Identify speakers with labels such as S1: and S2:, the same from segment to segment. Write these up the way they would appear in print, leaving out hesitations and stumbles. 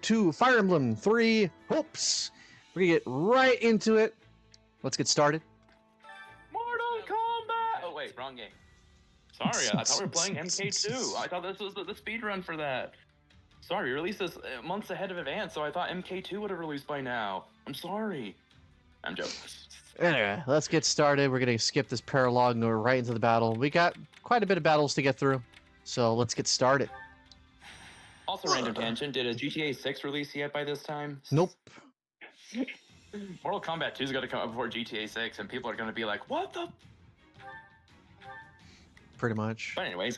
S1: to Fire Emblem 3 Hopes. We're gonna get right into it. Let's get started.
S2: Mortal Kombat! Oh wait, wrong game. Sorry, I thought we were playing MK2. I thought this was the speed run for that. Sorry, released this months ahead of advance, so I thought MK2 would have released by now. I'm sorry. I'm joking.
S1: Anyway, let's get started. We're gonna skip this paralogue and go right into the battle. We got quite a bit of battles to get through, so let's get started.
S2: Also, random tangent, did a GTA 6 release yet by this time?
S1: Nope.
S2: Mortal Kombat 2 is going to come out before GTA 6, and people are going to be like, what the?
S1: Pretty much.
S2: But anyways,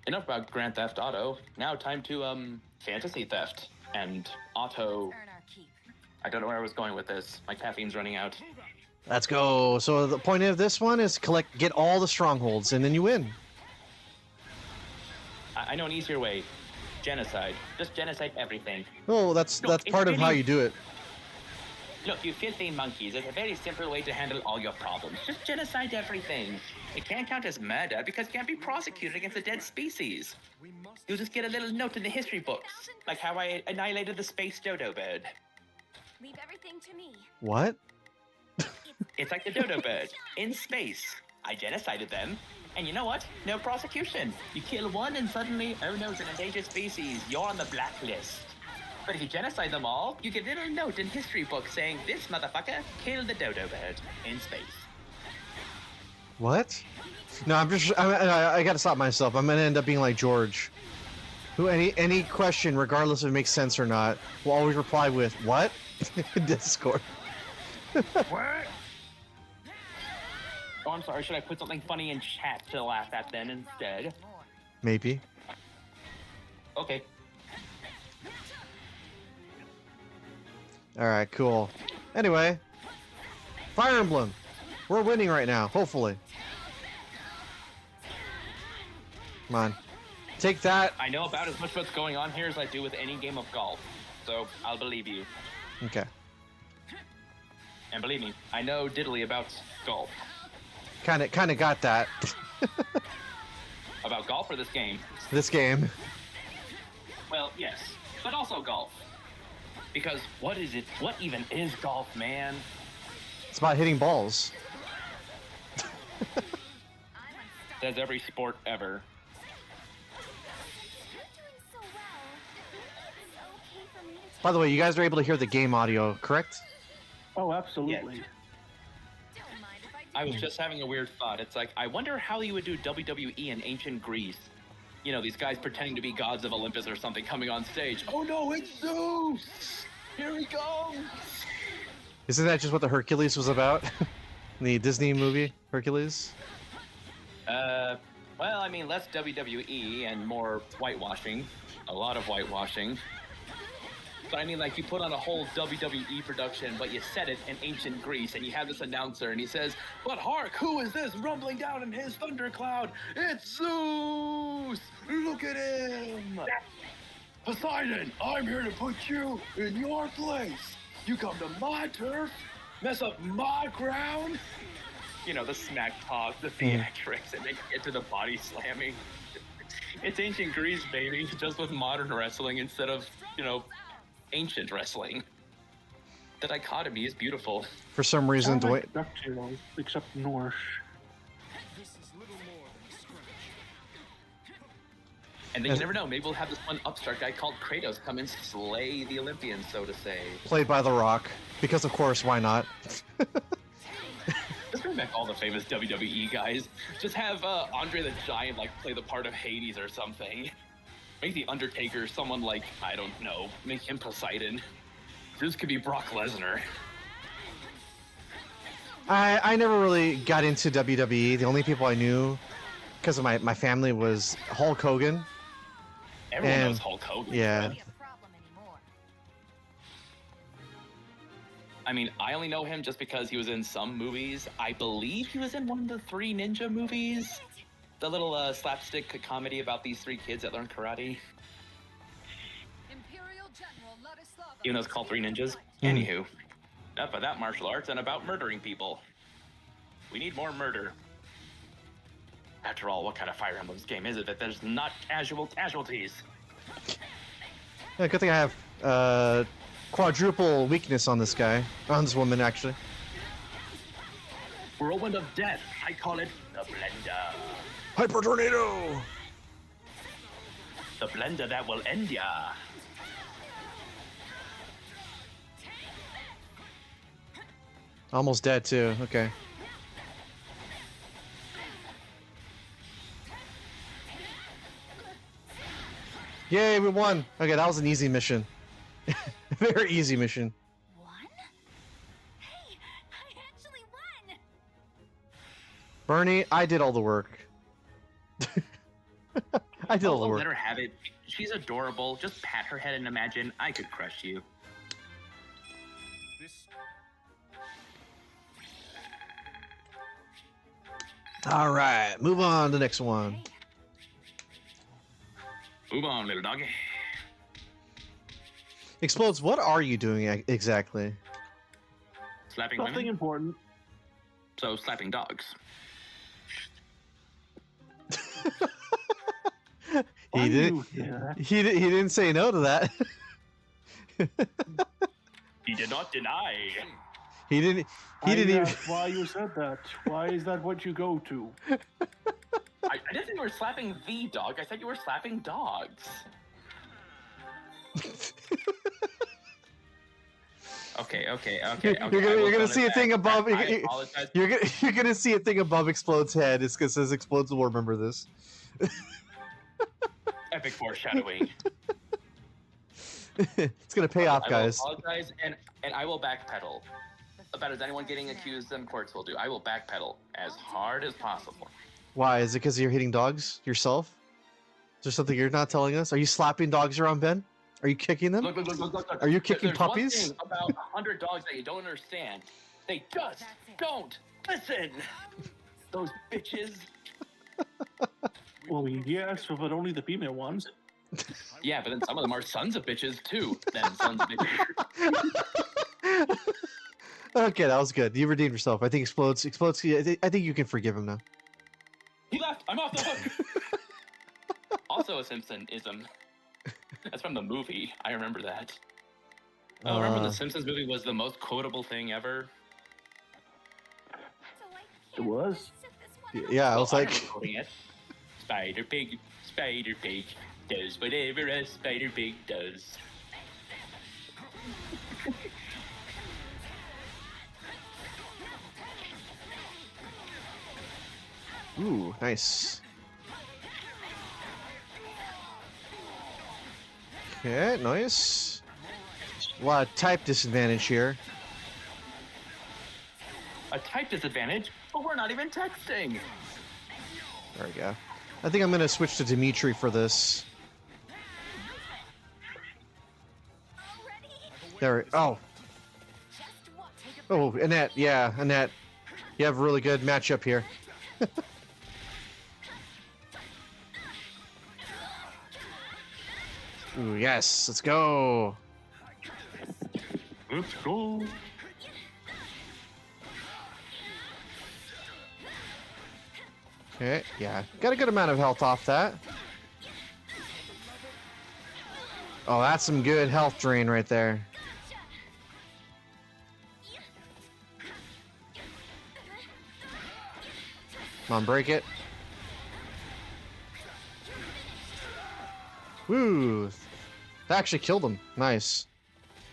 S2: enough about Grand Theft Auto. Now time to, Fantasy Theft and Auto. I don't know where I was going with this. My caffeine's running out.
S1: Let's go. So the point of this one is get all the strongholds, and then you win.
S2: I know an easier way. Genocide. Just genocide everything.
S1: Oh, that's part of how you do it.
S2: Look, you filthy monkeys, there's a very simple way to handle all your problems. Just genocide everything. It can't count as murder because it can't be prosecuted against a dead species. You'll just get a little note in the history books, like how I annihilated the space dodo bird.
S3: Leave everything to me.
S1: What?
S2: It's like the dodo bird. In space. I genocided them. And you know what? No prosecution. You kill one and suddenly, oh no, it's an endangered species. You're on the blacklist. But if you genocide them all, you get a little note in history books saying, this motherfucker killed the dodo bird in space.
S1: What? No, I gotta stop myself. I'm gonna end up being like George, who any question, regardless if it makes sense or not, will always reply with "What?" Discord.
S2: What? Oh, I'm sorry. Should I put something funny in chat to laugh at then instead?
S1: Maybe.
S2: Okay.
S1: All right, cool. Anyway, Fire Emblem. We're winning right now, hopefully. Come on. Take that.
S2: I know about as much what's going on here as I do with any game of golf. So, I'll believe you.
S1: Okay.
S2: And believe me, I know diddly about golf.
S1: Kind of got that.
S2: About golf or this game?
S1: This game.
S2: Well, yes, but also golf. Because what is it? What even is golf, man?
S1: It's about hitting balls.
S2: Says every sport ever.
S3: You're doing so well. It's okay for me to
S1: By the way, you guys are able to hear the game audio, correct?
S4: Oh, absolutely.
S2: Yes.
S3: don't mind if I do.
S2: I was just having a weird thought. It's like, I wonder how you would do WWE in ancient Greece. You know, these guys pretending to be gods of Olympus or something coming on stage. Oh no, it's Zeus! Here he comes!
S1: Isn't that just what the Hercules was about? The Disney movie Hercules?
S2: Well, I mean, less WWE and more whitewashing. A lot of whitewashing. But I mean, like, you put on a whole WWE production, but you set it in ancient Greece, and you have this announcer, and he says, "But hark, who is this rumbling down in his thundercloud? It's Zeus! Look at him! Poseidon, I'm here to put you in your place. You come to my turf, mess up my ground." You know, the smack talk, the theatrics, and then get to the body slamming. It's ancient Greece, baby, just with modern wrestling instead of, you know, ancient wrestling. The dichotomy is beautiful.
S1: For some reason,
S4: I like
S1: Dwayne.
S4: DuckTales, except Norse.
S2: And then you never know, maybe we'll have this one upstart guy called Kratos come and slay the Olympians, so to say.
S1: Played by The Rock, because of course, why not?
S2: Just bring back all the famous WWE guys. Just have Andre the Giant like play the part of Hades or something. Make the Undertaker someone like, I don't know, make him Poseidon. This could be Brock Lesnar.
S1: I never really got into WWE. The only people I knew, because of my family, was Hulk Hogan.
S2: Everyone
S1: And-
S2: knows Hulk Hogan.
S1: yeah.
S3: Be a problem anymore.
S2: I mean, I only know him just because he was in some movies. I believe he was in one of the Three Ninja movies. The little slapstick comedy about these three kids that learn karate.
S3: Imperial General Ladislava.
S2: Even though it's called Three Ninjas. Anywho, enough of that martial arts and about murdering people. We need more murder. After all, what kind of Fire Emblem's game is it that there's not casual casualties?
S1: Yeah, good thing I have quadruple weakness on this guy. On this woman, actually.
S2: Whirlwind of Death. I call it the blender.
S1: Hyper Tornado!
S2: The blender that will end ya.
S1: Almost dead, too. Okay. Yay, we won! Okay, that was an easy mission. Very easy mission.
S3: Won? Hey, I actually won!
S1: Bernie, I did all the work. I did all the
S2: Oh,
S1: work.
S2: let her have it. She's adorable. Just pat her head and imagine I could crush you.
S1: All right, move on to the next one.
S2: Move on, little doggy.
S1: Explodes, what are you doing exactly?
S2: Slapping
S4: Nothing
S2: women?
S4: important.
S2: So slapping dogs.
S4: Why
S1: He
S4: do
S1: did.
S4: you hear that?
S1: He didn't say no to that.
S2: He did not deny.
S1: He didn't. He
S4: I
S1: didn't even.
S4: asked why you said that. Why is that what you go to?
S2: I didn't think you were slapping the dog. I said you were slapping dogs. Okay.
S1: You're gonna see a thing above.
S2: I apologize.
S1: You're gonna see a thing above Explode's head. It's because says Explodes will remember this.
S2: Epic foreshadowing.
S1: It's gonna pay off, guys.
S2: I will apologize, and I will backpedal. About as anyone getting accused in courts will do. I will backpedal as hard as possible.
S1: Why? Is it because you're hitting dogs yourself? Is there something you're not telling us? Are you slapping dogs around, Ben? Are you kicking them?
S2: Look.
S1: Are you kicking
S2: There's
S1: puppies?
S2: One thing about 100 dogs that you don't understand. They just don't listen. Those bitches.
S4: Well, yes, but only the female ones.
S2: Yeah, but then some of them are sons of bitches too. Then sons of bitches.
S1: Okay, that was good. You redeemed yourself. I think Explodes. I think you can forgive him now.
S2: He left. I'm off the hook. Also a Simpson-ism. That's from the movie. I remember that. Oh, remember the Simpsons movie was the most quotable thing ever?
S3: So I
S4: It was.
S3: sit this one out.
S1: Yeah, I
S2: Well,
S1: was like,
S2: remember quoting it. Spider Pig does whatever a Spider Pig does.
S1: ooh, nice. Okay, nice. A lot of type disadvantage here.
S2: A type disadvantage, but we're not even texting.
S1: There we go. I think I'm gonna switch to Dimitri for this.
S3: Already?
S1: There. Oh,
S3: Just what?
S1: oh, Annette. Yeah, Annette. You have a really good matchup here. Ooh, yes. Let's go.
S2: Let's go.
S1: Okay, yeah. Got a good amount of health off that. Oh, that's some good health drain right there. Come on, break it. Woo! That actually killed him. Nice.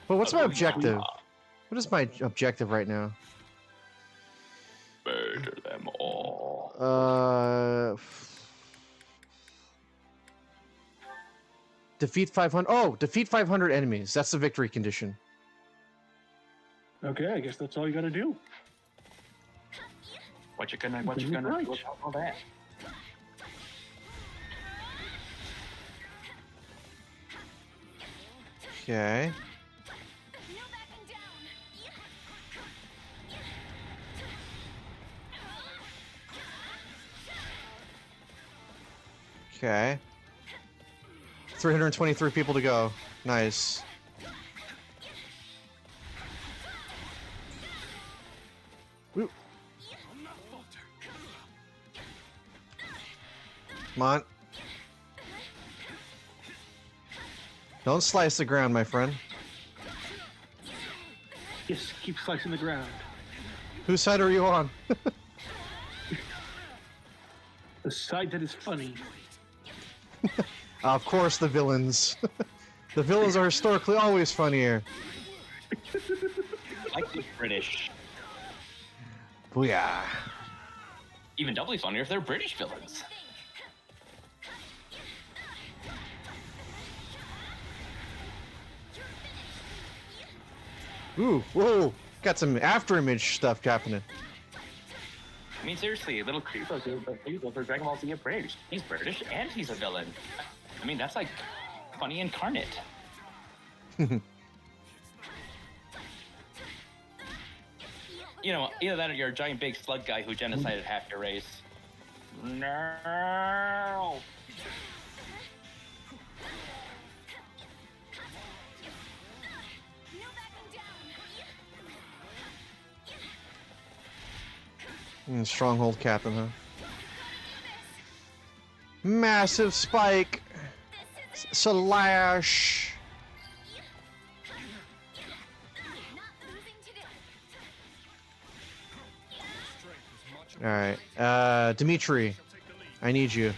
S1: But what's my objective? What is my objective right now?
S2: Murder them all.
S1: Defeat 500. Oh, defeat 500 enemies. That's the victory condition.
S4: Okay, I guess that's all you gotta do.
S2: What you gonna
S4: Right.
S2: do about all that?
S1: Okay.
S3: No backing down.
S1: Okay. 323 people to go. Nice. Woo. Come on. Don't slice the ground, my friend.
S4: Yes, keep slicing the ground.
S1: Whose side are you on?
S4: The side that is funny.
S1: Of course, the villains. The villains are historically always funnier.
S2: Like the British.
S1: Booyah.
S2: Even doubly funnier if they're British villains.
S1: Ooh, whoa. Got some after image stuff happening.
S2: I mean, seriously, little creepo for Dragon Ball Z British. He's British and he's a villain. I mean, that's like funny incarnate. You know, either that or you're a giant big slug guy who genocided half your race. No.
S3: No backing down.
S1: Stronghold Captain, huh? Massive spike. Slash.
S3: Not losing today.
S1: All right, Dimitri, I need you.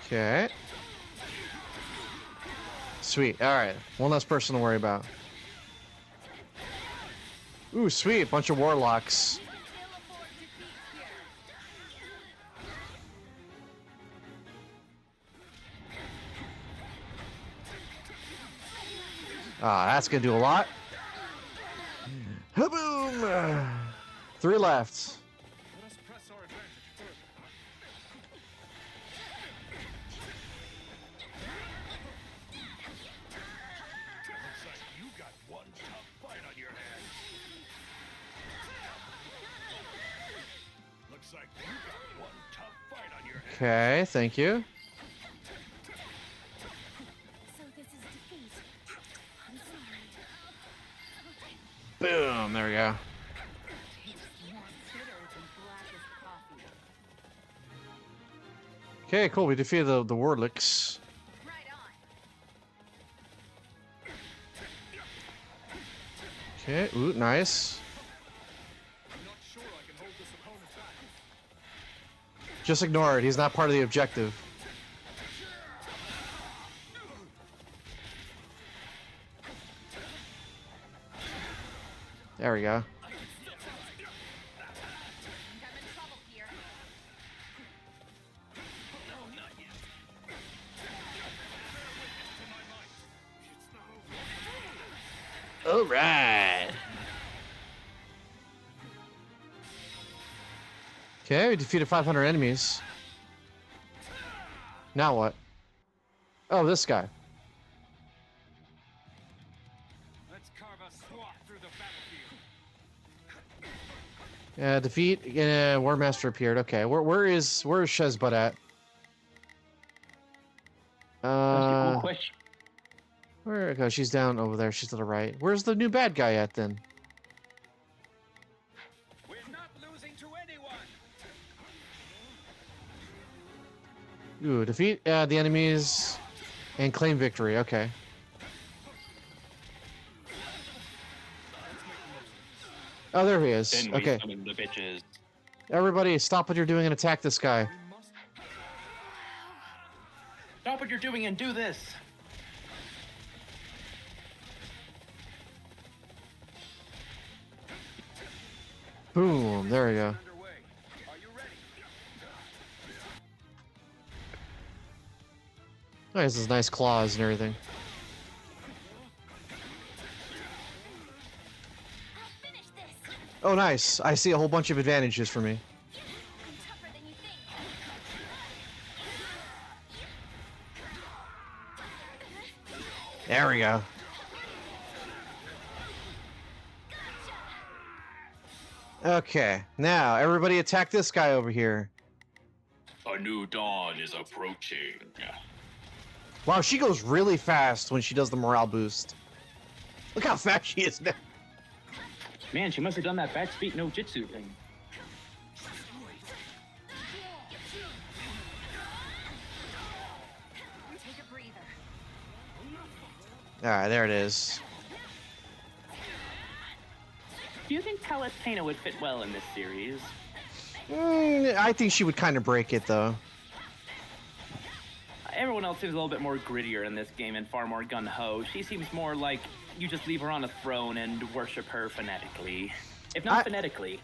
S1: Okay. Sweet. All right, one less person to worry about. Ooh, sweet, bunch of warlocks. Ah, that's gonna do a lot. Boom! 3 left.
S5: Let us press our advantage further. Looks like you got one tough fight on your hands. Looks like you got one tough fight on your hands.
S1: Okay, thank you.
S3: So this is defeat. I'm sorry.
S1: Boom, there we go. Okay, cool, we defeated the warlocks.
S3: Right on.
S1: Okay, ooh, nice.
S5: I'm not sure I can hold this opponent back.
S1: Just ignore it, he's not part of the objective. There we go.
S3: I think I'm in trouble here.
S1: All right. Okay, we defeated 500 enemies. Now what? Oh, this guy.
S5: Let's carve a swath through the battlefield.
S1: Defeat. War Master appeared. Okay, where is Shezbud at?
S2: That's a cool question.
S1: Where? Okay, she's down over there. She's to the right. Where's the new bad guy at then?
S5: We're not losing to anyone.
S1: Ooh, defeat the enemies and claim victory. Okay. Oh, there he is.
S2: Then we
S1: Okay,
S2: summon the bitches.
S1: everybody, stop what you're doing and attack this guy.
S5: We must.
S2: Stop what you're doing and do this.
S1: Boom. There we go.
S5: Underway. Are you ready?
S1: Oh, he has his nice claws and everything.
S3: I'll finish this.
S1: Oh, nice. I see a whole bunch of advantages for me.
S3: I'm tougher than you think.
S1: There we go. Okay, now everybody attack this guy over here.
S2: A new dawn is approaching.
S1: Wow, she goes really fast when she does the morale boost. Look how fast she is now.
S2: Man, she must have done that back speed no jitsu thing.
S1: All right, there it is.
S2: Do you think Palutena would fit well in this series?
S1: I think she would kind of break it though.
S2: Everyone else seems a little bit more grittier in this game and far more gun-ho. She seems more like you just leave her on a throne and worship her phonetically. If not phonetically.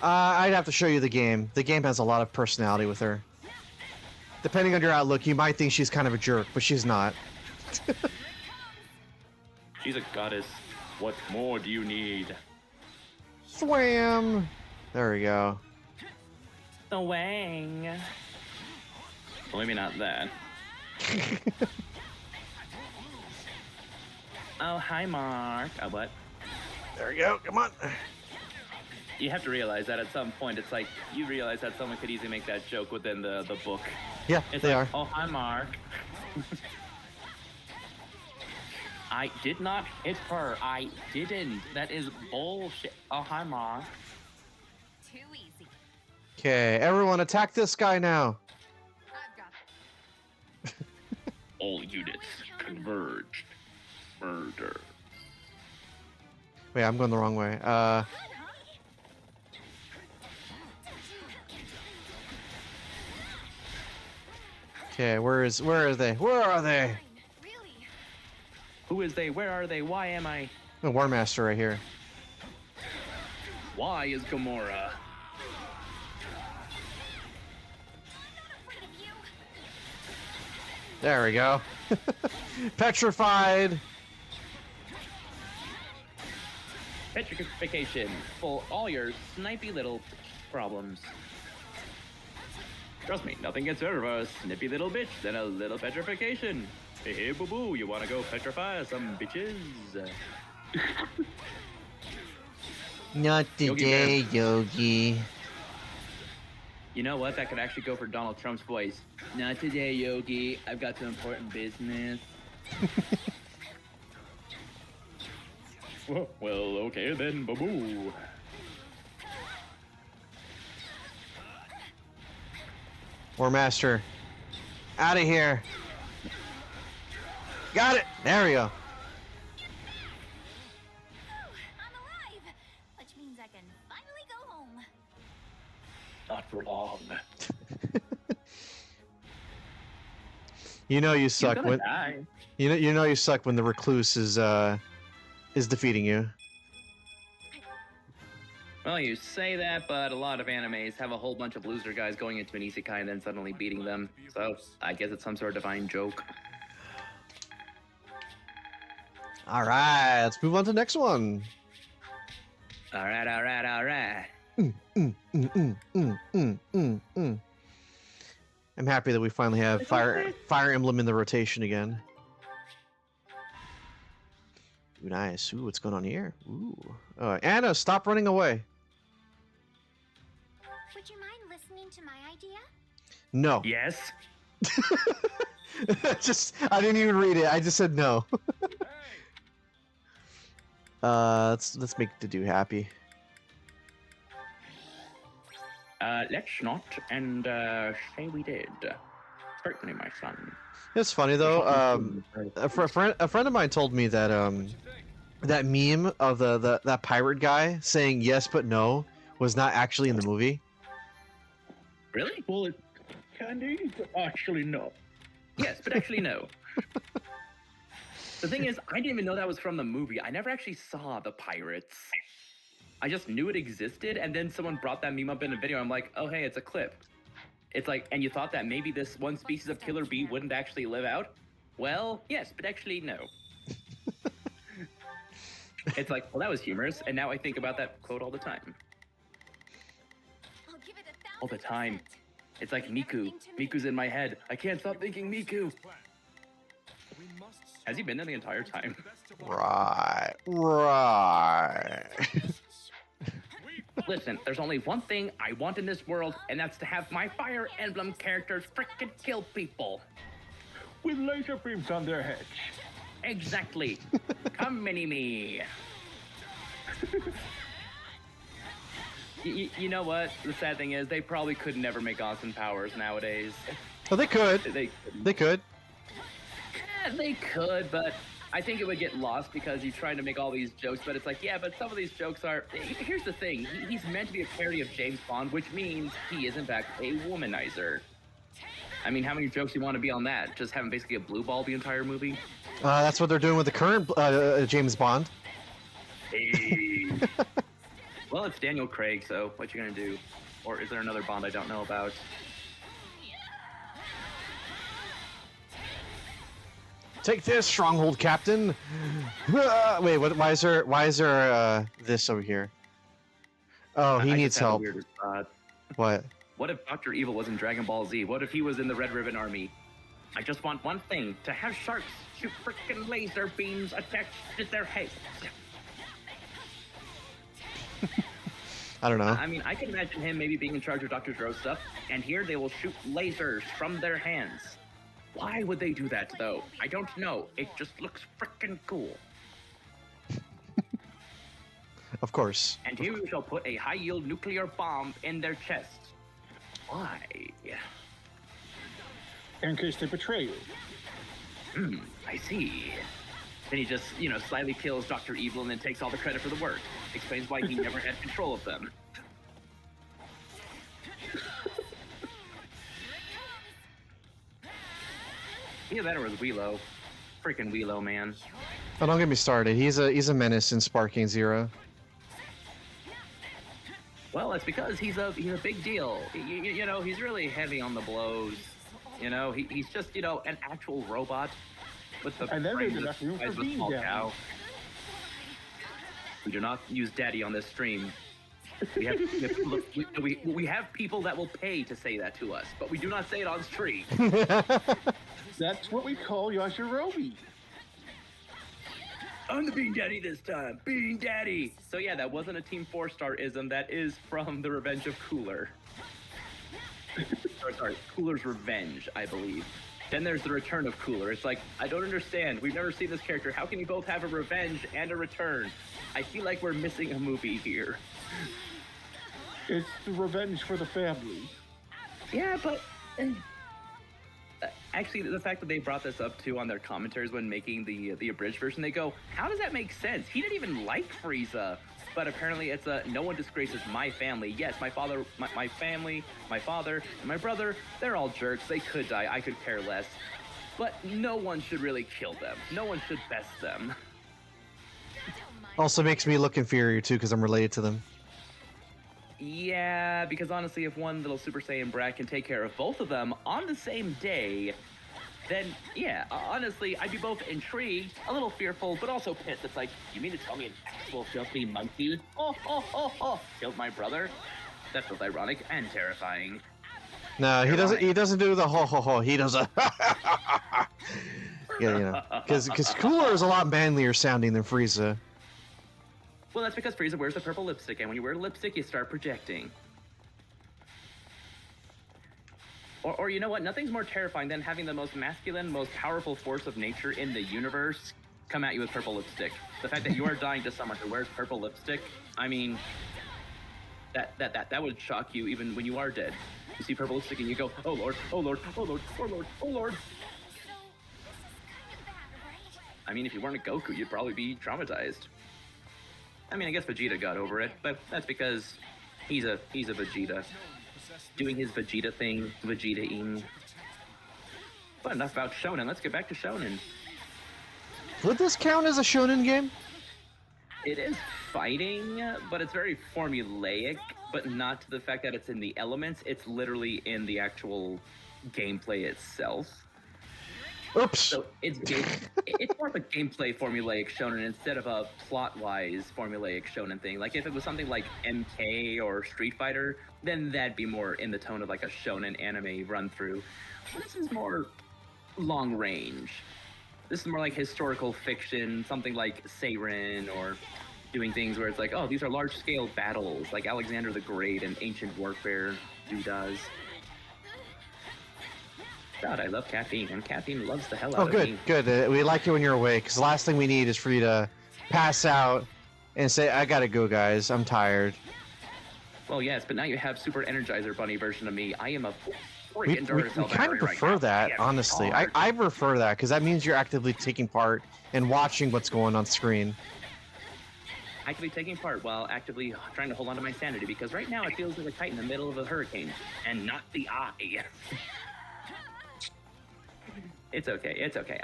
S1: I'd have to show you the game. The game has a lot of personality with her. Depending on your outlook, you might think she's kind of a jerk, but she's not.
S2: She's a goddess. What more do you need?
S1: Swam! There we go.
S2: The wang. Well, maybe not that. Oh, hi, Mark. Oh, what?
S1: There we go, come on.
S2: You have to realize that at some point, it's like, you realize that someone could easily make that joke within the book.
S1: Yeah,
S2: It's
S1: they
S2: like,
S1: are.
S2: oh, hi, Mark. I did not hit her. I didn't. That is bullshit. Oh, hi, Mark.
S3: Too easy.
S1: Okay, everyone attack this guy now.
S3: I've got
S2: All units converge. Murder.
S1: Wait, I'm going the wrong way. Okay, where are they? Where are they?
S3: fine. Really?
S2: Who is they? Where are they? Why am I?
S1: The War Master right here.
S2: Why is Gamora?
S3: Afraid of you.
S1: There we go. Petrified.
S2: Petrification for all your snipey little problems. Trust me, nothing gets rid of a snippy little bitch than a little petrification. Hey, hey, boo boo, you wanna go petrify some bitches?
S1: Not
S2: Yogi
S1: today, Yogi.
S2: You know what? That could actually go for Donald Trump's voice. Not today, Yogi. I've got some important business. Well, okay then, boo boo.
S1: War Master. Out of here. Got it. There we go.
S3: I'm alive, which means I can finally go home.
S2: Not for long.
S1: You know you suck when
S2: Die.
S1: you know you suck when the recluse is defeating you.
S2: Well, you say that, but a lot of animes have a whole bunch of loser guys going into an isekai and then suddenly beating them. So, I guess it's some sort of divine joke.
S1: All right, let's move on to the next one.
S2: Alright, alright, alright.
S1: I'm happy that we finally have Fire Emblem in the rotation again. Ooh, nice. Ooh, what's going on here? Ooh. Anna, stop running away.
S3: Would you mind listening to my idea?
S1: No.
S2: Yes?
S1: I didn't even read it. I just said no. Let's make the dude happy.
S2: Let's not, and, say we did. Certainly, my son.
S1: It's funny though. A friend of mine told me that that meme of that pirate guy saying yes but no was not actually in the movie.
S2: Really?
S4: Well, it kind of is, actually, no.
S2: Yes, but actually, no. The thing is, I didn't even know that was from the movie. I never actually saw the pirates. I just knew it existed, and then someone brought that meme up in a video. I'm like, oh, hey, it's a clip. It's like, and you thought that maybe this one species of killer bee wouldn't actually live out? Well, yes, but actually, no. It's like, well, that was humorous, and now I think about that quote all the time.
S3: I'll give it 1,000%.
S2: All the time. It's like Miku. Miku's in my head. I can't stop thinking Miku. Has he been there the entire time?
S1: Right.
S2: Listen, there's only one thing I want in this world, and that's to have my Fire Emblem characters frickin' kill people.
S4: With laser beams on their heads.
S2: Exactly. Come mini-me. You know what? The sad thing is, they probably could never make Austin Powers nowadays.
S1: Oh, they could.
S2: They
S1: They could.
S2: they could, but I think it would get lost because he's trying to make all these jokes, but it's like, yeah, but some of these jokes are. Here's the thing: he's meant to be a parody of James Bond, which means he is in fact a womanizer. I mean, how many jokes do you want to be on that? Just having basically a blue ball the entire movie?
S1: That's what they're doing with the current James Bond.
S2: Hey. Well, it's Daniel Craig, so what you gonna do? Or is there another Bond I don't know about?
S1: Take this, Stronghold Captain. Wait, what? Why is there this over here? Oh, he
S2: I
S1: needs
S2: just have a
S1: help.
S2: weird thought.
S1: What?
S2: What if Dr. Evil was in Dragon Ball Z? What if he was in the Red Ribbon Army? I just want one thing: to have sharks shoot freaking laser beams attached to their heads.
S1: I don't know.
S2: I mean, I can imagine him maybe being in charge of Dr. Zero stuff, and here they will shoot lasers from their hands. Why would they do that, though? I don't know. It just looks freaking cool.
S1: Of course.
S2: And here we shall put a high-yield nuclear bomb in their chest. Why?
S4: In case they betray you.
S2: I see. Then he just, slyly kills Dr. Evil and then takes all the credit for the work. Explains why he never had control of them. Either that or it was Wheelo. Freaking Wheelo, man.
S1: Oh, don't get me started. He's a menace in Sparking Zero.
S2: Well, it's because he's a big deal. He's really heavy on the blows. He's just, an actual robot with the
S4: And then
S2: brain
S4: there's
S2: the
S4: enough room
S2: size
S4: for
S2: of a
S4: Bean
S2: small
S4: Daddy.
S2: cow. We do not use daddy on this stream. We have people that will pay to say that to us, but we do not say it on stream.
S4: That's what we call Yajirobe.
S2: I'm the Bean Daddy this time. Bean Daddy. So yeah, that wasn't a Team 4-star-ism. That is from The Revenge of Cooler. sorry, Cooler's Revenge, I believe. Then there's The Return of Cooler. It's like, I don't understand. We've never seen this character. How can you both have a revenge and a return? I feel like we're missing a movie here.
S4: It's the revenge for the family.
S2: Yeah, but actually, the fact that they brought this up too on their commentaries when making the abridged version, they go, "How does that make sense? He didn't even like Frieza." But apparently, it's no one disgraces my family. Yes, my father, my family, my father, and my brother. They're all jerks. They could die. I could care less. But no one should really kill them. No one should best them.
S1: Also makes me look inferior too, because I'm related to them.
S2: Yeah, because honestly, if one little Super Saiyan brat can take care of both of them on the same day, then yeah, honestly, I'd be both intrigued, a little fearful, but also pissed. It's like, you mean to tell me an actual filthy monkey killed my brother? That feels ironic and terrifying.
S1: No, he doesn't. He doesn't do the ho ho ho. He does a yeah, because Cooler is a lot manlier sounding than Frieza.
S2: Well, that's because Frieza wears the purple lipstick, and when you wear lipstick, you start projecting. Or you know what? Nothing's more terrifying than having the most masculine, most powerful force of nature in the universe come at you with purple lipstick. The fact that you are dying to someone who wears purple lipstick, I mean, that would shock you even when you are dead. You see purple lipstick and you go, oh lord, oh lord, oh lord, oh lord, oh lord.
S3: So, this is kind of bad, right?
S2: I mean, if you weren't a Goku, you'd probably be traumatized. I mean, I guess Vegeta got over it, but that's because he's a Vegeta. Doing his Vegeta thing, Vegeta-ing. But enough about Shonen, let's get back to Shonen.
S1: Would this count as a shonen game?
S2: It is fighting, but it's very formulaic, but not to the fact that it's in the elements, it's literally in the actual gameplay itself.
S1: Oops.
S2: So it's more of a gameplay formulaic shonen instead of a plot-wise formulaic shonen thing. Like if it was something like MK or Street Fighter, then that'd be more in the tone of like a shonen anime run-through. This is more long range. This is more like historical fiction, something like Seiren, or doing things where it's like, oh, these are large-scale battles, like Alexander the Great and Ancient Warfare does. God, I love caffeine, and caffeine loves the hell out of me.
S1: Oh, good. We like it when you're awake, because the last thing we need is for you to pass out and say, I gotta go, guys. I'm tired.
S2: Well, yes, but now you have Super Energizer Bunny version of me. I am a
S1: We,
S2: freaking
S1: we
S2: Duracell
S1: kind of
S2: battery
S1: prefer
S2: right now.
S1: that,
S2: Yes,
S1: honestly.
S2: hard.
S1: I prefer that because that means you're actively taking part and watching what's going on screen.
S2: Actively taking part while actively trying to hold on to my sanity because right now it feels like a kite in the middle of a hurricane and not the eye. It's okay. It's okay.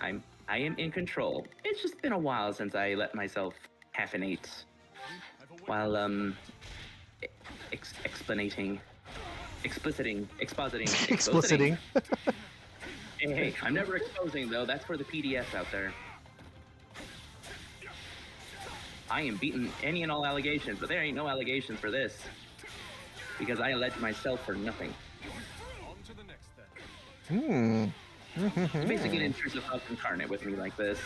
S2: I am in control. It's just been a while since I let myself caffeinate while expliciting.
S1: Expliciting.
S2: Hey, I'm never exposing though. That's for the PDS out there. I am beating any and all allegations, but there ain't no allegations for this because I allege myself for nothing.
S5: On to the next then.
S2: You basically didn't choose yourself incarnate with me like this.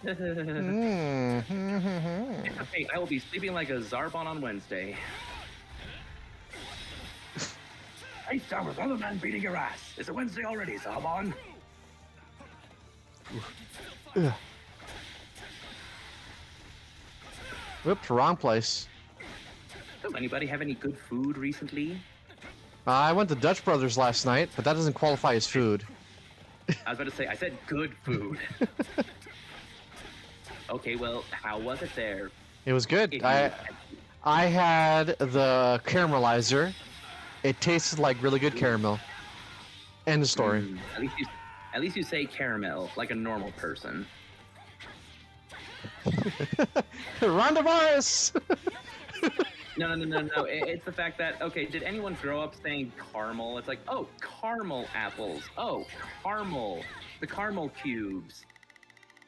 S2: It's okay, I will be sleeping like a Zarbon on Wednesday. Hey, Starbucks, other man beating your ass. It's a Wednesday already, Zarbon.
S1: Whoops, wrong place.
S2: Does anybody have any good food recently?
S1: I went to Dutch Brothers last night, but that doesn't qualify as food.
S2: I was about to say, I said good food. Okay, well, how was it there?
S1: It was good.
S2: If you-
S1: I had the caramelizer. It tasted like really good caramel. End of story.
S2: At least you say caramel like a normal person.
S1: Rondavirus!
S2: No. It's the fact that, okay, did anyone grow up saying caramel? It's like, oh, caramel apples. Oh, caramel. The caramel cubes.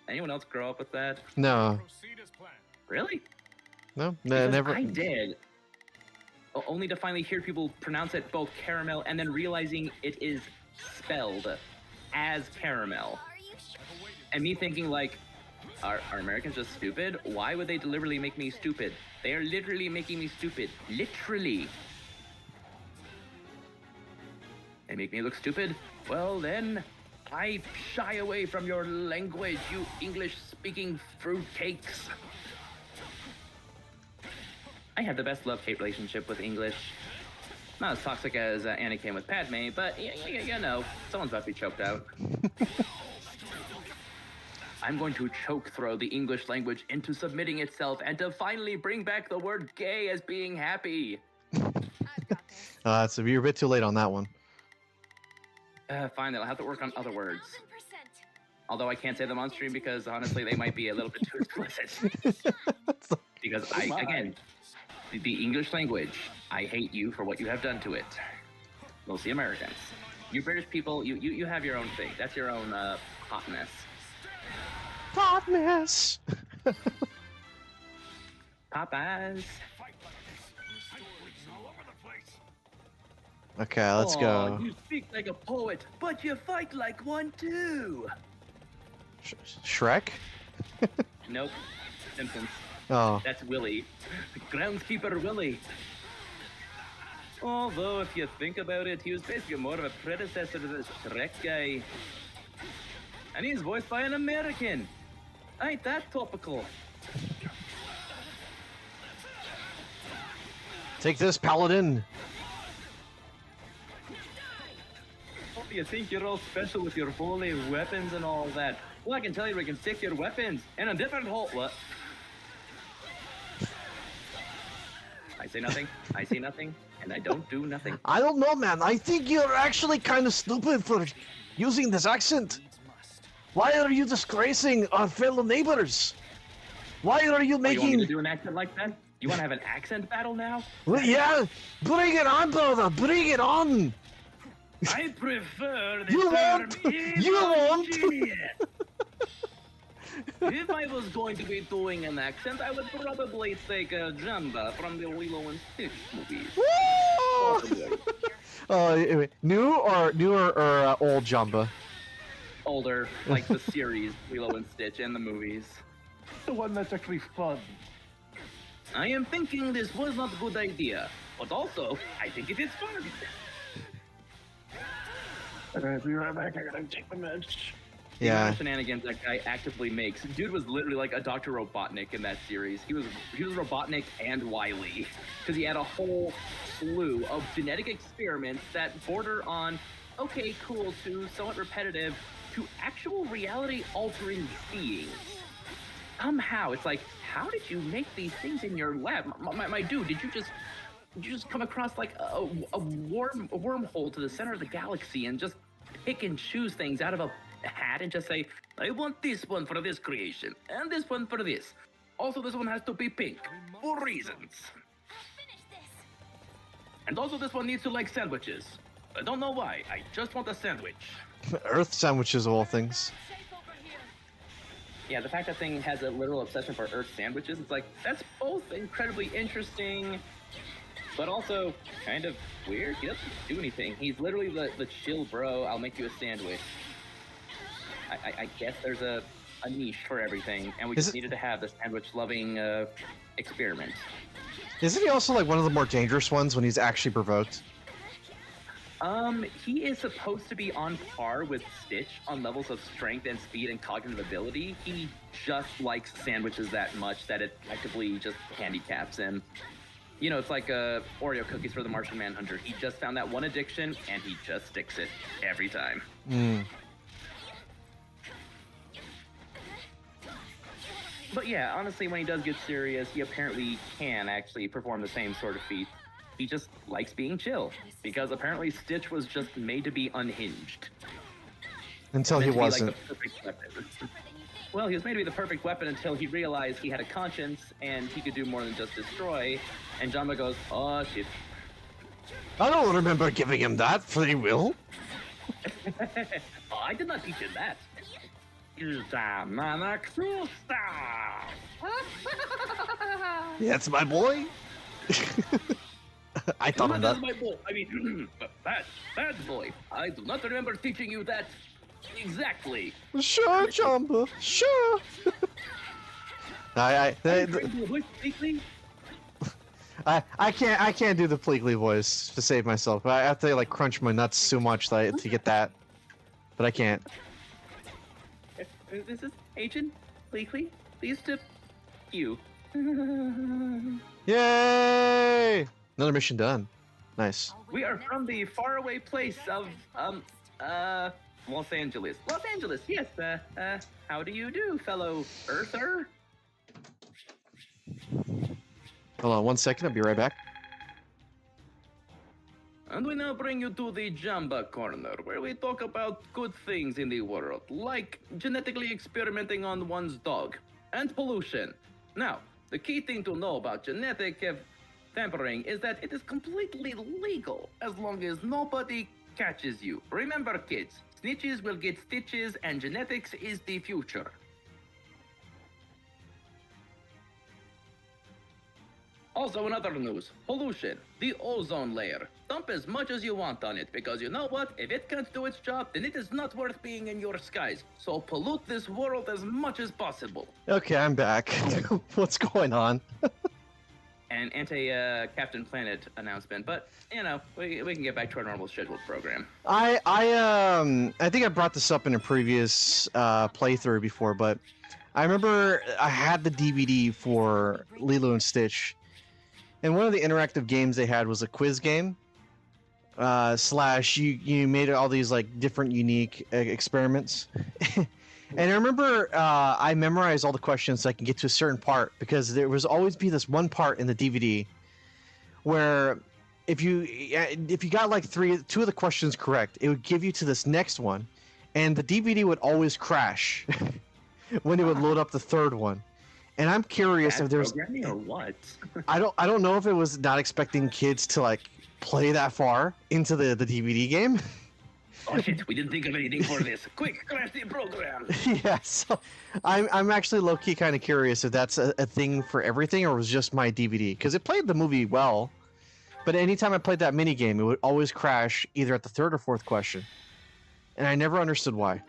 S2: Anyone else grow up with that?
S1: No,
S5: Proceed as planned.
S2: Really?
S1: no,
S2: Because
S1: never.
S2: I did. Only to finally hear people pronounce it both caramel and then realizing it is spelled as caramel.
S3: Are you sure?
S2: And me thinking like, are Americans just stupid? Why would they deliberately make me stupid? They are literally making me stupid. Literally. They make me look stupid? Well then, I shy away from your language, you English-speaking fruitcakes. I have the best love-hate relationship with English. Not as toxic as Anakin with Padme, but you know, someone's about to be choked out. I'm going to choke throw the English language into submitting itself and to finally bring back the word gay as being happy.
S3: I've got this.
S1: So you're a bit too late on that one.
S2: Fine, then I'll have to work on other words.
S3: 1000%.
S2: Although I can't say them on stream because honestly they might be a little bit too explicit. Because again, the English language, I hate you for what you have done to it. Mostly Americans. You British people, you have your own thing. That's your own hot mess.
S1: Hot mess.
S2: Popeyes.
S5: Fight like this. Stories all over the place.
S1: Okay, let's
S2: Aw,
S1: go.
S2: You speak like a poet, but you fight like one too.
S1: Shrek?
S2: Nope. Simpsons.
S1: Oh,
S2: That's Willie. Groundskeeper Willie. Although, if you think about it, he was basically more of a predecessor to the Shrek guy. And he's voiced by an American. Ain't that topical?
S1: take this, Paladin.
S2: Oh, you think you're all special with your holy weapons and all that? Well, I can tell you we can stick your weapons in a different hole. What? I say nothing. I see nothing. And I don't do nothing.
S1: I don't know, man. I think you're actually kind of stupid for using this accent. Why are you disgracing our fellow neighbors? Why are you
S2: Oh, you want me to
S1: making...
S2: do an accent like that? You want to have an accent battle now?
S1: Well, yeah, bring it on, brother. Bring it on.
S2: I prefer the
S1: You
S2: term
S1: won't. You won't.
S2: ingenious. If I was going to be doing an accent, I would probably take Jamba from the Lilo and Stitch movies.
S1: Woo! Wait, new or old Jumba?
S2: Older, like the series Lilo and Stitch and the movies.
S4: The one that's actually fun.
S2: I am thinking this was not a good idea, but also I think it is fun.
S4: Alright, be right back. I gotta take the meds.
S2: The amount
S1: Yeah.
S2: of shenanigans that guy actively makes. Dude was literally like a Dr. Robotnik in that series. He was Robotnik and Wily, because he had a whole slew of genetic experiments that border on okay, cool to somewhat repetitive to actual reality-altering beings. Somehow, it's like, how did you make these things in your lab, my dude? Did you just come across like a wormhole to the center of the galaxy and just pick and choose things out of a hat and just say, I want this one for this creation and this one for this. Also, this one has to be pink for reasons.
S3: Finish this.
S2: And also, this one needs to like sandwiches. I don't know why. I just want a sandwich.
S1: Earth sandwiches of all things.
S2: Yeah, the fact that thing has a literal obsession for Earth sandwiches, it's like, that's both incredibly interesting, but also kind of weird. He doesn't do anything. He's literally the chill bro, I'll make you a sandwich. I guess there's a niche for everything, and we
S1: Is
S2: just
S1: it-
S2: needed to have the sandwich-loving experiment.
S1: Isn't he also like one of the more dangerous ones when he's actually provoked?
S2: He is supposed to be on par with Stitch on levels of strength and speed and cognitive ability. He just likes sandwiches that much that it actively just handicaps him. You know, it's like Oreo cookies for the Martian Manhunter. He just found that one addiction, and he just sticks it every time.
S1: Mm.
S2: But yeah, honestly, when he does get serious, he apparently can actually perform the same sort of feat. He just likes being chill, because apparently Stitch was just made to be unhinged.
S1: Until he
S2: Meant to be, like,
S1: wasn't.
S2: the perfect weapon. Well, he was made to be the perfect weapon until he realized he had a conscience and he could do more than just destroy. And Jamba goes, oh shit.
S1: I don't remember giving him that free will.
S2: Oh, I did not teach him that. Yuta Manaksusta.
S1: That's my boy. I taught him that.
S2: That's my boy. I mean, bad boy. I do not remember teaching you that exactly.
S1: Sure, Jumbo. Sure. I can't do the Pleakley voice to save myself. I have to like crunch my nuts so much that to get that, but I can't.
S2: This is Agent Bleakley. Pleased to you.
S1: Yay! Another mission done. Nice.
S2: We are from the faraway place of Los Angeles. Los Angeles, yes. How do you do, fellow Earther?
S1: Hold on 1 second. I'll be right back.
S2: And we now bring you to the Jamba Corner, where we talk about good things in the world, like genetically experimenting on one's dog, and pollution. Now, the key thing to know about genetic tampering is that it is completely legal as long as nobody catches you. Remember, kids, snitches will get stitches, and genetics is the future. Also, in other news, pollution, the ozone layer. Dump as much as you want on it, because you know what? If it can't do its job, then it is not worth being in your skies. So pollute this world as much as possible.
S1: Okay, I'm back. What's going on?
S2: An anti-Captain Planet announcement, but, you know, we can get back to our normal scheduled program.
S1: I think I brought this up in a previous playthrough before, but I remember I had the DVD for Lilo and Stitch, and one of the interactive games they had was a quiz game. Slash, you made all these like different unique experiments, and I remember I memorized all the questions so I can get to a certain part, because there was always be this one part in the DVD where if you got like two of the questions correct, it would give you to this next one, and the DVD would always crash when it would load up the third one. And I'm curious if there's
S2: programming or what?
S1: I don't know if it was not expecting kids to like play that far into the DVD game.
S2: Oh shit, we didn't think of anything for this. Quick, crash the program.
S1: Yeah, so I'm actually low key kind of curious if that's a thing for everything, or was just my DVD, because it played the movie well, but anytime I played that mini game, it would always crash either at the third or fourth question, and I never understood why.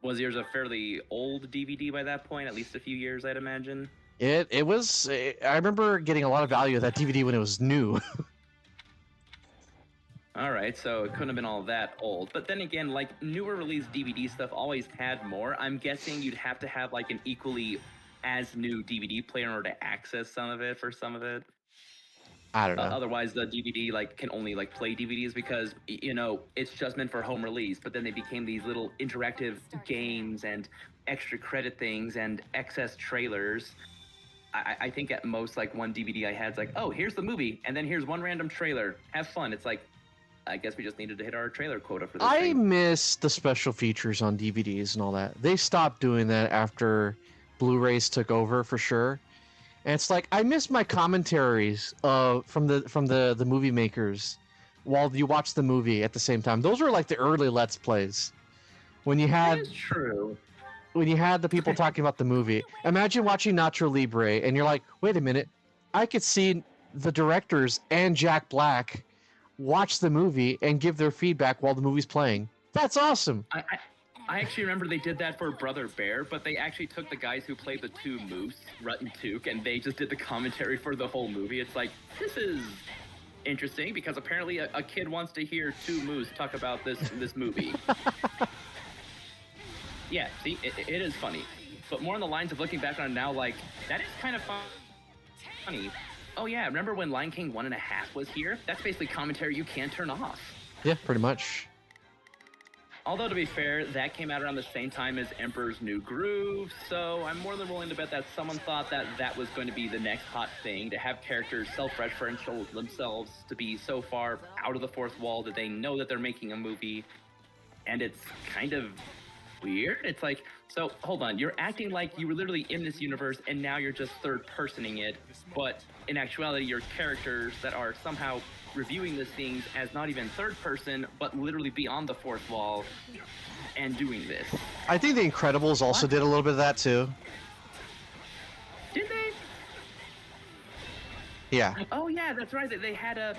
S2: Was yours a fairly old DVD by that point? At least a few years, I'd imagine.
S1: It was. I remember getting a lot of value of that DVD when it was new.
S2: All right, so it couldn't have been all that old. But then again, like newer release DVD stuff always had more. I'm guessing you'd have to have like an equally as new DVD player in order to access some of it for some of it.
S1: I don't know.
S2: Otherwise, the DVD like can only like play DVDs because you know it's just meant for home release. But then they became these little interactive games and extra credit things and excess trailers. I think at most like one DVD I had is like, oh, here's the movie, and then here's one random trailer. Have fun. It's like, I guess we just needed to hit our trailer quota for this
S1: I
S2: thing.
S1: miss the special features on DVDs and all that. They stopped doing that after Blu-rays took over for sure. And it's like I miss my commentaries from the movie makers while you watch the movie at the same time. Those were like the early Let's Plays. When you
S2: That
S1: had
S2: is true.
S1: when you had the people talking about the movie. Imagine watching Nacho Libre and you're like, wait a minute, I could see the directors and Jack Black watch the movie and give their feedback while the movie's playing. That's awesome.
S2: I actually remember they did that for Brother Bear, but they actually took the guys who played the two Moose, Rut and Took, and they just did the commentary for the whole movie. It's like, this is interesting because apparently a kid wants to hear two Moose talk about this movie. Yeah, see, it is funny. But more on the lines of looking back on it now, like, that is kind of funny. Oh yeah, remember when Lion King 1.5 was here? That's basically commentary you can't turn off.
S1: Yeah, pretty much.
S2: Although, to be fair, that came out around the same time as Emperor's New Groove, so I'm more than willing to bet that someone thought that that was going to be the next hot thing, to have characters self-referential themselves, to be so far out of the fourth wall that they know that they're making a movie, and it's kind of weird. It's like, so hold on, you're acting like you were literally in this universe and now you're just third-personing it, but in actuality, you're characters that are somehow reviewing these things as not even third person, but literally beyond the fourth wall and doing this.
S1: I think The Incredibles also did a little bit of that too.
S2: Did they?
S1: Yeah.
S2: Oh yeah, that's right. They had a.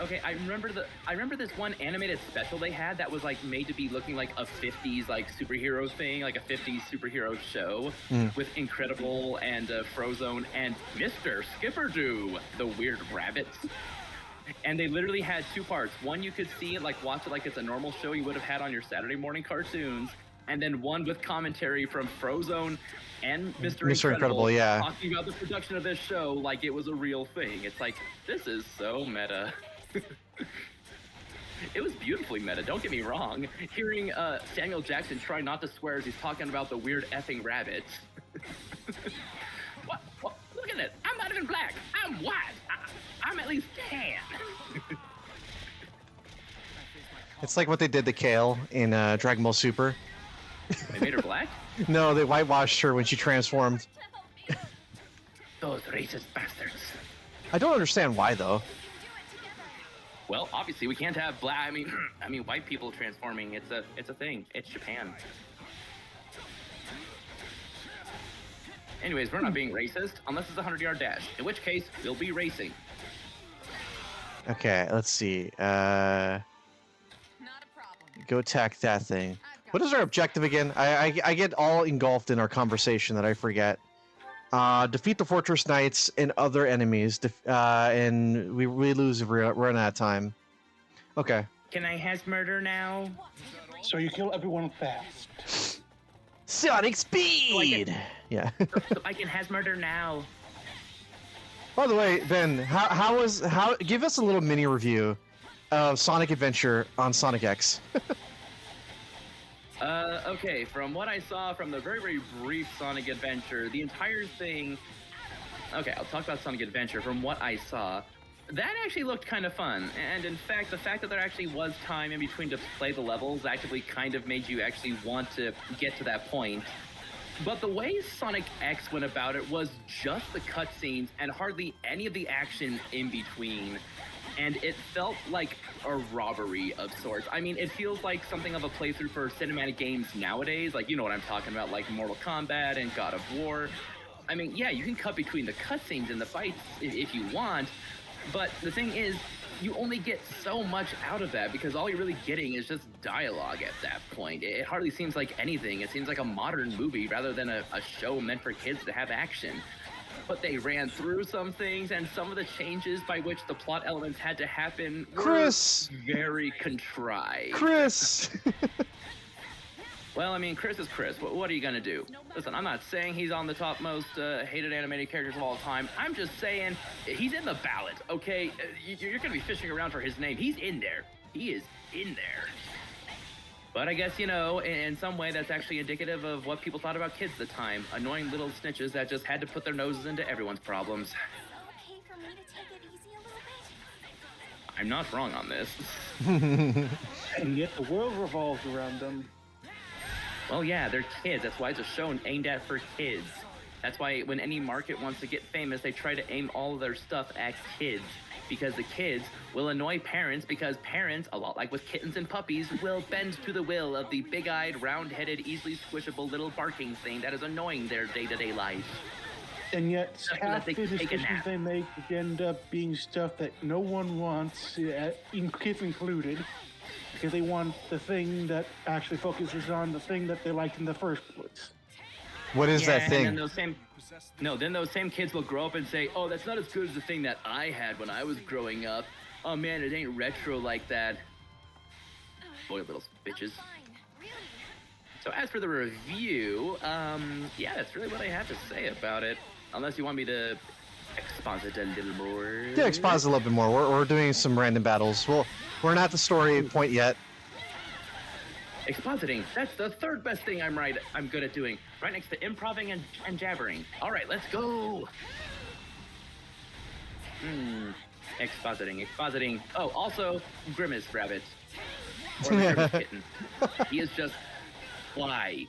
S2: Okay, I remember this one animated special they had that was like made to be looking like a 50s like superhero thing, like a 50s superhero show with Incredible and Frozone and Mr. Skipperdoo, the weird rabbits. And they literally had two parts. One, you could see it, like watch it like it's a normal show you would have had on your Saturday morning cartoons. And then one with commentary from Frozone and Mr.
S1: Incredible, yeah.
S2: Talking about the production of this show like it was a real thing. It's like, this is so meta. It was beautifully meta, don't get me wrong. Hearing Samuel Jackson try not to swear as he's talking about the weird effing rabbits. What? Look at it. I'm not even black. I'm white. I'm at least tan.
S1: It's like what they did to Kale in Dragon Ball Super.
S2: They made her black?
S1: No, they whitewashed her when she transformed.
S2: Those racist bastards.
S1: I don't understand why though.
S2: Well, obviously we can't have black. I mean, white people transforming. It's a thing. It's Japan. Anyways, we're not being racist unless it's a 100-yard dash. In which case, we'll be racing.
S1: Okay, let's see.
S3: Not a problem.
S1: Go attack that thing. What is our objective again? I get all engulfed in our conversation that I forget. Defeat the Fortress Knights and other enemies, and we lose if we run out of time. Okay.
S2: Can I has murder now?
S4: So you kill everyone fast.
S1: Sonic speed! Yeah.
S2: So I can has murder now.
S1: By the way, Ben, how give us a little mini review of Sonic Adventure on Sonic X.
S2: Okay, from what I saw from the very, very brief Sonic Adventure, the entire thing... Okay, I'll talk about Sonic Adventure. From what I saw, that actually looked kind of fun. And in fact, the fact that there actually was time in between to play the levels actually kind of made you actually want to get to that point. But the way Sonic X went about it was just the cutscenes and hardly any of the action in between. And it felt like a robbery of sorts. I mean, it feels like something of a playthrough for cinematic games nowadays. Like, you know what I'm talking about, like Mortal Kombat and God of War. I mean, yeah, you can cut between the cutscenes and the fights if you want. But the thing is, you only get so much out of that because all you're really getting is just dialogue at that point. It hardly seems like anything. It seems like a modern movie rather than a show meant for kids to have action. but they ran through some things, and some of the changes by which the plot elements had to happen were
S1: Chris!
S2: very contrived.
S1: Chris.
S2: Well, I mean, Chris is Chris. What are you gonna do? Listen, I'm not saying he's on the top most hated animated characters of all time. I'm just saying he's in the ballot, okay? You're gonna be fishing around for his name. He's in there. He is in there. But I guess, you know, in some way that's actually indicative of what people thought about kids at the time. Annoying little snitches that just had to put their noses into everyone's problems.
S3: Okay for me to take it easy a little bit?
S2: I'm not wrong on this.
S4: And yet the world revolves around them.
S2: Well, yeah, they're kids. That's why it's a show aimed at for kids. That's why when any market wants to get famous, they try to aim all of their stuff at kids. Because the kids will annoy parents, because parents, a lot like with kittens and puppies, will bend to the will of the big-eyed, round-headed, easily squishable little barking thing that is annoying their day-to-day life.
S4: And yet
S2: Just so that
S4: half
S2: they
S4: the
S2: can take a
S4: decisions
S2: nap.
S4: they make end up being stuff that no one wants, kids included, because they want the thing that actually focuses on the thing that they liked in the first place.
S1: What is that
S2: And then
S1: thing?
S2: those same kids will grow up and say, oh, that's not as good as the thing that I had when I was growing up. Oh man, it ain't retro like that. Boy, little bitches.
S3: Fine, really.
S2: So as for the review, yeah, that's really what I have to say about it. Unless you want me to exposit a little more.
S1: Yeah, exposit a little bit more. We're doing some random battles. Well, we're not at the story point yet.
S2: Expositing. That's the third best thing I'm good at doing. Right next to improving and jabbering. All right, let's go. Expositing. Oh, also, Grimace Rabbit. Or the Grimace Kitten. He is just fly.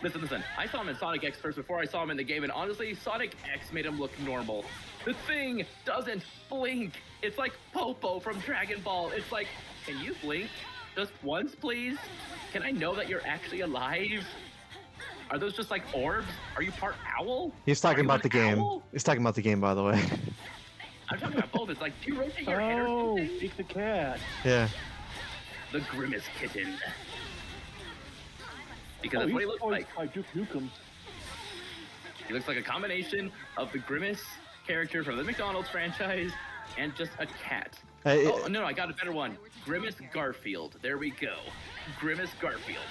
S2: Listen. I saw him in Sonic X first before I saw him in the game, and honestly, Sonic X made him look normal. The thing doesn't blink. It's like Popo from Dragon Ball. It's like, can you blink? Just once, please? Can I know that you're actually alive? Are those just like orbs? Are you part owl?
S1: He's talking
S2: Are you
S1: about the
S2: an
S1: game.
S2: owl?
S1: He's talking about the game, by the way.
S2: I'm talking about both. It's like, do you rotate your head or
S4: Oh,
S2: something?
S4: Jake the cat.
S1: Yeah.
S2: The Grimace Kitten. Because
S4: Oh,
S2: that's what he
S4: he's
S2: looks
S4: voiced
S2: like.
S4: by Duke Nukem.
S2: He looks like a combination of the Grimace character from the McDonald's franchise and just a cat. Oh, no, I got a better one. Grimace Garfield. There we go. Grimace Garfield.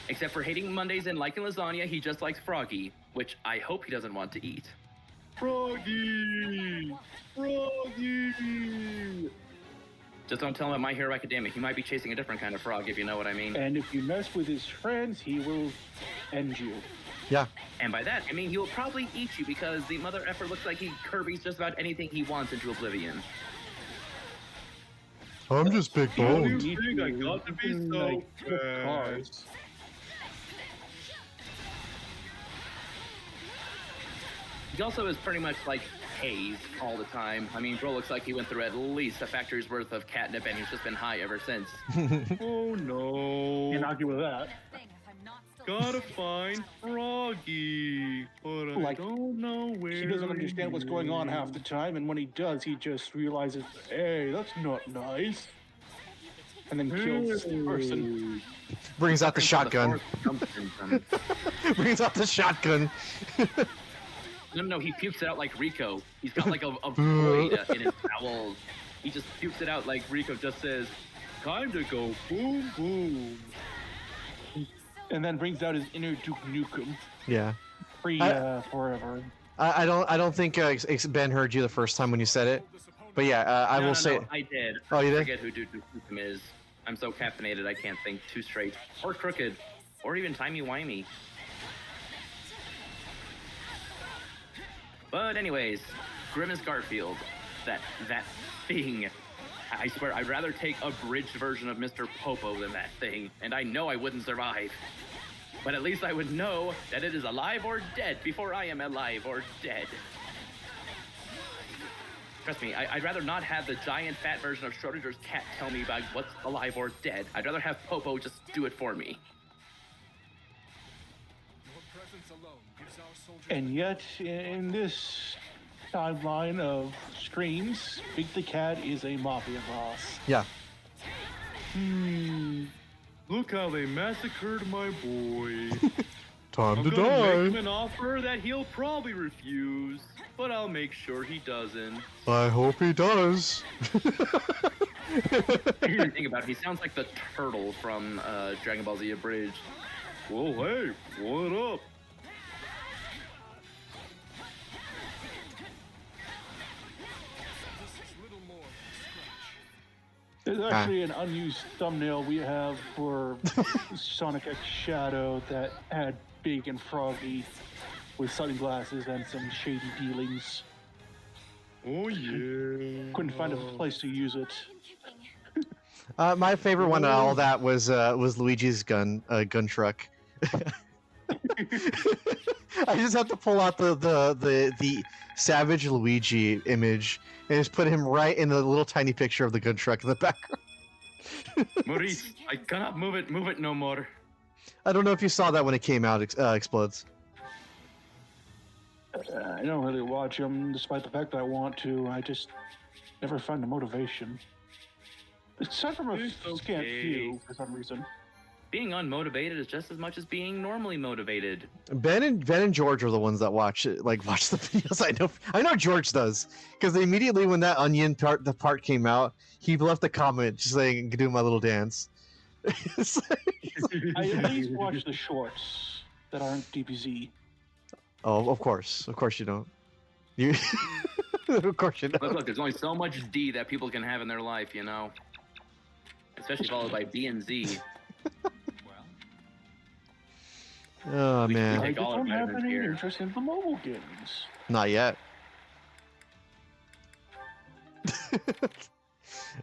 S2: Except for hating Mondays and liking lasagna, he just likes Froggy, which I hope he doesn't want to eat.
S4: Froggy! Froggy!
S2: Just don't tell him at My Hero Academia. He might be chasing a different kind of frog, if you know what I mean.
S4: And if you mess with his friends, he will end you.
S1: Yeah.
S2: And by that, I mean he will probably eat you because the mother effer looks like he Kirby's just about anything he wants into oblivion.
S1: I'm just big boned.
S4: You think I got to be so cars.
S2: He also is pretty much like hazed all the time. I mean, bro looks like he went through at least a factory's worth of catnip and he's just been high ever since.
S5: Oh no.
S4: Can't argue with that.
S3: Thing if I'm not still
S5: Gotta find Froggy, but I
S4: Like,
S5: don't know where.
S4: He doesn't understand what's going on half the time, and when he does, he just realizes, hey, that's not nice. And then kills the person.
S1: Brings out the shotgun.
S2: No,
S1: Brings out the shotgun.
S2: he pukes it out like Rico. He's got like a void in his bowels. He just pukes it out like Rico just says,
S5: Time to go boom boom.
S4: And then brings out his inner Duke Nukem.
S1: Yeah.
S4: Free forever.
S1: I don't think Ben heard you the first time when you said it, but yeah, I
S2: no,
S1: will say.
S2: No, I did.
S1: Oh, you
S2: I
S1: did?
S2: forget who Duke Nukem is. I'm so caffeinated I can't think too straight. Or crooked. Or even timey-wimey. But anyways, Grimace Garfield. That thing. I swear, I'd rather take a bridged version of Mr. Popo than that thing. And I know I wouldn't survive. But at least I would know that it is alive or dead before I am alive or dead. Trust me, I'd rather not have the giant fat version of Schrodinger's cat tell me about what's alive or dead. I'd rather have Popo just do it for me.
S4: And yet, in this timeline of streams, Big the Cat is a mafia boss.
S1: Yeah.
S5: Look how they massacred my boy.
S1: Time
S2: I'm
S1: to
S2: gonna make him
S1: die.
S2: an offer that he'll probably refuse, but I'll make sure he doesn't.
S1: I hope he does.
S2: Think about it, he sounds like the turtle from Dragon Ball Z Abridged. Well, hey, what up?
S4: There's actually an unused thumbnail we have for Sonic X Shadow that had Big and Froggy with sunglasses and some shady dealings.
S2: Oh yeah.
S4: Couldn't find a place to use it.
S1: My favorite one of all that was Luigi's gun truck. I just have to pull out the Savage Luigi image and just put him right in the little tiny picture of the gun truck in the background.
S2: Maurice, I cannot move it no more.
S1: I don't know if you saw that when it came out. Explodes.
S4: I don't really watch them, despite the fact that I want to. I just never find the motivation. Aside from a
S2: It's
S4: scant
S2: okay.
S4: few, for some reason.
S2: Being unmotivated is just as much as being normally motivated.
S1: Ben and George are the ones that watch the videos. I know George does, because immediately when that onion part came out, he left a comment just saying, "Do my little dance." It's like-
S4: I at least watch the shorts that aren't DBZ.
S1: oh, of course you don't. You, of course you
S2: But
S1: don't.
S2: look, there's only so much D that people can have in their life, you know? Especially followed by B and Z.
S1: Oh
S2: we
S1: man,
S4: I
S2: take all our
S4: don't have
S2: vitamins
S4: any
S2: here.
S4: interest in the mobile games.
S1: not yet.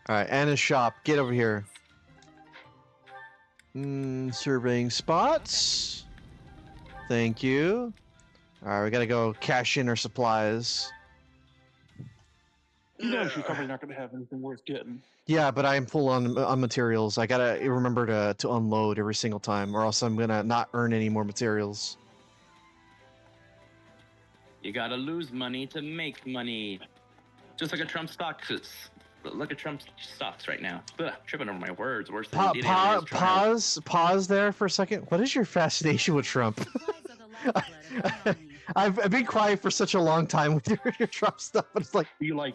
S1: All right, Anna's shop. Get over here. Surveying spots. Thank you. All right, we gotta go cash in our supplies.
S4: You know she's probably not going to have anything worth getting.
S1: Yeah, but I'm full on materials. I gotta remember to unload every single time, or else I'm gonna not earn any more materials.
S2: You gotta lose money to make money. Just like a Trump stocks. Look at Trump stocks right now. Ugh, tripping over my words. Worse than the DDA is trying.
S1: Pause there for a second. What is your fascination with Trump? I've been quiet for such a long time with your Trump stuff, but it's like,
S4: Do you like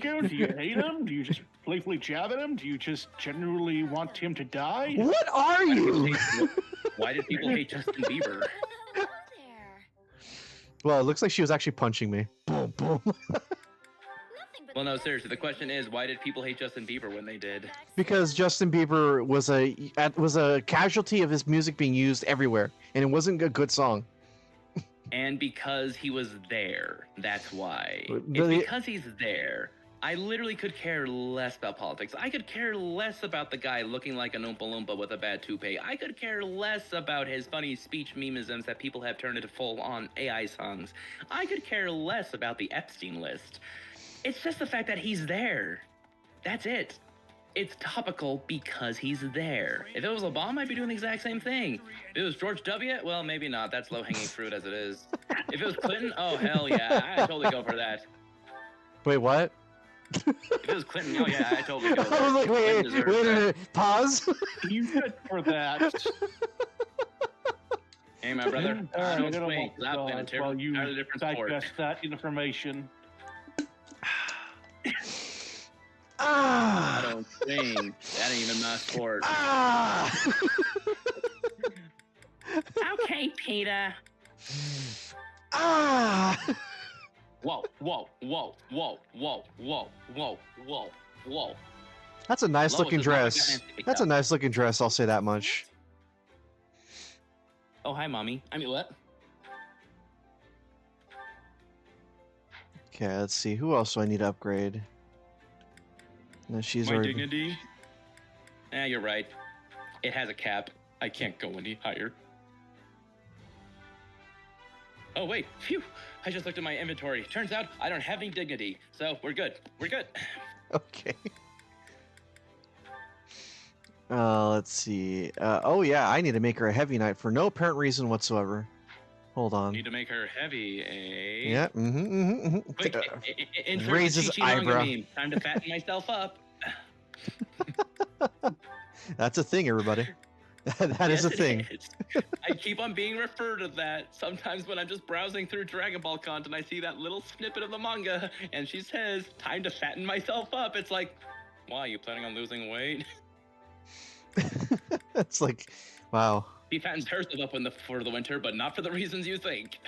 S4: him? Do you hate him? Do you just playfully jab at him? Do you just genuinely want him to die?
S1: what are you?
S2: Why did people hate Justin Bieber?
S3: There.
S1: Well, it looks like she was actually punching me. Boom, boom.
S3: Nothing but
S2: Well, no, seriously. The question is, why did people hate Justin Bieber when they did?
S1: Because Justin Bieber was a casualty of his music being used everywhere, and it wasn't a good song.
S2: And because he was there. That's why.
S1: But
S2: It's
S1: the-
S2: because he's there. I literally could care less about politics. I could care less about the guy looking like an Oompa Loompa with a bad toupee. I could care less about his funny speech memisms that people have turned into full-on AI songs. I could care less about the Epstein list. It's just the fact that he's there. That's it. It's topical because he's there. If it was Obama, I'd be doing the exact same thing. If it was George W., well, maybe not. That's low-hanging fruit as it is. If it was Clinton, oh, hell yeah. I'd totally go for that.
S1: Wait, what?
S2: If it was Clinton, oh yeah, I totally go for
S1: I was like, wait,
S2: Clinton
S1: wait
S2: deserves
S1: a
S2: that.
S1: minute. Pause.
S4: You good for that?
S2: Hey, my brother,
S4: All
S2: I
S4: right,
S2: don't
S4: I'm gonna
S2: swing. I've been a
S4: pause while you
S2: entirely different sport.
S4: digest that information.
S2: I
S1: Ah.
S2: don't swing. That ain't even my sport.
S1: Ah.
S2: Okay, Peter.
S1: Ah.
S2: Whoa, whoa, whoa, whoa, whoa, whoa, whoa, whoa, whoa.
S1: That's a nice
S2: Lois
S1: looking
S2: is not like
S1: dress.
S2: that man.
S1: That's a nice looking dress. I'll say that much.
S2: Oh, hi, mommy. I mean, what?
S1: Okay, let's see. Who else do I need to upgrade? No, she's
S2: My
S1: already.
S2: dignity? You're right. It has a cap. I can't go any higher. Oh, wait. Phew. I just looked at my inventory. Turns out I don't have any dignity. So we're good. We're good.
S1: Okay. Let's see. Oh yeah, I need to make her a heavy knight for no apparent reason whatsoever. Hold on.
S2: Need to make her heavy, eh?
S1: Yeah.
S2: Quick, insert
S1: Raises
S2: the Chi-Chi manga
S1: eyebrow.
S2: meme. Time to fatten myself up.
S1: That's a thing, everybody. That is
S2: Yes,
S1: a
S2: it
S1: thing.
S2: is. I keep on being referred to that. Sometimes when I'm just browsing through Dragon Ball content, I see that little snippet of the manga, and she says, "Time to fatten myself up." It's like, why? You planning on losing weight?
S1: It's like, wow.
S2: She fattens herself up for the winter, but not for the reasons you think.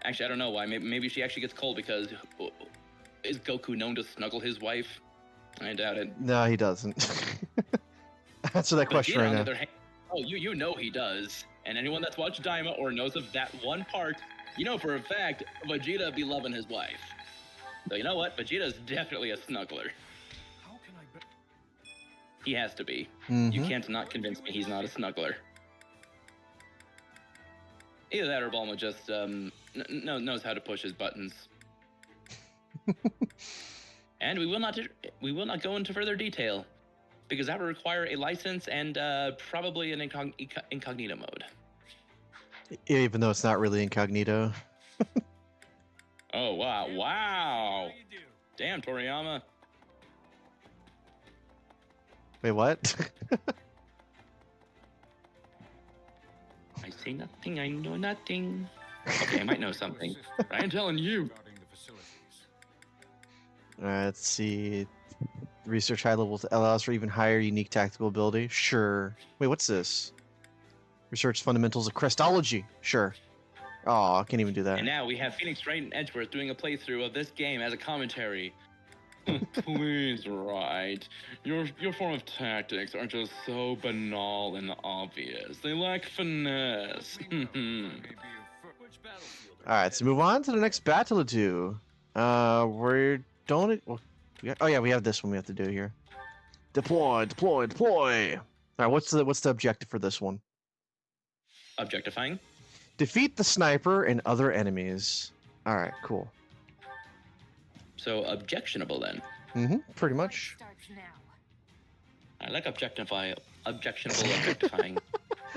S2: Actually, I don't know why. Maybe she actually gets cold because is Goku known to snuggle his wife? I doubt it.
S1: No, he doesn't. Answer that question
S2: Vegeta,
S1: right
S2: on the
S1: now.
S2: other hand, oh, you know he does. And anyone that's watched Daima or knows of that one part, you know for a fact Vegeta be loving his wife. So you know what? Vegeta's definitely a snuggler.
S5: How can I bet?
S2: He has to be. You
S1: Mhm.
S2: can't not convince me he's not a snuggler. Either that or Bulma just knows how to push his buttons. And we will not go into further detail because that would require a license and probably an incognito mode.
S1: Even though it's not really incognito.
S2: Oh wow! Wow!
S5: How you do?
S2: Damn, Toriyama.
S1: Wait, what?
S2: I say nothing. I know nothing. Okay, I might know something. But I am telling you.
S5: Regarding the facilities.
S1: Alright, let's see. Research high levels allows for even higher unique tactical ability. Sure. Wait, what's this? Research fundamentals of crestology. Sure. Oh, I can't even do that.
S2: And now we have Phoenix Wright and Edgeworth doing a playthrough of this game as a commentary. Please, Wright. Your form of tactics are just so banal and obvious. They lack finesse.
S5: Maybe a which battlefield?
S1: All right, so move on to the next battle to do. We're don't. Well, oh yeah, we have this one we have to do here. Deploy, deploy, deploy. All right, what's the objective for this one?
S2: Objectifying.
S1: Defeat the sniper and other enemies. All right, cool.
S2: So objectionable then.
S1: Pretty much.
S3: Starts now.
S2: I like objectionable objectifying.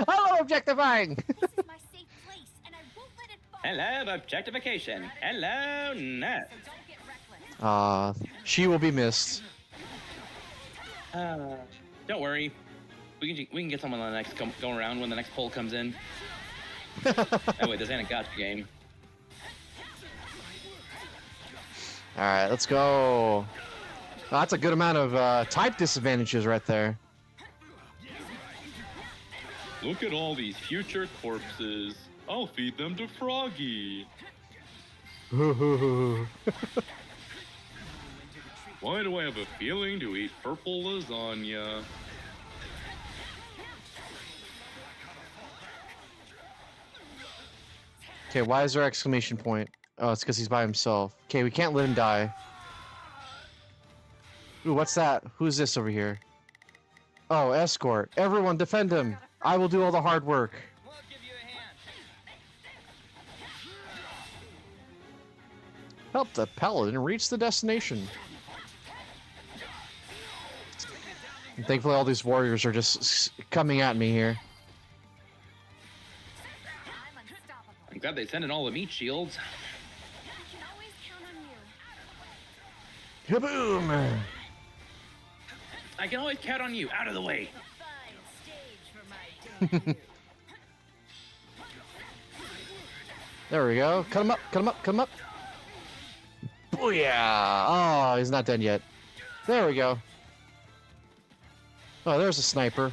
S1: I love objectifying.
S3: This is my safe place, and I won't let it fall.
S2: Hello, objectification. Hello, Ness.
S3: So don't get reckless.
S1: She will be missed.
S2: Don't worry. We can get someone on the next go around when the next poll comes in. Oh wait, this ain't a gotcha game.
S1: All right, let's go. Oh, that's a good amount of type disadvantages right there.
S2: Look at all these future corpses. I'll feed them to Froggy. Why do I have a feeling to eat purple lasagna?
S1: Okay, why is there exclamation point? Oh, it's because he's by himself. Okay, we can't let him die. Ooh, what's that? Who's this over here? Oh, escort. Everyone defend him. I will do all the hard work.
S2: We'll give you a hand.
S1: Help the paladin reach the destination. And thankfully, all these warriors are just coming at me here.
S3: I'm unstoppable.
S2: I'm glad they sent in all the meat shields.
S3: I can always count on you.
S1: Kaboom!
S2: I can always count on you. Out of the way.
S3: Fine stage for my debut.
S1: There we go. Cut him up, cut him up, cut him up. Booyah! Oh, he's not done yet. There we go. Oh, there's a sniper.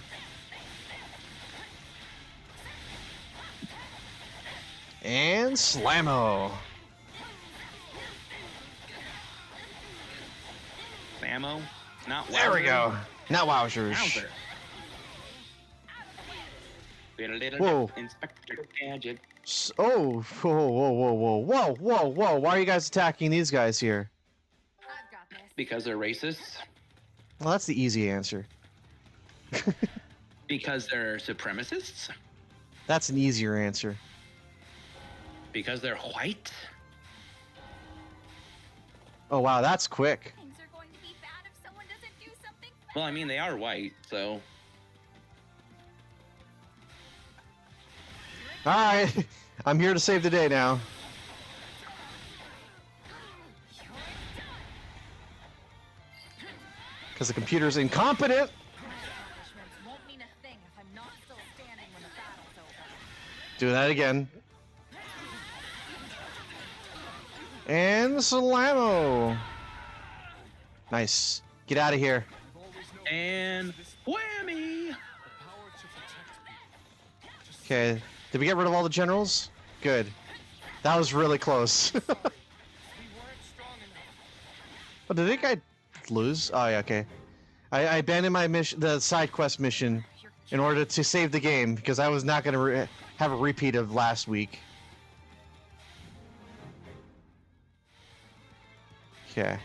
S1: And slammo.
S2: Ammo. Not
S1: There we
S2: Wowzer.
S1: go. Now wowzers.
S2: Wowzer. Little
S1: Whoa.
S2: Inspector Gadget.
S1: Oh, whoa, whoa, whoa, whoa, whoa, whoa, whoa. Why are you guys attacking these guys here?
S3: I've got this.
S2: Because they're racists.
S1: Well, that's the easy answer.
S2: Because they're supremacists.
S1: That's an easier answer.
S2: Because they're white.
S1: Oh, wow, that's quick.
S3: Things are going to be bad if someone doesn't do something.
S2: Well, I mean, they are white, so.
S1: All right, I'm here to save the day now. Because the computer's incompetent.
S3: Punishments won't
S1: Do that again. And Salamo. Nice. Get out of here.
S2: And whammy!
S1: Okay. Did we get rid of all the generals? Good. That was really close. Oh, did that guy lose? Oh, yeah, okay. I abandoned my mission, the side quest mission, in order to save the game because I was not going to have a repeat of last week. Okay.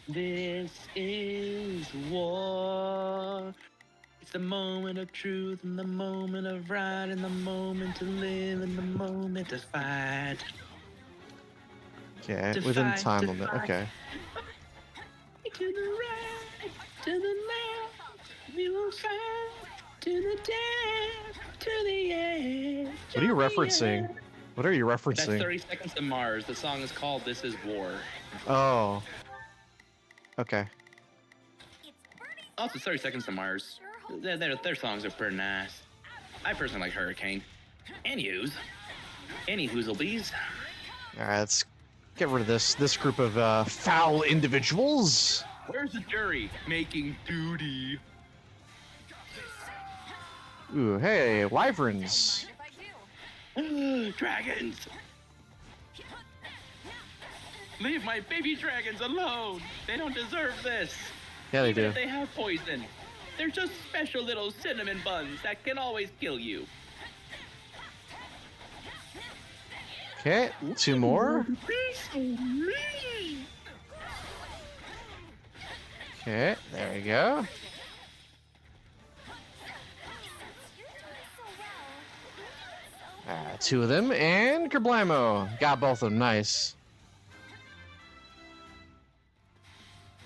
S2: This is war. It's the moment of truth and the moment of right and the moment to live and the moment to fight.
S1: Okay,
S2: To
S1: within
S2: fight,
S1: time
S2: to
S1: limit.
S2: fight.
S1: Okay.
S2: To the right, to the left, we will fight to the death, to the end.
S1: What are you
S2: to the
S1: referencing?
S2: end.
S1: What are you
S2: That's
S1: referencing?
S2: 30 Seconds to Mars. The song is called This Is War.
S1: Oh. Okay.
S3: It's Birdie's
S2: Also, 30 Seconds to Mars. Their songs are pretty nice. I personally like Hurricane. Anywho's Hoozlebees.
S1: All right, let's get rid of this group of foul individuals.
S2: Where's the jury making duty?
S1: Ooh, hey, wyverns.
S3: if I do.
S2: Dragons! Leave my baby dragons alone! They don't deserve this!
S1: Yeah, they
S2: Even
S1: do.
S2: if they have poison. They're just special little cinnamon buns that can always kill you.
S1: Okay, two more. Okay, there we go.
S3: You're doing so well.
S1: Two of them, and Kerblamo. Got both of them, nice.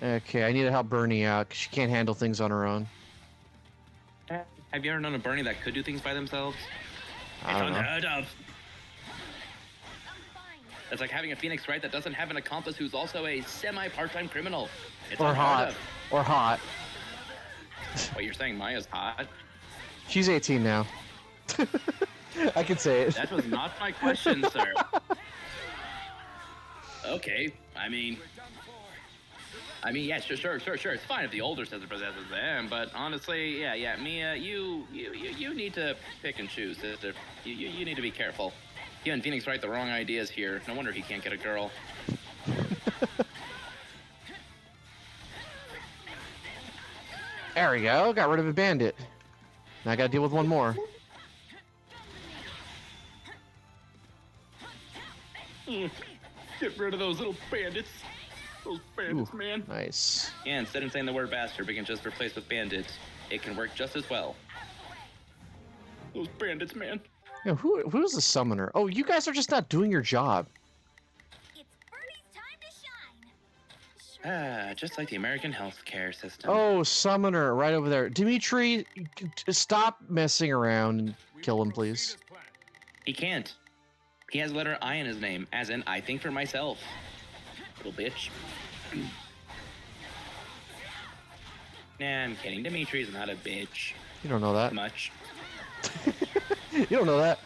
S1: Okay, I need to help Bernie out, 'cause she can't handle things on her own.
S2: Have you ever known a Bernie that could do things by themselves?
S1: I don't know.
S2: Unheard of.
S3: I'm fine.
S2: It's like having a Phoenix Wright that doesn't have an accomplice who's also a semi-part-time criminal. It's
S1: Or
S2: unheard
S1: hot.
S2: of.
S1: Or hot.
S2: What you're saying, Maya's hot?
S1: She's 18 now. I can say it.
S2: That was not my question, sir. Okay, I mean, yeah, sure. It's fine if the older sister possesses them, but honestly, yeah, Mia, you need to pick and choose, sister. You need to be careful. You and Phoenix Wright the wrong ideas here. No wonder he can't get a girl.
S1: There we go. Got rid of a bandit. Now I gotta deal with one more.
S2: Get rid of those little bandits. Those bandits,
S1: Ooh.
S2: man.
S1: Nice.
S2: Yeah, instead of saying the word bastard, we can just replace with bandits. It can work just as well. Those bandits, man.
S1: Yeah, who's the summoner? Oh, you guys are just not doing your job.
S3: It's Birdie's time to shine. Sure.
S2: Just like the American healthcare system.
S1: Oh, summoner, right over there. Dimitri, stop messing around and kill him, please.
S2: He can't. He has the letter I in his name, as in I think for myself. Little bitch. Nah, I'm kidding. Dimitri's not a bitch.
S1: You don't know that.
S2: Much.
S1: You don't know that.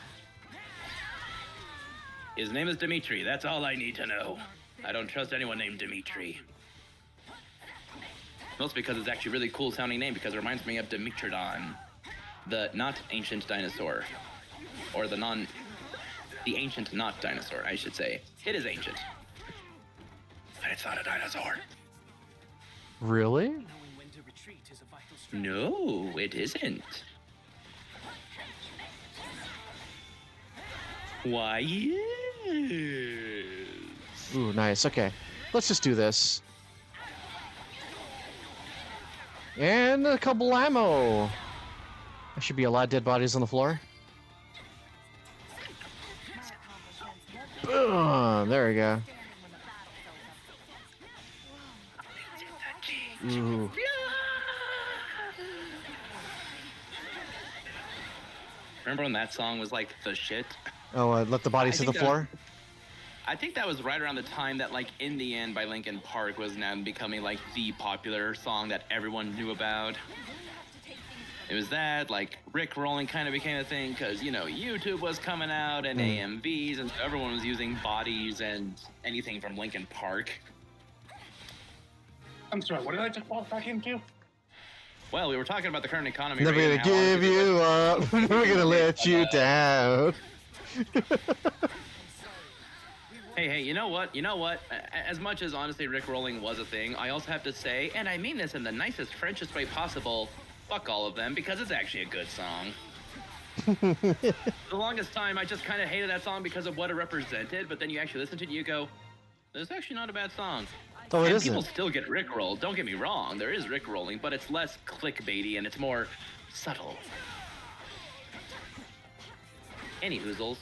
S2: His name is Dimitri. That's all I need to know. I don't trust anyone named Dimitri. Mostly because it's actually a really cool sounding name because it reminds me of Dimitrodon, the not ancient dinosaur. Or the ancient not dinosaur, I should say. It is ancient. But it's not a dinosaur.
S1: Really?
S2: No, it isn't. Why, yes.
S1: Ooh, nice. Okay. Let's just do this. And a couple ammo. There should be a lot of dead bodies on the floor. There we go. Ooh.
S2: Remember when that song was like the shit?
S1: Oh, let the bodies
S2: I
S1: hit the
S2: think that-
S1: floor?
S2: I think that was right around the time that, like, In the End by Linkin Park was now becoming, like, the popular song that everyone knew about. It was that, like, Rick rolling kind of became a thing because, you know, YouTube was coming out and AMVs, and everyone was using bodies and anything from Linkin Park.
S4: I'm sorry, what did I just walk back into?
S2: Well, we were talking about the current economy.
S1: Never
S2: rate
S1: gonna
S2: and how
S1: give you up. Never gonna let you down.
S2: Hey, you know what? As much as honestly Rick rolling was a thing, I also have to say, and I mean this in the nicest, Frenchest way possible, fuck all of them, because it's actually a good song. The longest time, I just kind of hated that song because of what it represented, but then you actually listen to it and you go, it's actually not a bad song.
S1: Oh, it
S2: And
S1: isn't.
S2: people still get Rickrolled, don't get me wrong, there is Rickrolling, but it's less clickbaity and it's more subtle. Any hoozles,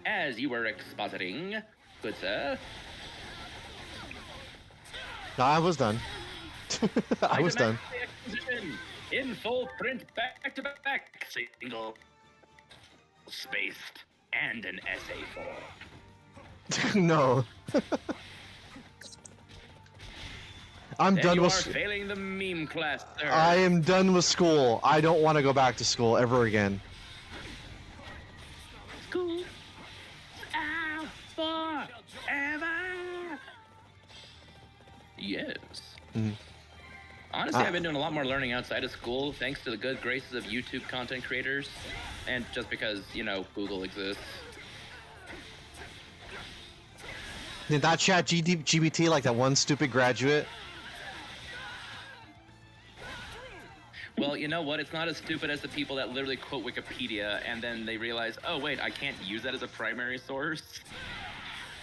S2: as you were expositing, good sir,
S1: I was done. I was done.
S2: demand the exposition in full print, back to back, single, spaced, and an essay form.
S1: No. I'm
S2: Then
S1: done
S2: you
S1: with.
S2: are failing the meme class, sir.
S1: I am done with school. I don't want to go back to school ever again.
S2: School out forever. Yes. Honestly, I've been doing a lot more learning outside of school thanks to the good graces of YouTube content creators, and just because, you know, Google exists.
S1: Did not chat GBT like that one stupid graduate?
S2: Well, you know what? It's not as stupid as the people that literally quote Wikipedia and then they realize, oh, wait, I can't use that as a primary source.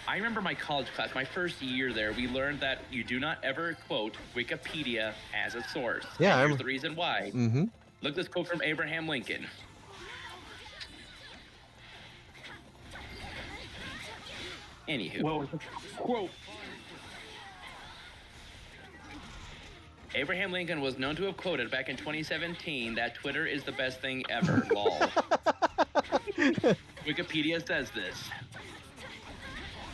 S2: I remember my college class, my first year there, we learned that you do not ever quote Wikipedia as a source.
S1: Yeah,
S2: And here's the reason why.
S1: Mm-hmm.
S2: Look at this quote from Abraham Lincoln. Anywho.
S4: Well, quote.
S2: Abraham Lincoln was known to have quoted back in 2017 that Twitter is the best thing ever, lol. Wikipedia says this.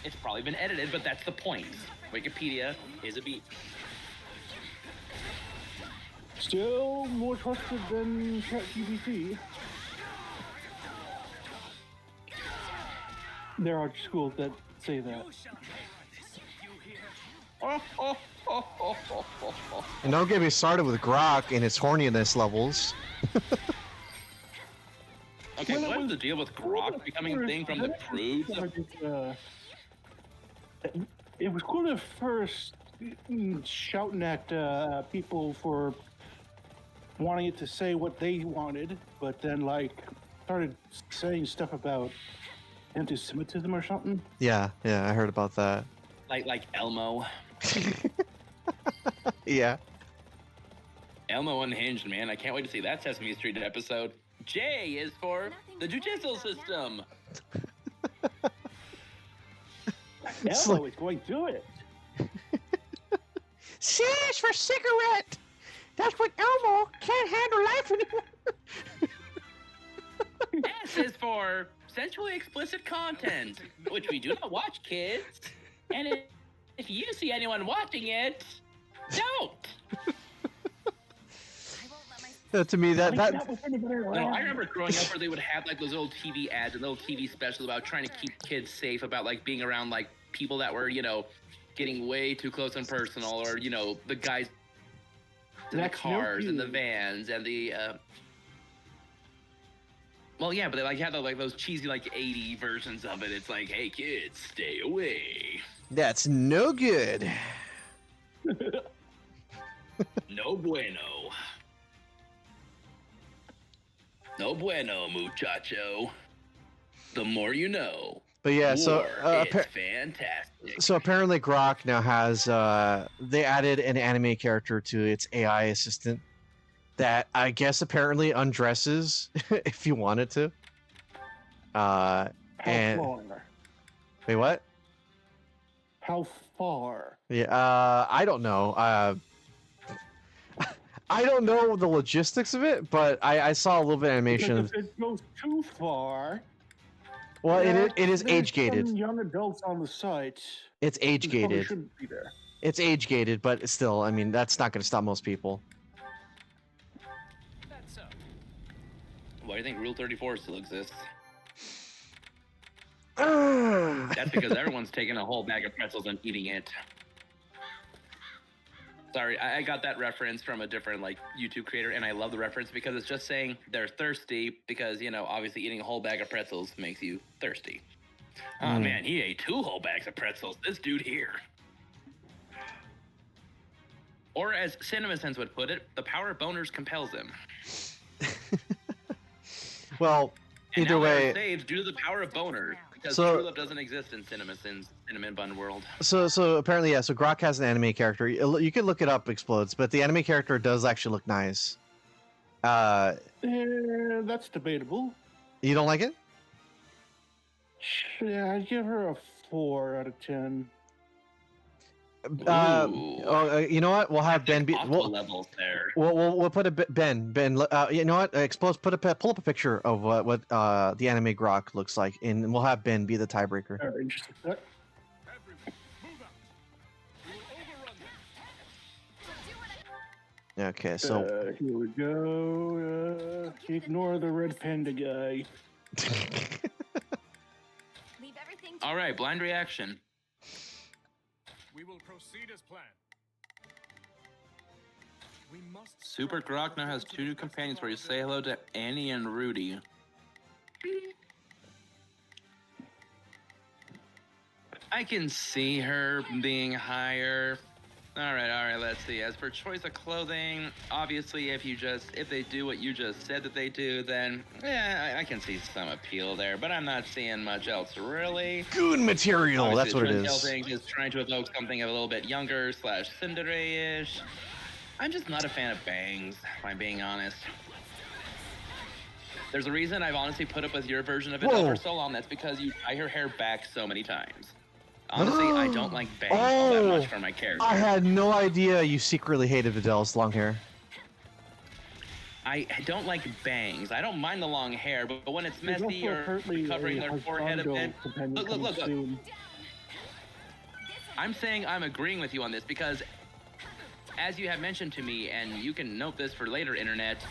S2: It's probably been edited, but that's the point. Wikipedia is a beat.
S4: Still more trusted than ChatGPT. There are schools that say that.
S1: And don't get me started with Grok and its horniness levels.
S2: Okay,
S4: Well, it
S2: what is
S4: was
S2: the deal with Grok becoming a thing from the prudes?
S4: It was cool at first shouting at people for wanting it to say what they wanted, but then like started saying stuff about anti-Semitism or something.
S1: Yeah, I heard about that.
S2: Like Elmo.
S1: Yeah.
S2: Elmo Unhinged, man. I can't wait to see that Sesame Street episode. J is for the judicial system.
S1: It's
S4: Elmo
S1: like-
S4: is going through it.
S1: C is for cigarette. That's what Elmo can't handle life anymore.
S2: S is for sensually explicit content, which we do not watch, kids. And if you see anyone watching it, don't.
S1: To me, that
S2: No, I remember growing up where they would have like those little TV ads and little TV specials about trying to keep kids safe about like being around like people that were, you know, getting way too close and personal, or, you know, the guys in the
S4: That's no
S2: cars and the
S4: kid.
S2: vans and the well, yeah, but they like had the, like those cheesy like 80 versions of it. It's like, hey kids, stay away.
S1: that's no good.
S2: No bueno. No bueno, muchacho. The more you know.
S1: But yeah, so
S2: War, it's fantastic.
S1: so apparently Grok now has they added an anime character to its AI assistant that I guess apparently undresses if you wanted to.
S4: How
S1: And
S4: far?
S1: wait, what?
S4: How far?
S1: Yeah, I don't know. I don't know the logistics of it, but I saw a little bit of animation.
S4: Because if it goes too far,
S1: Well,
S4: Yeah,
S1: it is
S4: there's
S1: age gated.
S4: some young adults on the site.
S1: It's age
S4: who probably
S1: gated.
S4: shouldn't be there.
S1: It's age gated, but still, I mean, that's not going to stop most people.
S5: That's so.
S2: Why do you think Rule 34 still exists?
S1: Ah.
S2: That's because everyone's taking a whole bag of pretzels and eating it. Sorry, I got that reference from a different like YouTube creator, and I love the reference because it's just saying they're thirsty because, you know, obviously eating a whole bag of pretzels makes you thirsty. Oh
S1: Mm.
S2: man, he ate 2 whole bags of pretzels. This dude here. Or as CinemaSense would put it, the power of boners compels him.
S1: Well,
S2: And
S1: either
S2: now they're
S1: way,
S2: saved due to the power of boners because
S1: So-
S2: true love doesn't exist in CinemaSense Cinnamon Bun world.
S1: so apparently, yeah. So Grok has an anime character. You can look it up, Explodes, but the anime character does actually look nice.
S4: That's debatable.
S1: You don't like it?
S4: Yeah, I'd give her a 4 out of 10.
S2: Ooh.
S1: You know what? We'll have Ben be.
S2: Aqua levels there.
S1: We'll put a Ben. You know what? Explodes. Pull up a picture of what the anime Grok looks like, and we'll have Ben be the tiebreaker.
S4: Alright, interesting.
S5: Everyone, move out. We will overrun them.
S1: Okay, so
S4: Here we go. Ignore the red panda guy.
S3: Leave everything to
S2: All right, blind reaction.
S5: We will proceed as planned. We must
S2: Super Grok now has 2 new companions where you say hello to Annie and Rudy. I can see her being higher. All right, let's see. As for choice of clothing, obviously if they do what you just said that they do, then yeah, I can see some appeal there, but I'm not seeing much else really.
S1: goon material. That's
S2: Obviously,
S1: what it
S2: the Twin
S1: is.
S2: Tail thing is trying to evoke something a little bit younger / Cinderay-ish. I'm just not a fan of bangs, if I'm being honest. There's a reason I've honestly put up with your version of it
S1: Whoa.
S2: for so long. That's because you tie her hair back so many times. Honestly, I don't like bangs all that
S1: Oh,
S2: much for my character.
S1: I had no idea you secretly hated Vidal's long hair.
S2: I don't like bangs. I don't mind the long hair, but when it's
S4: There's
S2: messy
S4: also
S2: or
S4: currently
S2: covering their forehead a
S4: Husbando
S2: bit.
S4: companion
S2: Look.
S4: coming soon.
S2: I'm saying I'm agreeing with you on this because, as you have mentioned to me, and you can note this for later internet,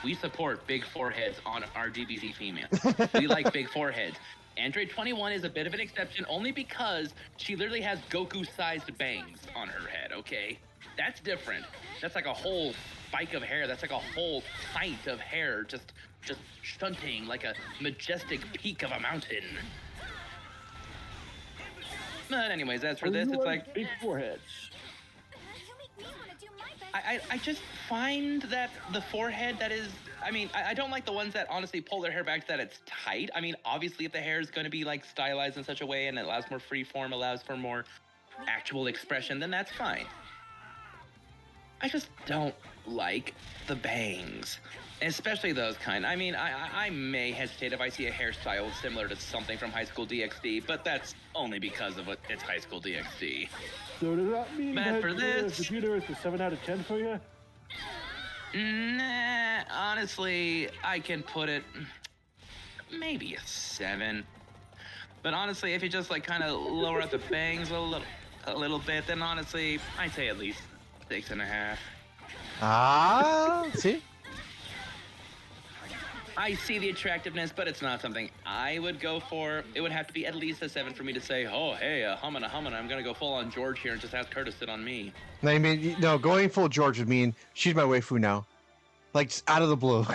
S2: we support big foreheads on our DBZ females. We like big foreheads. Android 21 is a bit of an exception only because she literally has Goku-sized bangs on her head, okay? That's different. That's like a whole spike of hair. That's like a whole height of hair just shunting like a majestic peak of a mountain. But anyways, as for this, it's like
S4: big foreheads.
S3: You make me want to do my best.
S2: I just find that the forehead that is, I don't like the ones that honestly pull their hair back so that it's tight. I mean, obviously if the hair is going to be like stylized in such a way and it allows more free form, allows for more actual expression, then that's fine. I just don't like the bangs, especially those kind. I mean, I may hesitate if I see a hairstyle similar to something from High School DxD, but that's only because of it's High School DxD.
S4: So does that mean
S2: Bad
S4: that
S2: for
S4: the
S2: this.
S4: computer is a 7 out of 10 for you?
S2: Nah, honestly, I can put it maybe a 7. But honestly, if you just like kind of lower out the bangs a little bit, then honestly, I'd say at least 6.5.
S1: See?
S2: I see the attractiveness, but it's not something I would go for. It would have to be at least a 7 for me to say, oh, hey, hummin', I'm gonna go full on George here and just ask her to sit on me.
S1: I mean, no, going full George would mean she's my waifu now. Like, just out of the blue.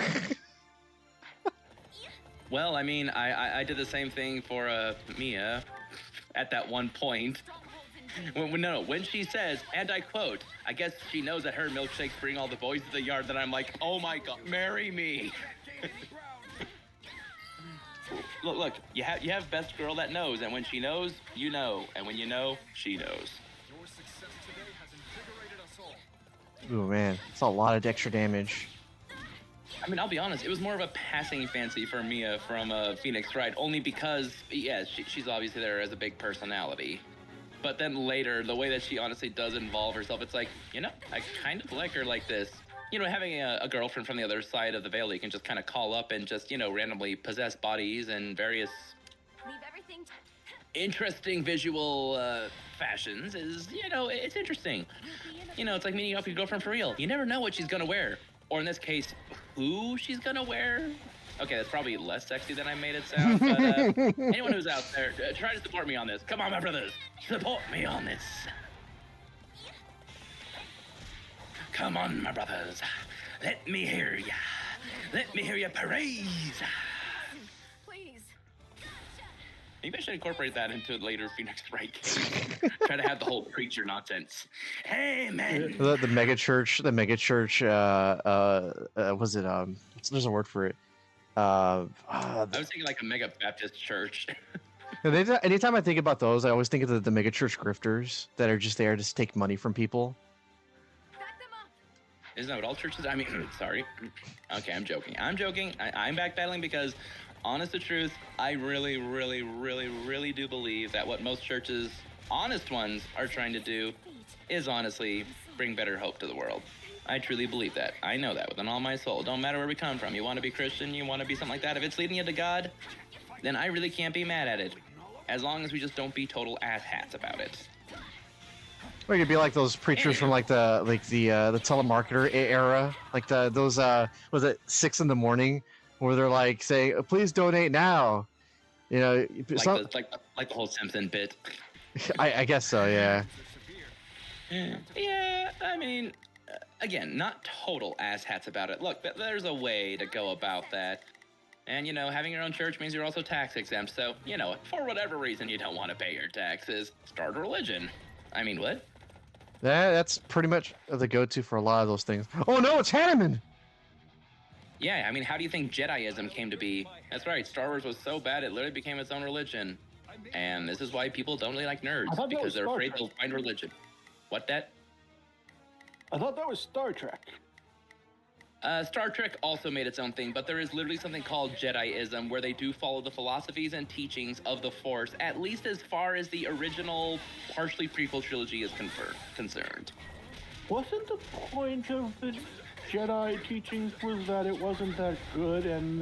S2: Well, I mean, I did the same thing for Mia at that one point. When she says, and I quote, I guess she knows that her milkshakes bring all the boys to the yard, that I'm like, oh my god, marry me. Look, you have best girl that knows, and when she knows, you know, and when you know, she knows.
S5: Your success today has invigorated us all.
S1: Ooh, man. It's a lot of extra damage.
S2: I mean, I'll be honest, it was more of a passing fancy for Mia from Phoenix Wright, only because, yeah, she's obviously there as a big personality. But then later, the way that she honestly does involve herself, it's like, you know, I kind of like her like this. having a girlfriend from the other side of the veil you can just kind of call up and just, randomly possess bodies and various
S3: Leave everything.
S2: interesting visual fashions is, it's interesting. It's like meeting up your girlfriend for real. You never know what she's gonna wear, or in this case, who she's gonna wear. Okay, that's probably less sexy than I made it sound, but anyone who's out there, try to support me on this. Come on, my brothers, support me on this. Come on, my brothers, let me hear ya. Let me hear ya praise.
S3: Please.
S2: Maybe I should incorporate that into later Phoenix Wright game. Try to have the whole preacher nonsense. Hey, man.
S1: The mega church, was it there's a word for it.
S2: I was thinking like a mega Baptist church.
S1: Anytime I think about those, I always think of the mega church grifters that are just there to take money from people.
S3: Back them up.
S2: Isn't that what all churches? I mean, sorry. Okay, I'm joking. I'm backpedaling because, honest to truth, I really, really, really, really do believe that what most churches, honest ones, are trying to do is honestly bring better hope to the world. I truly believe that. I know that with all my soul. Don't matter where we come from. You want to be Christian, you want to be something like that. If it's leading you to God, then I really can't be mad at it. As long as we just don't be total asshats about it.
S1: Or you could be like those preachers from like the telemarketer era, like those was it 6 a.m. where they're like saying, please donate now.
S2: Like the whole Simpson bit.
S1: I guess so, yeah.
S2: Yeah, I mean, again, not total asshats about it. Look, there's a way to go about that. And, having your own church means you're also tax exempt. So, for whatever reason you don't want to pay your taxes, start a religion. I mean, what?
S1: That's pretty much the go-to for a lot of those things. Oh no, it's Hanneman!
S2: Yeah, I mean, how do you think Jediism came to be? That's right, Star Wars was so bad it literally became its own religion. And this is why people don't really like nerds, because they're afraid they'll find religion. What, that?
S4: I thought that was Star Trek.
S2: Star Trek also made its own thing, but there is literally something called Jediism where they do follow the philosophies and teachings of the Force, at least as far as the original, partially prequel trilogy is concerned.
S4: Wasn't the point of the Jedi teachings was that it wasn't that good and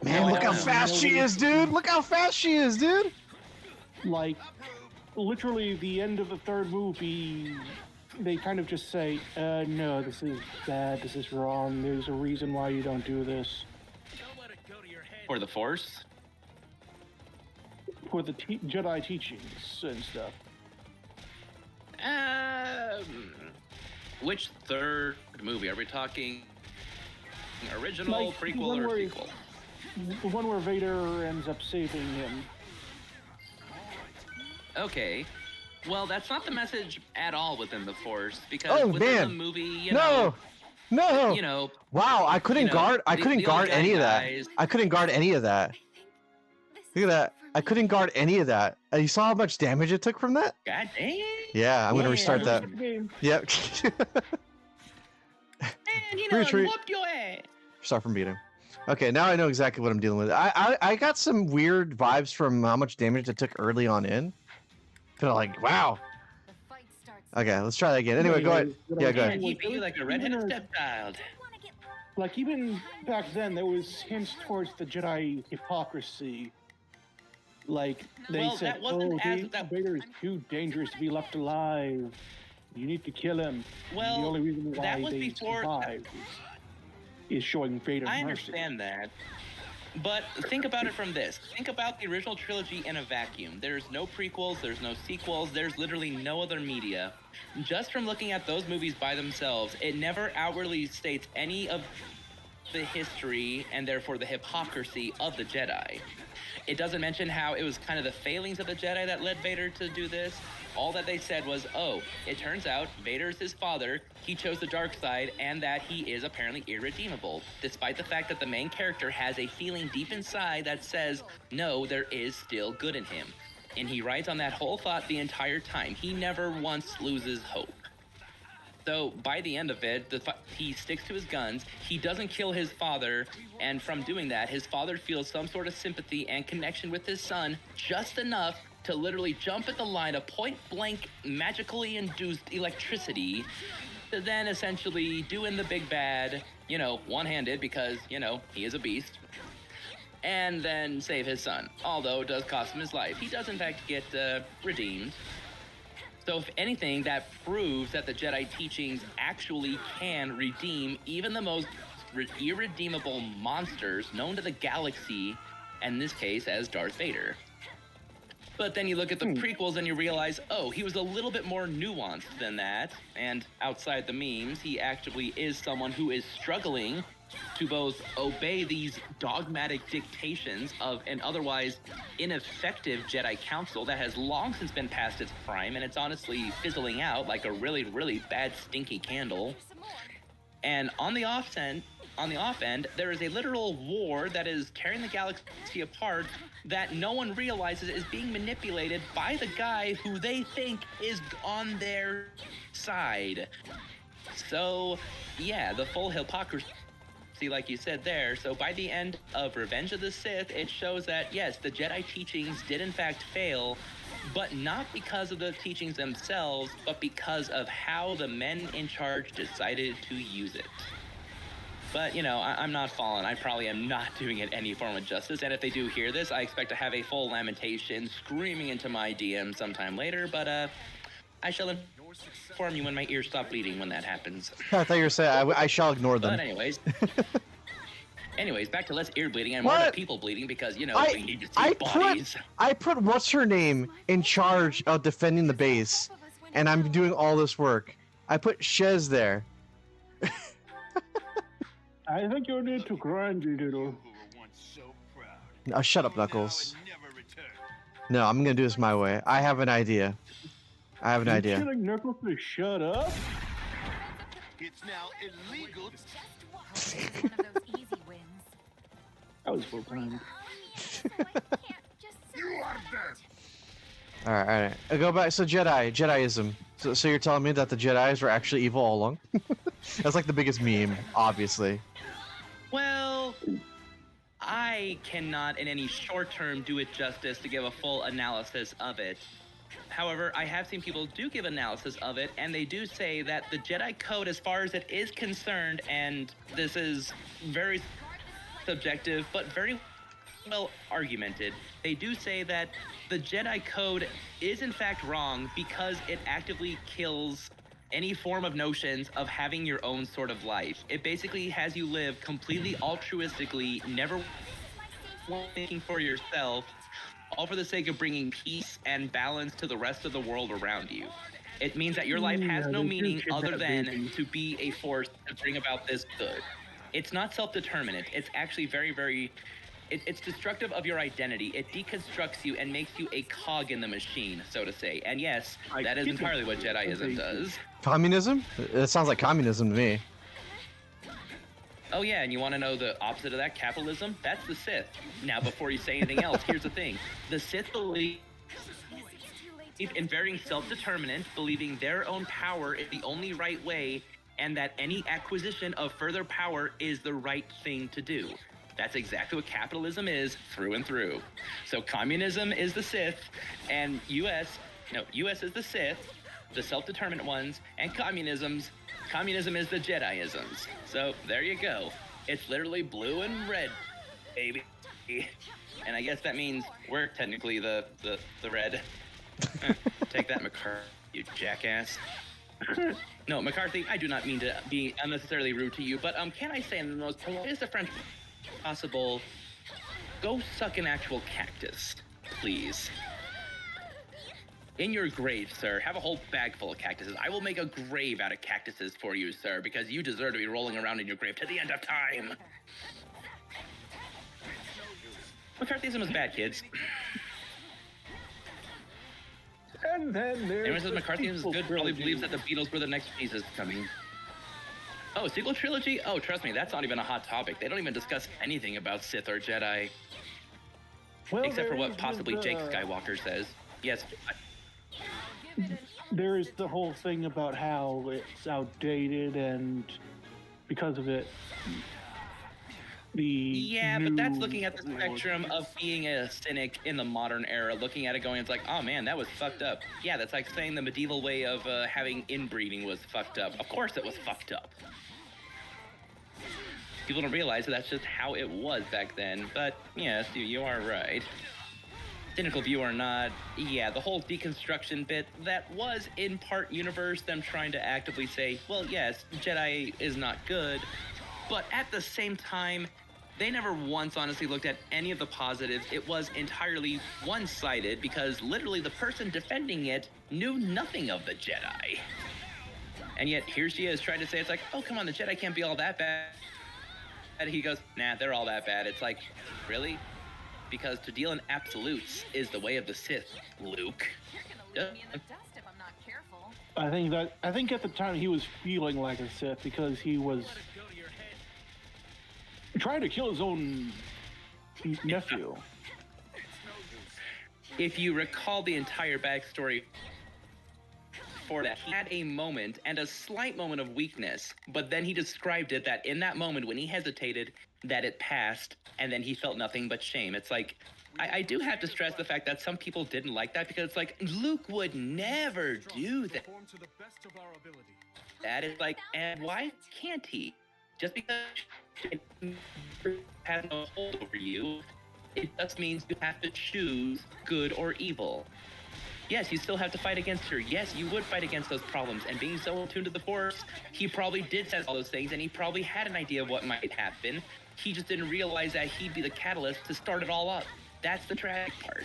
S1: Man, look how fast she is, dude! Look how fast she is, dude!
S4: Like, literally the end of the third movie, they kind of just say, no, this is bad, this is wrong, there's a reason why you don't do this.
S5: Don't let it go to your head.
S2: For the Force?
S4: For the Jedi teachings and stuff.
S2: Which third movie? Are we talking original,
S4: Like, the
S2: prequel,
S4: one
S2: or
S4: where
S2: sequel?
S4: The one where Vader ends up saving him.
S2: Okay. Well, that's not the message at all within the Force, because
S1: Oh,
S2: within
S1: man.
S2: the movie,
S1: No! Wow, I couldn't
S2: you know,
S1: guard
S2: the other guy
S1: any of that.
S2: dies.
S1: I couldn't guard any of that. Look at that. I couldn't guard any of that. You saw how much damage it took from that?
S2: God dang.
S1: Yeah, I'm gonna restart that.
S4: Game.
S1: Yep.
S2: And,
S1: Retreat.
S2: whoop your ass.
S1: Start from beating. Okay, now I know exactly what I'm dealing with. I got some weird vibes from how much damage it took early on in. Feel like, wow.
S3: The fight starts.
S1: Okay, let's try that again. Anyway, go ahead. Yeah, go
S2: And
S1: ahead.
S2: he beat you like a redheaded stepchild.
S3: Wanna get
S4: Like, even back then, there was hints towards the Jedi hypocrisy. Like, they
S2: Well,
S4: said,
S2: that wasn't as-
S4: Vader is too dangerous to be left alive. You need to kill him.
S2: Well,
S4: the only reason why
S2: that was
S4: they
S2: before-
S4: survive is showing Vader
S2: I
S4: mercy.
S2: understand that. But think about it from this. Think about the original trilogy in a vacuum. There's no prequels, there's no sequels, there's literally no other media. Just from looking at those movies by themselves, it never outwardly states any of the history and therefore the hypocrisy of the Jedi. It doesn't mention how it was kind of the failings of the Jedi that led Vader to do this. All that they said was, oh, it turns out Vader's his father, he chose the dark side, and that he is apparently irredeemable, despite the fact that the main character has a feeling deep inside that says, no, there is still good in him. And he rides on that whole thought the entire time. He never once loses hope. So by the end of it, he sticks to his guns, he doesn't kill his father, and from doing that, his father feels some sort of sympathy and connection with his son, just enough to literally jump at the line of point blank magically induced electricity to then essentially do in the big bad, you know, one-handed because, you know, he is a beast, and then save his son. Although it does cost him his life. He does in fact get redeemed. So if anything, that proves that the Jedi teachings actually can redeem even the most irredeemable monsters known to the galaxy, in this case as Darth Vader. But then you look at the prequels and you realize, oh, he was a little bit more nuanced than that. And outside the memes, he actually is someone who is struggling to both obey these dogmatic dictations of an otherwise ineffective Jedi Council that has long since been past its prime, and it's honestly fizzling out like a really, really bad stinky candle. And on the off end, there is a literal war that is tearing the galaxy apart that no one realizes is being manipulated by the guy who they think is on their side. So, yeah, the full hypocrisy, like you said there. So by the end of Revenge of the Sith, it shows that, yes, the Jedi teachings did in fact fail, but not because of the teachings themselves, but because of how the men in charge decided to use it. But, you know, I'm not falling. I probably am not doing it any form of justice. And if they do hear this, I expect to have a full lamentation screaming into my DM sometime later. But I shall inform you when my ears stop bleeding when that happens.
S1: I thought you were saying I shall ignore them.
S2: But anyways, back to less ear bleeding and more
S1: What?
S2: of people bleeding because, you know, we need to see
S1: I
S2: bodies.
S1: I put what's her name in charge of defending the base, and I'm doing all this work. I put Shez there.
S4: I think you need to grind a little.
S5: Who were once so proud.
S1: Oh, shut up, Knuckles.
S5: Now and never return.
S1: No, I'm gonna do this my way. I have an idea.
S4: You telling Knuckles to shut up?
S5: It's now illegal.
S3: Just one of those easy wins.
S4: That was full time.
S3: So I can't just sit
S5: You are
S3: there.
S5: dead.
S1: All right. I go back. So Jediism. So you're telling me that the Jedi's were actually evil all along? That's like the biggest meme, obviously.
S2: Well, I cannot in any short term do it justice to give a full analysis of it. However, I have seen people do give analysis of it, and they do say that the Jedi Code, as far as it is concerned, and this is very subjective, but very well argumented, they do say that the Jedi Code is in fact wrong because it actively kills any form of notions of having your own sort of life. It basically has you live completely altruistically, never thinking for yourself, all for the sake of bringing peace and balance to the rest of the world around you. It means that your life has no meaning other than to be a force to bring about this good. It's not self-determinate. It's actually very, it's destructive of your identity. It deconstructs you and makes you a cog in the machine, so to say. And yes, that is entirely what Jediism does.
S1: Communism? It sounds like communism to me.
S2: Oh yeah, and you want to know the opposite of that? Capitalism? That's the Sith. Now, before you say anything else, here's the thing. The Sith believe in varying self-determinant, believing their own power is the only right way, and that any acquisition of further power is the right thing to do. That's exactly what capitalism is through and through. So communism is the Sith, and US is the Sith, the self-determinant ones, and communism is the Jediisms. So there you go. It's literally blue and red, baby. And I guess that means we're technically the red. Take that, McCarthy, you jackass. No, McCarthy, I do not mean to be unnecessarily rude to you, but can I say in the most politest of French possible, go suck an actual cactus, please. In your grave, sir. Have a whole bag full of cactuses. I will make a grave out of cactuses for you, sir, because you deserve to be rolling around in your grave to the end of time. McCarthyism is bad, kids.
S4: And then there's
S2: Anyone says
S4: the
S2: McCarthyism is
S4: sequel
S2: good probably
S4: trilogy.
S2: believes that the Beatles were the next Jesus coming. Oh, sequel trilogy? Oh, trust me, that's not even a hot topic. They don't even discuss anything about Sith or Jedi,
S4: Well,
S2: except for
S4: there
S2: what
S4: is
S2: possibly
S4: the-
S2: Jake Skywalker says. Yes,
S4: There is the whole thing about how it's outdated, and because of it, the
S2: Yeah, but that's
S4: new
S2: looking at the
S4: Lord.
S2: spectrum of being a cynic in the modern era, looking at it going, it's like, oh man, that was fucked up. Yeah, that's like saying the medieval way of having inbreeding was fucked up. Of course it was fucked up. People don't realize that that's just how it was back then. But yes, you are right. Cynical view or not, yeah, the whole deconstruction bit, that was in part universe, them trying to actively say, well, yes, Jedi is not good, but at the same time, they never once honestly looked at any of the positives. It was entirely one-sided because literally the person defending it knew nothing of the Jedi. And yet here she is trying to say, it's like, oh, come on, the Jedi can't be all that bad. And he goes, nah, they're all that bad. It's like, really? Because to deal in absolutes is the way of the Sith, Luke.
S3: You're gonna leave me in the dust if I'm not careful.
S4: I think at the time he was feeling like a Sith because he was trying to kill his own nephew.
S2: If you recall the entire backstory for that, he had a moment and a slight moment of weakness, but then he described it that in that moment when he hesitated, that it passed, and then he felt nothing but shame. It's like, I do have to stress the fact that some people didn't like that because it's like, Luke would never do that.
S5: Perform to the best of our ability.
S2: That is like, and why can't he? Just because it has no hold over you, it just means you have to choose good or evil. Yes, you still have to fight against her. Yes, you would fight against those problems. And being so attuned to the Force, he probably did sense all those things, and he probably had an idea of what might happen. He just didn't realize that he'd be the catalyst to start it all up. That's the tragic part.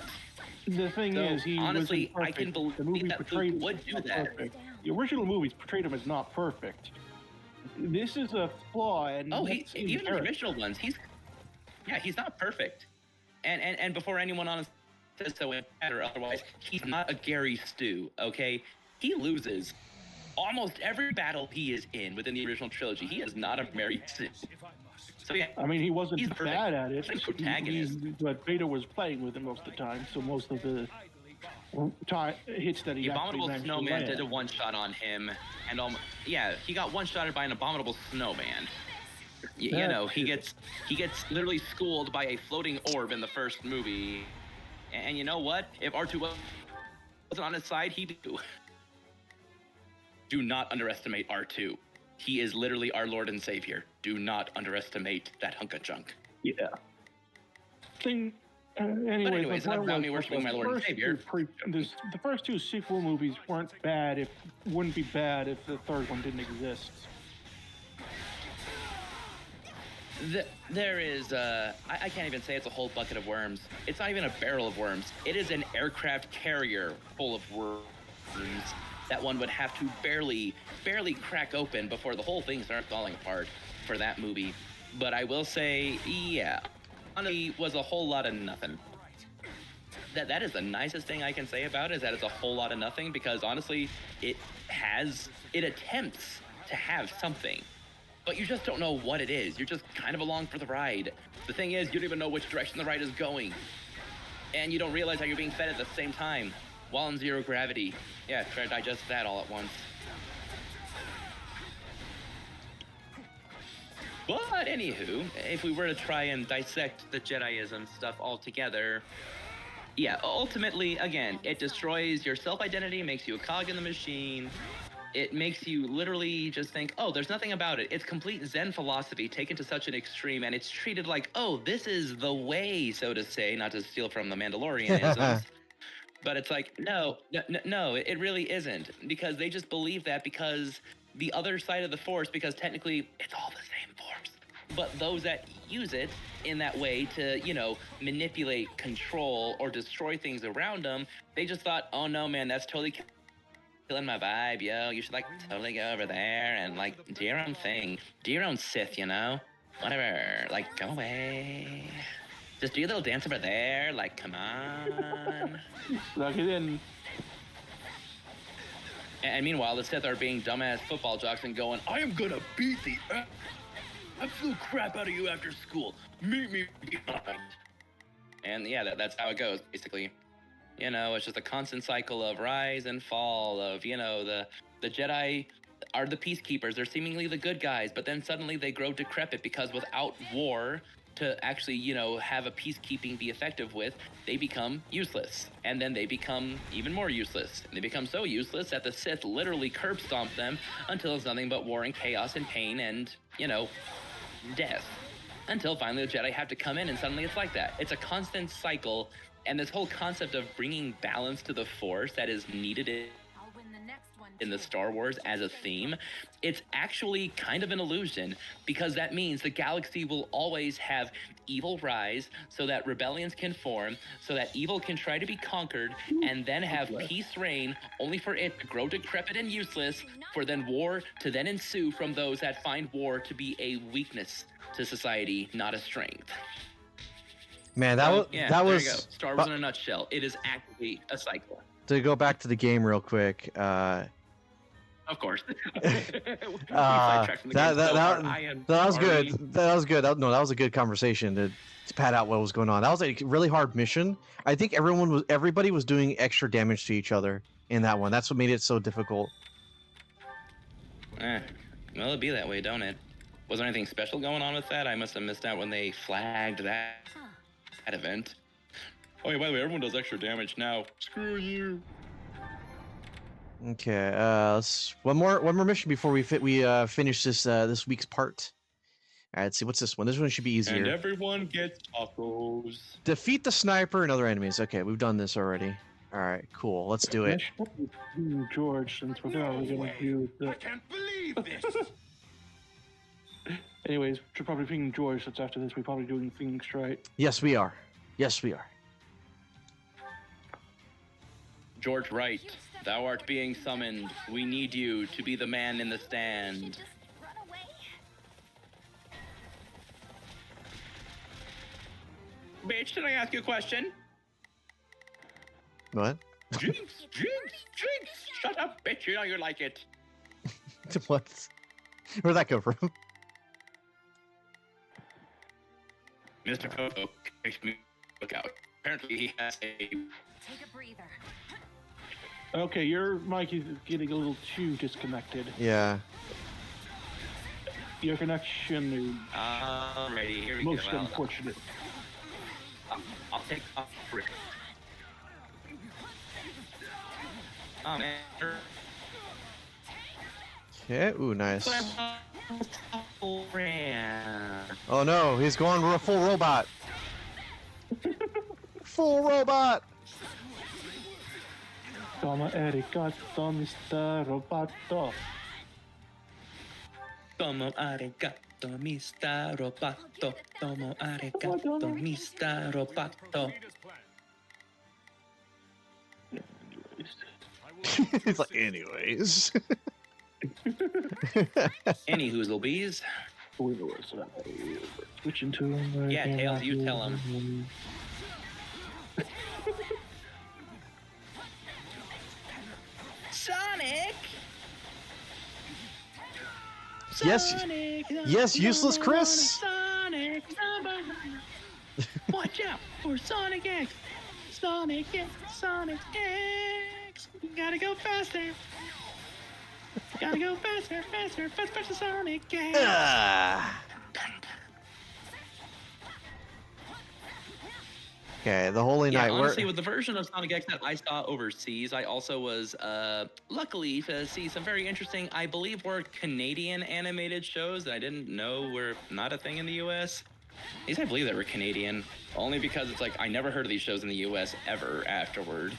S4: The thing
S2: So,
S4: is, he
S2: honestly,
S4: wasn't
S2: I can
S4: perfect. The
S2: believe
S4: movie
S2: that
S4: portrayed
S2: Luke would
S4: him
S2: do
S4: as
S2: that.
S4: perfect. The original movies portrayed him as not perfect. This is a flaw, and
S2: Oh,
S4: that's
S2: even the
S4: inherent.
S2: original ones, he's not perfect. And before anyone honestly says so in chat or otherwise, he's not a Gary Stu, okay? He loses almost every battle he is in within the original trilogy. He is not a Mary Sue.
S5: If I must.
S2: So yeah,
S4: I mean, he wasn't
S2: He's perfect.
S4: bad at it.
S2: He's a protagonist.
S4: But Vader was playing with him most of the time, so most of the hits that he
S2: the
S4: actually
S2: abominable
S4: managed to
S2: snowman
S4: land.
S2: did a one shot on him, and yeah, he got one shotted by an abominable snowman. You
S4: That's
S2: know, he
S4: true.
S2: gets literally schooled by a floating orb in the first movie. And you know what? If R2 wasn't on his side, he'd do. Do not underestimate R2. He is literally our Lord and Savior. Do not underestimate that hunk of junk.
S4: Yeah. Anyways,
S2: anyways,
S4: the
S2: enough
S4: point
S2: about
S4: was
S2: me
S4: that
S2: worshiping
S4: the
S2: my Lord and
S4: first
S2: Savior.
S4: the first two sequel movies weren't bad. Wouldn't be bad if the third one didn't exist.
S2: There is, I can't even say it's a whole bucket of worms. It's not even a barrel of worms. It is an aircraft carrier full of worms that one would have to barely crack open before the whole thing starts falling apart for that movie. But I will say, yeah, honestly, was a whole lot of nothing. That is the nicest thing I can say about it, is that it's a whole lot of nothing, because honestly, it attempts to have something. But you just don't know what it is. You're just kind of along for the ride. The thing is, you don't even know which direction the ride is going. And you don't realize how you're being fed at the same time. While in zero gravity. Yeah, try to digest that all at once. But anywho, if we were to try and dissect the Jediism stuff altogether, yeah, ultimately, again, it destroys your self-identity, makes you a cog in the machine. It makes you literally just think, oh, there's nothing about it. It's complete Zen philosophy taken to such an extreme, and it's treated like, oh, this is the way, so to say, not to steal from the Mandalorianisms. But it's like, no, it really isn't. Because they just believe that because the other side of the Force, because technically it's all the same Force. But those that use it in that way to, manipulate, control, or destroy things around them, they just thought, oh no, man, that's totally killing my vibe, yo. You should totally go over there and do your own thing. Do your own Sith, whatever. Go away. Just do your little dance over there. Come on. And meanwhile, the Sith are being dumbass football jocks and going, I am gonna beat the absolute crap out of you after school. Meet me behind. And yeah, that's how it goes, basically. It's just a constant cycle of rise and fall of, the Jedi are the peacekeepers. They're seemingly the good guys, but then suddenly they grow decrepit because without war, to actually, have a peacekeeping be effective with, they become useless. And then they become even more useless. And they become so useless that the Sith literally curb stomp them until it's nothing but war and chaos and pain and, death. Until finally the Jedi have to come in and suddenly it's like that. It's a constant cycle. And this whole concept of bringing balance to the Force that is needed
S3: I'll win the next one.
S2: in the
S3: too.
S2: Star Wars as a theme, it's actually kind of an illusion, because that means the galaxy will always have evil rise so that rebellions can form, so that evil can try to be conquered, and then have peace reign, only for it to grow decrepit and useless, for then war to then ensue from those that find war to be a weakness to society, not a strength.
S1: Man, that
S2: So,
S1: was
S2: yeah,
S1: that
S2: there
S1: was
S2: you go. Star Wars in a nutshell. It is actually a cycle.
S1: to go back to the game real quick.
S2: Of course. We
S1: Uh,
S2: sidetracked from the
S1: that,
S2: game
S1: that,
S2: so hard.
S1: that,
S2: I am
S1: that was
S2: sorry.
S1: good. That was good. No, that was a good conversation to pad out what was going on. That was a really hard mission. I think everybody was doing extra damage to each other in that one. That's what made it so difficult.
S2: Well, it'd be that way, don't it? Was there anything special going on with that? I must have missed out when they flagged that event. Oh, yeah, by the way, everyone does extra damage now. Screw you.
S1: Okay, one more mission before we finish this week's part. All right, let's see, what's this one? This one should be easier.
S2: And everyone gets tacos.
S1: Defeat the sniper and other enemies. Okay, we've done this already. All right, cool. Let's do it.
S4: George, since we're
S5: No
S4: going
S5: way.
S4: to do
S5: I
S4: the.
S5: can't believe this.
S4: Anyways, we're probably thinking George, since after this we're probably doing things right.
S1: Yes, we are. Yes, we are.
S2: George Wright, thou art being summoned. We need you to be the man in the stand.
S3: Just run away.
S2: Bitch, can I ask you a question?
S1: What?
S2: Jinx, shut up, bitch, you know you like it.
S1: What? Where'd that come from?
S2: Mr. Coco, look out. Apparently he has a...
S3: Take a breather.
S4: Okay, your mic is getting a little too disconnected.
S1: Yeah.
S4: Your connection is
S2: Alrighty, here we
S4: most
S2: go.
S4: unfortunate.
S2: I'll take off Rick. Oh man.
S1: Okay. Ooh, nice. Oh no, he's going full robot. Full robot.
S4: Toma arigato, Mr. Roboto.
S2: Tomo arigato, Mr. Roboto. Tomo arigato, Mr. Roboto.
S1: He's like, anyways.
S2: Any hoozle bees.
S4: Switching to
S2: Yeah, Tails, you tell him. Sonic!
S1: Yes,
S2: Sonic,
S1: yes, useless
S2: number one,
S1: Chris.
S2: Sonic, number one. Watch out for Sonic X. Sonic X, Sonic X. You gotta go faster. Gotta go faster, faster, Sonic X.
S1: Ah. Okay, the Holy
S2: Yeah,
S1: Knight.
S2: honestly, with the version of Sonic X that I saw overseas, I also was luckily to see some very interesting, I believe were Canadian animated shows that I didn't know were not a thing in the US. At least I believe they were Canadian, only because it's like I never heard of these shows in the US ever afterward.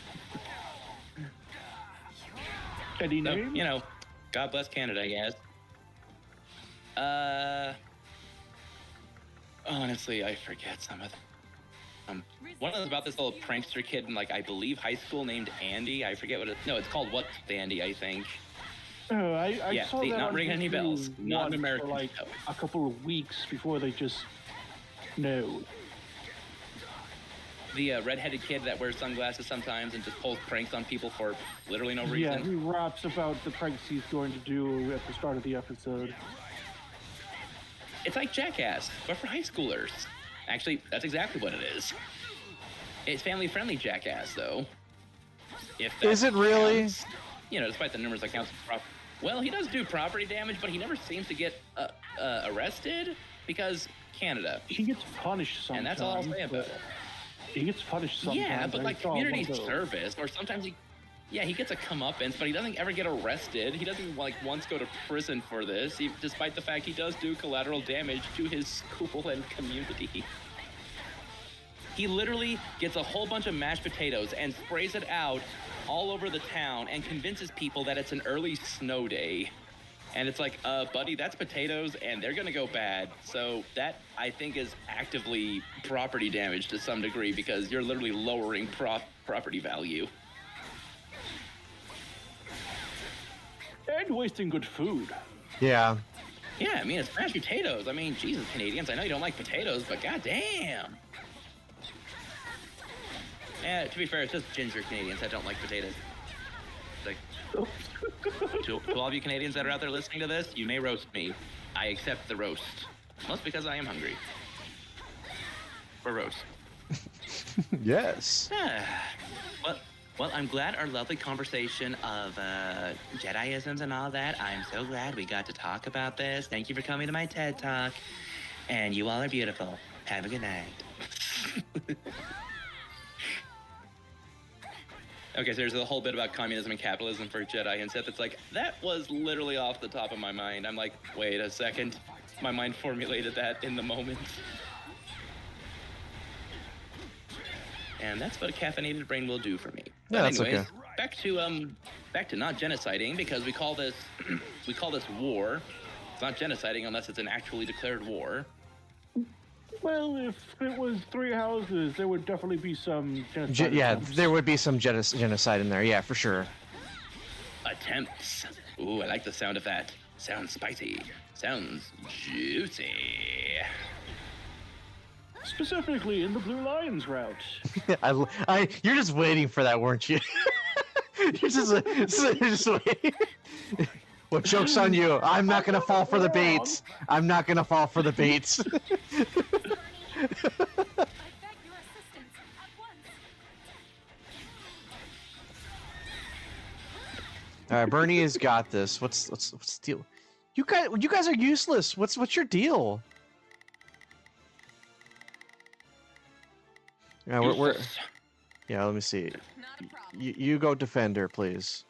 S4: Any
S2: So,
S4: name?
S2: you know, God bless Canada, I guess. Honestly, I forget some of them. One of them about this little prankster kid in, like, I believe high school named Andy. I forget what it. No, it's called What's Andy, I think.
S4: Oh, I
S2: Yeah,
S4: saw
S2: see,
S4: that
S2: not
S4: on
S2: ringing any
S4: Disney
S2: bells. Not an
S4: once
S2: American
S4: for like
S2: show.
S4: a couple of weeks before they just no.
S2: The redheaded kid that wears sunglasses sometimes and just pulls pranks on people for literally no
S4: Yeah,
S2: reason.
S4: he raps about the pranks he's going to do at the start of the episode.
S2: It's like Jackass, but for high schoolers. Actually, that's exactly what it is. It's family-friendly Jackass, though. If that
S1: Is it really?
S2: counts. You know, despite the numbers that counts as well, he does do property damage, but he never seems to get arrested. because Canada.
S4: He gets punished sometimes.
S2: And that's all I'll say about it.
S4: He gets punished sometimes.
S2: Yeah, but
S4: I
S2: like
S4: saw one
S2: community
S4: of those.
S2: service, or sometimes he gets a comeuppance, but he doesn't ever get arrested. He doesn't like once go to prison for this, despite the fact he does do collateral damage to his school and community. He literally gets a whole bunch of mashed potatoes and sprays it out all over the town and convinces people that it's an early snow day. And it's like, buddy, that's potatoes and they're gonna go bad. So that, I think, is actively property damage to some degree because you're literally lowering property value.
S4: And wasting good food.
S1: Yeah.
S2: Yeah, I mean, it's mashed potatoes. I mean, Jesus, Canadians, I know you don't like potatoes, but goddamn. Yeah, to be fair, it's just ginger Canadians that don't like potatoes. Like, to all of you Canadians that are out there listening to this, you may roast me. I accept the roast. Mostly because I am hungry. For roast.
S1: Yes.
S2: Well, I'm glad our lovely conversation of Jediisms and all that, I'm so glad we got to talk about this. Thank you for coming to my TED Talk. And you all are beautiful. Have a good night. Okay, so there's a whole bit about communism and capitalism for Jedi and Sith. It's like, that was literally off the top of my mind. I'm like, wait a second. My mind formulated that in the moment. And that's what a caffeinated brain will do for me.
S1: Yeah,
S2: But
S1: that's
S2: anyways,
S1: okay.
S2: back to not genociding, because we call this war. It's not genociding unless it's an actually declared war.
S4: Well, if it was 3 houses, there would definitely be some genocide
S1: Yeah,
S4: attempts.
S1: there would be some genocide in there. Yeah, for sure.
S2: Attempts. Ooh, I like the sound of that. Sounds spicy. Sounds juicy.
S4: Specifically in the Blue Lions route.
S1: You're just waiting for that, weren't you? you're just waiting. What joke's on you? I'm not gonna fall for the baits. I'm not gonna fall for the baits.
S3: I beg your assistance at once.
S1: All right, Bernie has got this. What's the deal? You guys are useless. What's your deal? Yeah, we're yeah. Let me see.
S3: Not a problem.
S1: You go defender, please.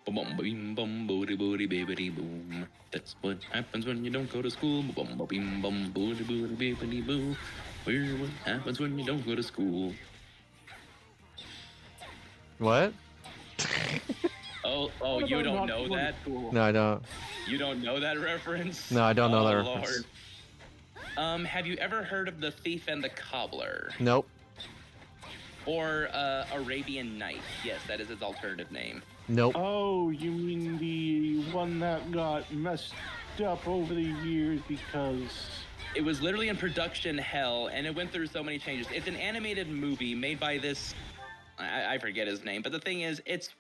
S2: Bum bim bum booty booty bibbity boom. That's what happens when you don't go to school. Bum bim bum booty booty bibbity boo. Here's what happens when you don't go to school.
S1: What?
S2: Oh,
S4: What
S2: you
S4: about
S2: don't
S4: not
S2: know
S4: going to
S2: that?
S4: school?
S1: No, I don't.
S2: You don't know that reference?
S1: No, I don't know
S2: Oh,
S1: that
S2: Lord.
S1: reference.
S2: Have you ever heard of The Thief and the Cobbler?
S1: Nope.
S2: Or Arabian Night? Yes, that is its alternative name.
S1: Nope.
S4: Oh, you mean the one that got messed up over the years because...
S2: It was literally in production hell, and it went through so many changes. It's an animated movie made by this... I forget his name, but the thing is, it's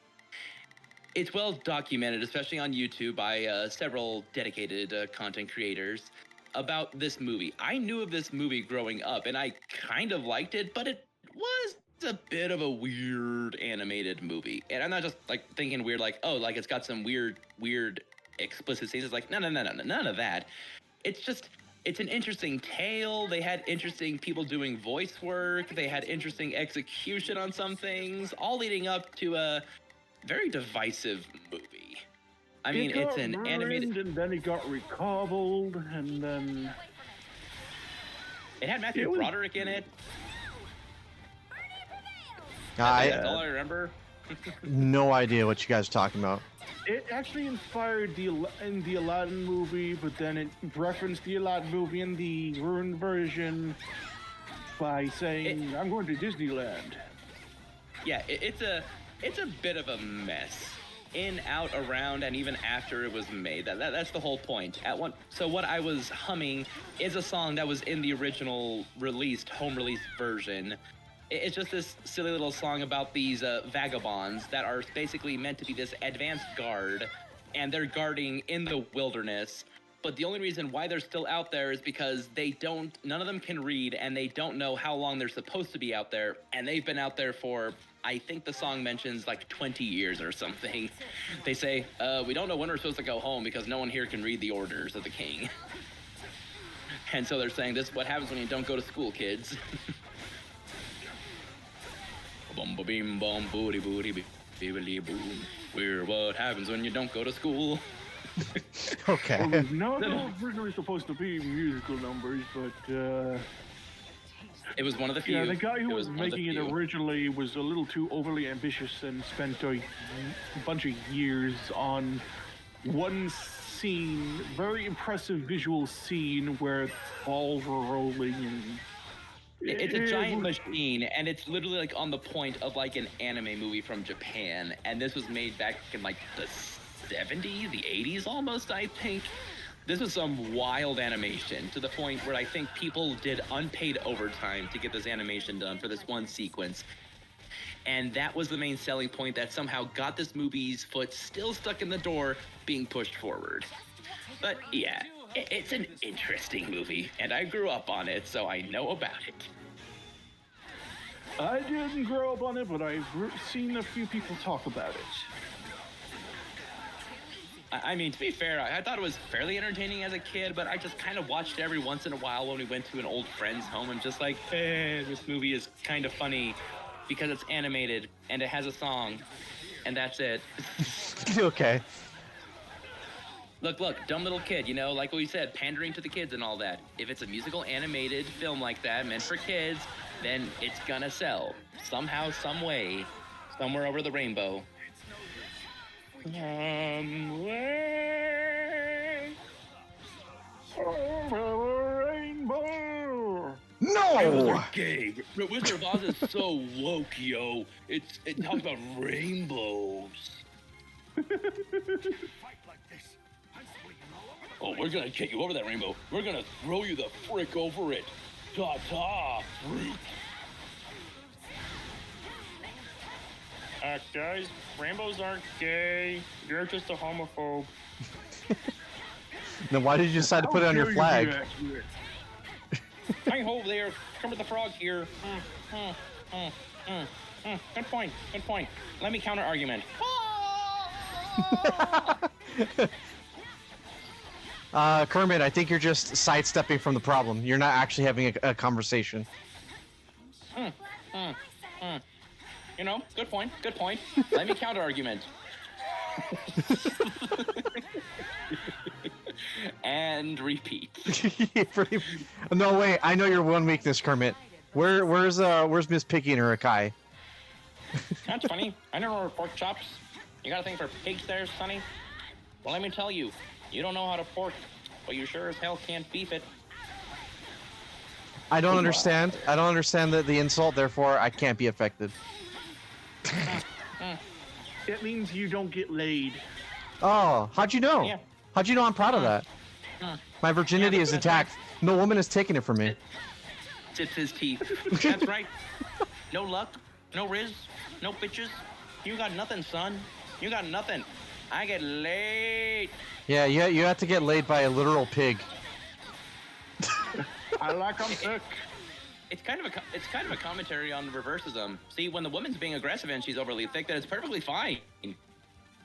S2: well documented, especially on YouTube by several dedicated content creators about this movie. I knew of this movie growing up, and I kind of liked it, but it was a bit of a weird animated movie. And I'm not just like thinking weird, like, oh, like it's got some weird explicit scenes. It's like, no, none of that. It's an interesting tale. They had interesting people doing voice work. They had interesting execution on some things, all leading up to a very divisive movie. I mean,
S4: It
S2: it's
S4: got
S2: an
S4: ruined,
S2: animated...
S4: and then it got recobbled, and then...
S2: It had Matthew
S4: It was-
S2: Broderick in it.
S1: I
S2: That's all I remember.
S1: no idea what you guys are talking about.
S4: It actually inspired in the Aladdin movie, but then it referenced the Aladdin movie in the ruined version by saying, I'm going to Disneyland.
S2: Yeah, it's a bit of a mess. In, out, around, and even after it was made. That's the whole point. So what I was humming is a song that was in the original home release version. It's just this silly little song about these vagabonds that are basically meant to be this advanced guard, and they're guarding in the wilderness. But the only reason why they're still out there is because none of them can read, and they don't know how long they're supposed to be out there. And they've been out there for, I think the song mentions like 20 years or something. They say, we don't know when we're supposed to go home because no one here can read the orders of the king. And so they're saying this is what happens when you don't go to school, kids. Bum ba beam bum booty booty beebly boom. We're what happens when you don't go to school.
S1: Okay.
S4: No, they were originally supposed to be musical numbers, but
S2: It was one of the few.
S4: yeah, the guy who
S2: It
S4: was
S2: one of the
S4: making it
S2: few.
S4: originally was a little too overly ambitious and spent a bunch of years on one scene, very impressive visual scene where balls were rolling and
S2: It's a
S4: it
S2: giant
S4: was-
S2: machine, and it's literally like on the point of like an anime movie from Japan. And this was made back in like the 70s, the 80s almost, I think. This was some wild animation to the point where I think people did unpaid overtime to get this animation done for this one sequence. And that was the main selling point that somehow got this movie's foot still stuck in the door being pushed forward. But yeah, it's an interesting movie, and I grew up on it, so I know about it.
S4: I didn't grow up on it, but I've seen a few people talk about it.
S2: I mean, to be fair, I thought it was fairly entertaining as a kid, but I just kind of watched it every once in a while when we went to an old friend's home and just like, this movie is kind of funny because it's animated and it has a song, and that's it.
S1: Okay.
S2: Look, dumb little kid, you know, like what we said, pandering to the kids and all that. If it's a musical animated film like that, meant for kids, then it's gonna sell. Somehow, some way, somewhere over the rainbow.
S4: Somewhere over the rainbow.
S1: No.
S2: Gay. Wizard of Oz is so woke, yo. It talks about rainbows.
S5: Fight like this. I'm swinging all over the
S2: Oh, we're gonna take you over that rainbow. We're gonna throw you the frick over it. Ta-ta, freak.
S6: Guys, rainbows aren't gay. You're just a homophobe.
S1: Then why did you decide to put it on your flag?
S2: Hi ho there, Kermit the Frog here. Good point, good point. Let me counter argument.
S1: Kermit, I think you're just sidestepping from the problem. You're not actually having a conversation.
S2: You know, good point, good point. Let me counter argument. And repeat.
S1: No, wait. I know your one weakness, Kermit. Where's Miss Piggy and her Akai?
S2: That's funny. I don't know pork chops. You got a thing for pigs there, Sonny? Well, let me tell you, you don't know how to pork, but you sure as hell can't beef it.
S1: I don't understand. I don't understand the insult. Therefore, I can't be affected.
S4: It means you don't get laid.
S1: Oh, how'd you know?
S2: Yeah.
S1: How'd you know I'm proud of that? My virginity
S2: Yeah,
S1: is
S2: that's
S1: intact. No woman has taken it from me.
S2: Sits his teeth. That's right. No luck, no riz, no bitches. You got nothing, son. You got nothing. I get laid.
S1: Yeah, you have to get laid by a literal pig.
S4: I like them thick.
S2: It's kind of a commentary on reversism. See, when the woman's being aggressive and she's overly thick, then it's perfectly fine.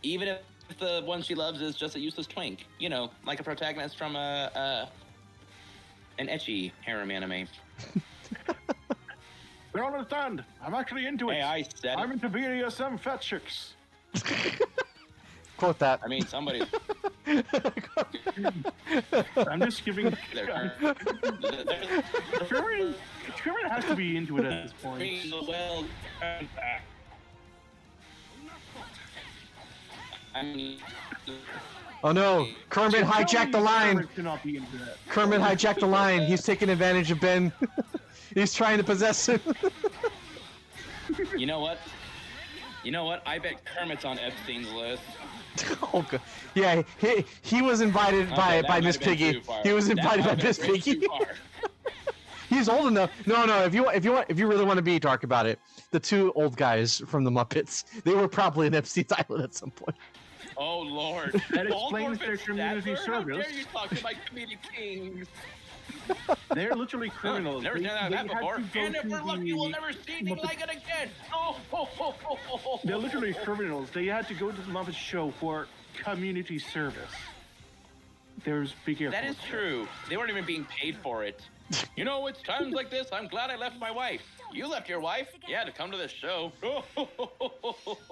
S2: Even if the one she loves is just a useless twink. You know, like a protagonist from an ecchi harem anime.
S4: They don't understand. I'm actually into it.
S2: Hey, I said
S4: I'm
S2: it.
S4: into BDSM fat chicks.
S1: Quote that.
S2: I mean, somebody.
S4: I'm just giving.
S2: They're-
S4: Kermit has to be into it at this point.
S2: well, I mean,
S1: Oh no, Kermit hijacked the line.
S4: Kermit cannot be into that.
S1: Kermit hijacked the line. He's taking advantage of Ben. He's trying to possess him.
S2: you know what? You know what? I bet Kermit's on Epstein's list.
S1: Oh god. Yeah, he was invited
S2: Okay,
S1: by
S2: that might
S1: Miss
S2: have been
S1: Piggy.
S2: too far.
S1: He was
S2: That
S1: invited by
S2: might have
S1: Miss
S2: been
S1: Piggy.
S2: too far.
S1: He's old enough. No, if you really want to be dark about it, the two old guys from the Muppets, they were probably in Epstein's Island at some point.
S2: Oh Lord!
S4: That
S2: Waldorf
S4: explains their
S2: and
S4: community
S2: Statler? How
S4: service.
S2: dare you talk to my comedic kings?
S4: They're literally criminals.
S2: Never
S4: They-
S2: done
S4: they
S2: that
S4: had
S2: before.
S4: to go
S2: And if
S4: to
S2: we're lucky, we'll
S4: the
S2: never see anything
S4: Muppet-
S2: like it again. Oh.
S4: They're literally criminals. They had to go to the Muppet Show for community service. There's big air.
S2: That is true. They weren't even being paid for it. You know, it's times like this, I'm glad I left my wife. You left your wife? Yeah, to come to this show.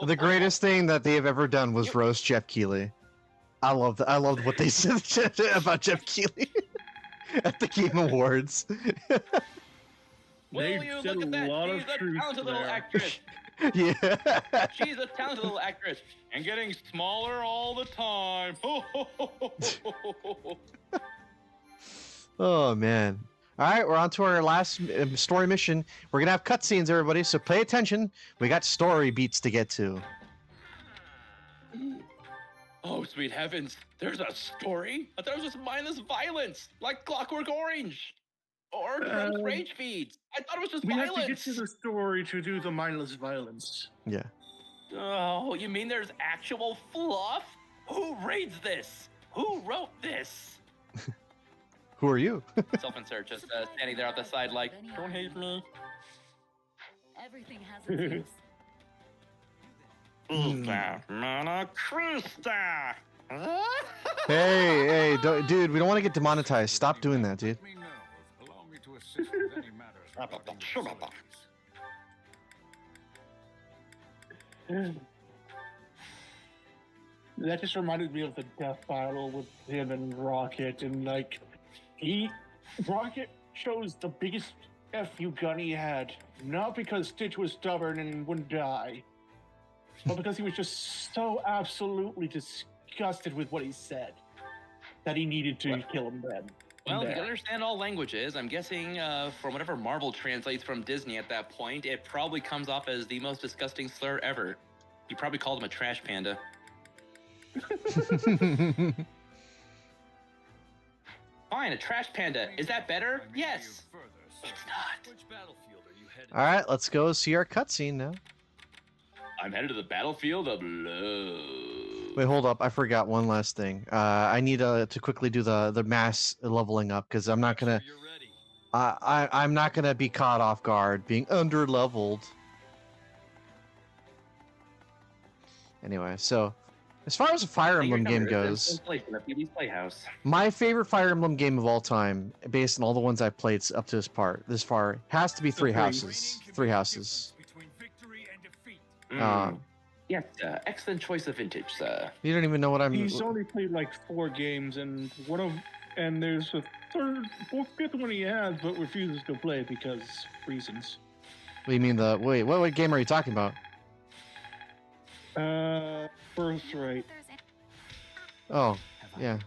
S1: The greatest thing that they have ever done was roast Jeff Keighley. I loved what they said about Jeff Keighley at the Game Awards.
S2: Will
S6: They've
S2: you
S6: said
S2: look at
S6: a
S2: that?
S6: lot
S2: She's
S6: of
S2: a
S6: truth
S2: talented little
S6: there.
S2: actress.
S1: Yeah.
S2: She's a talented little actress. And getting smaller all the time.
S1: Oh man. All right, we're on to our last story mission. We're gonna have cutscenes, everybody, so pay attention. We got story beats to get to.
S2: Oh, sweet heavens. There's a story? I thought it was just mindless violence, like Clockwork Orange. Or Trump's rage feeds. I thought it was just
S4: We have
S2: violence.
S4: to get to the story to do the mindless violence.
S1: Yeah.
S2: Oh, you mean there's actual fluff? Who reads this? Who wrote this?
S1: Who are you?
S2: Self-insert, just standing there at the side like, don't hate me.
S3: Everything has its use.
S2: Mana Krista!
S1: Hey, dude, we don't want to get demonetized. Stop doing that, dude.
S5: Let me know. Allow me to assist with any matters regarding your facilities.
S4: That just reminded me of the death battle with him and Rocket, and like, Rocket chose the biggest FU gun he had, not because Stitch was stubborn and wouldn't die, but because he was just so absolutely disgusted with what he said that he needed to kill him then.
S2: Well, you
S4: There.
S2: can understand all languages. I'm guessing from whatever Marvel translates from Disney at that point, it probably comes off as the most disgusting slur ever. You probably called him a trash panda. Fine, a trash panda. Is that better? Yes. It's not.
S5: Which battlefield are you headed?
S1: All right, let's go see our cutscene now.
S2: I'm headed to the battlefield of love.
S1: Wait, hold up. I forgot one last thing. I need to quickly do the mass leveling up because I'm not gonna.
S5: You're ready.
S1: I'm not gonna be caught off guard being under leveled. Anyway, so as far as a Fire Emblem game goes,
S2: Playhouse.
S1: my favorite Fire Emblem game of all time, based on all the ones I've played up to this far, has to be Three Houses. Three Houses.
S5: Between victory and defeat.
S2: Yes, excellent choice of vintage, sir.
S1: You don't even know what I'm.
S4: He's only played like 4 games, and there's a fifth one he has, but refuses to play because reasons.
S1: What do you mean wait? What game are you talking about?
S4: Birthright.
S1: Oh, yeah.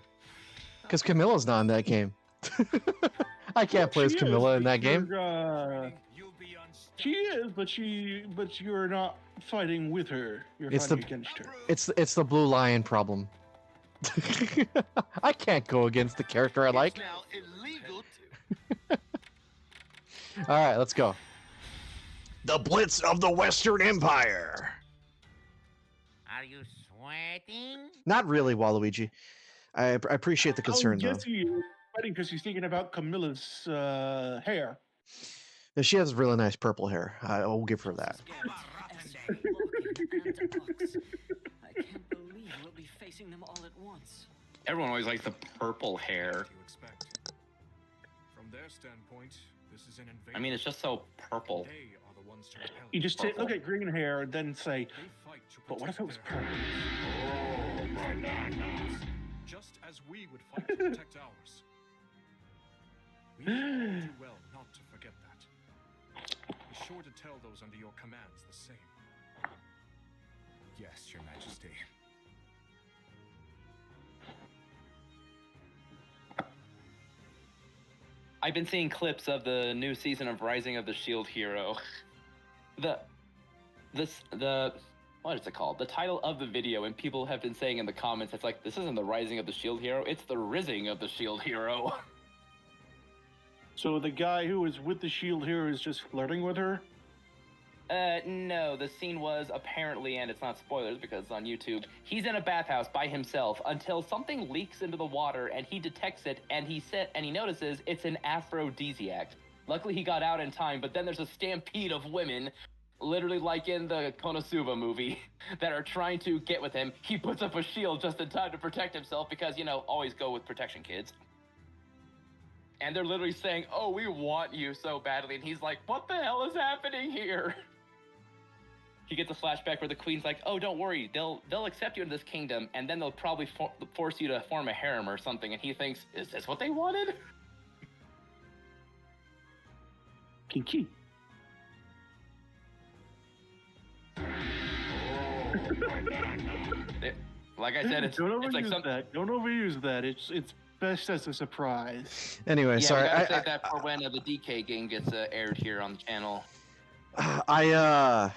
S1: Because Camilla's not in that game. I can't play as
S4: She
S1: Camilla
S4: is,
S1: in that
S4: but
S1: game.
S5: You'll be unstoppable.
S4: She is, but you're not fighting with her. You're
S1: It's
S4: fighting against her.
S1: It's the Blue Lion problem. I can't go against the character I like.
S5: now illegal
S1: All right, let's go. The Blitz of the Western Empire.
S7: Are you sweating?
S1: Not really, Waluigi. I appreciate the concern though.
S4: Yes, he is fighting because he's thinking about Camilla's hair.
S1: Yeah, she has really nice purple hair. I will give her that.
S8: I can't believe we'll be facing them all at once.
S2: Everyone always likes the purple hair.
S5: you expect. From their standpoint, this is an invasion.
S2: I mean, it's just so purple.
S5: They are the ones to repel
S4: You
S5: it.
S4: just look at green hair and then say,
S5: They fight to
S4: but what if it was
S5: protect
S4: purple?
S5: their- Just as we would fight to protect ours. We all do well not to forget that. Be sure to tell those under your commands the same. Yes, Your Majesty.
S2: I've been seeing clips of the new season of Rising of the Shield Hero. The what is it called? The title of the video, and people have been saying in the comments, it's like, this isn't the Rising of the Shield Hero, it's the Rizzing of the Shield Hero.
S4: So the guy who is with the shield here is just flirting with her?
S2: No, the scene was apparently, and it's not spoilers because it's on YouTube, he's in a bathhouse by himself until something leaks into the water and he detects it and he notices it's an aphrodisiac. Luckily he got out in time, but then there's a stampede of women literally like in the Konosuba movie, that are trying to get with him. He puts up a shield just in time to protect himself because, you know, always go with protection, kids. And they're literally saying, "Oh, we want you so badly," and he's like, "What the hell is happening here?" He gets a flashback where the queen's like, "Oh, don't worry, they'll accept you into this kingdom, and then they'll probably force you to form a harem or something." And he thinks, "Is this what they wanted?"
S4: Kinky.
S2: Like I said, it's
S4: Don't
S2: like
S4: overuse
S2: some.
S4: that. Don't overuse that. It's best as a surprise.
S1: Anyway,
S2: Yeah,
S1: sorry.
S2: we gotta save that for when the DK game gets aired here on the channel.
S1: I had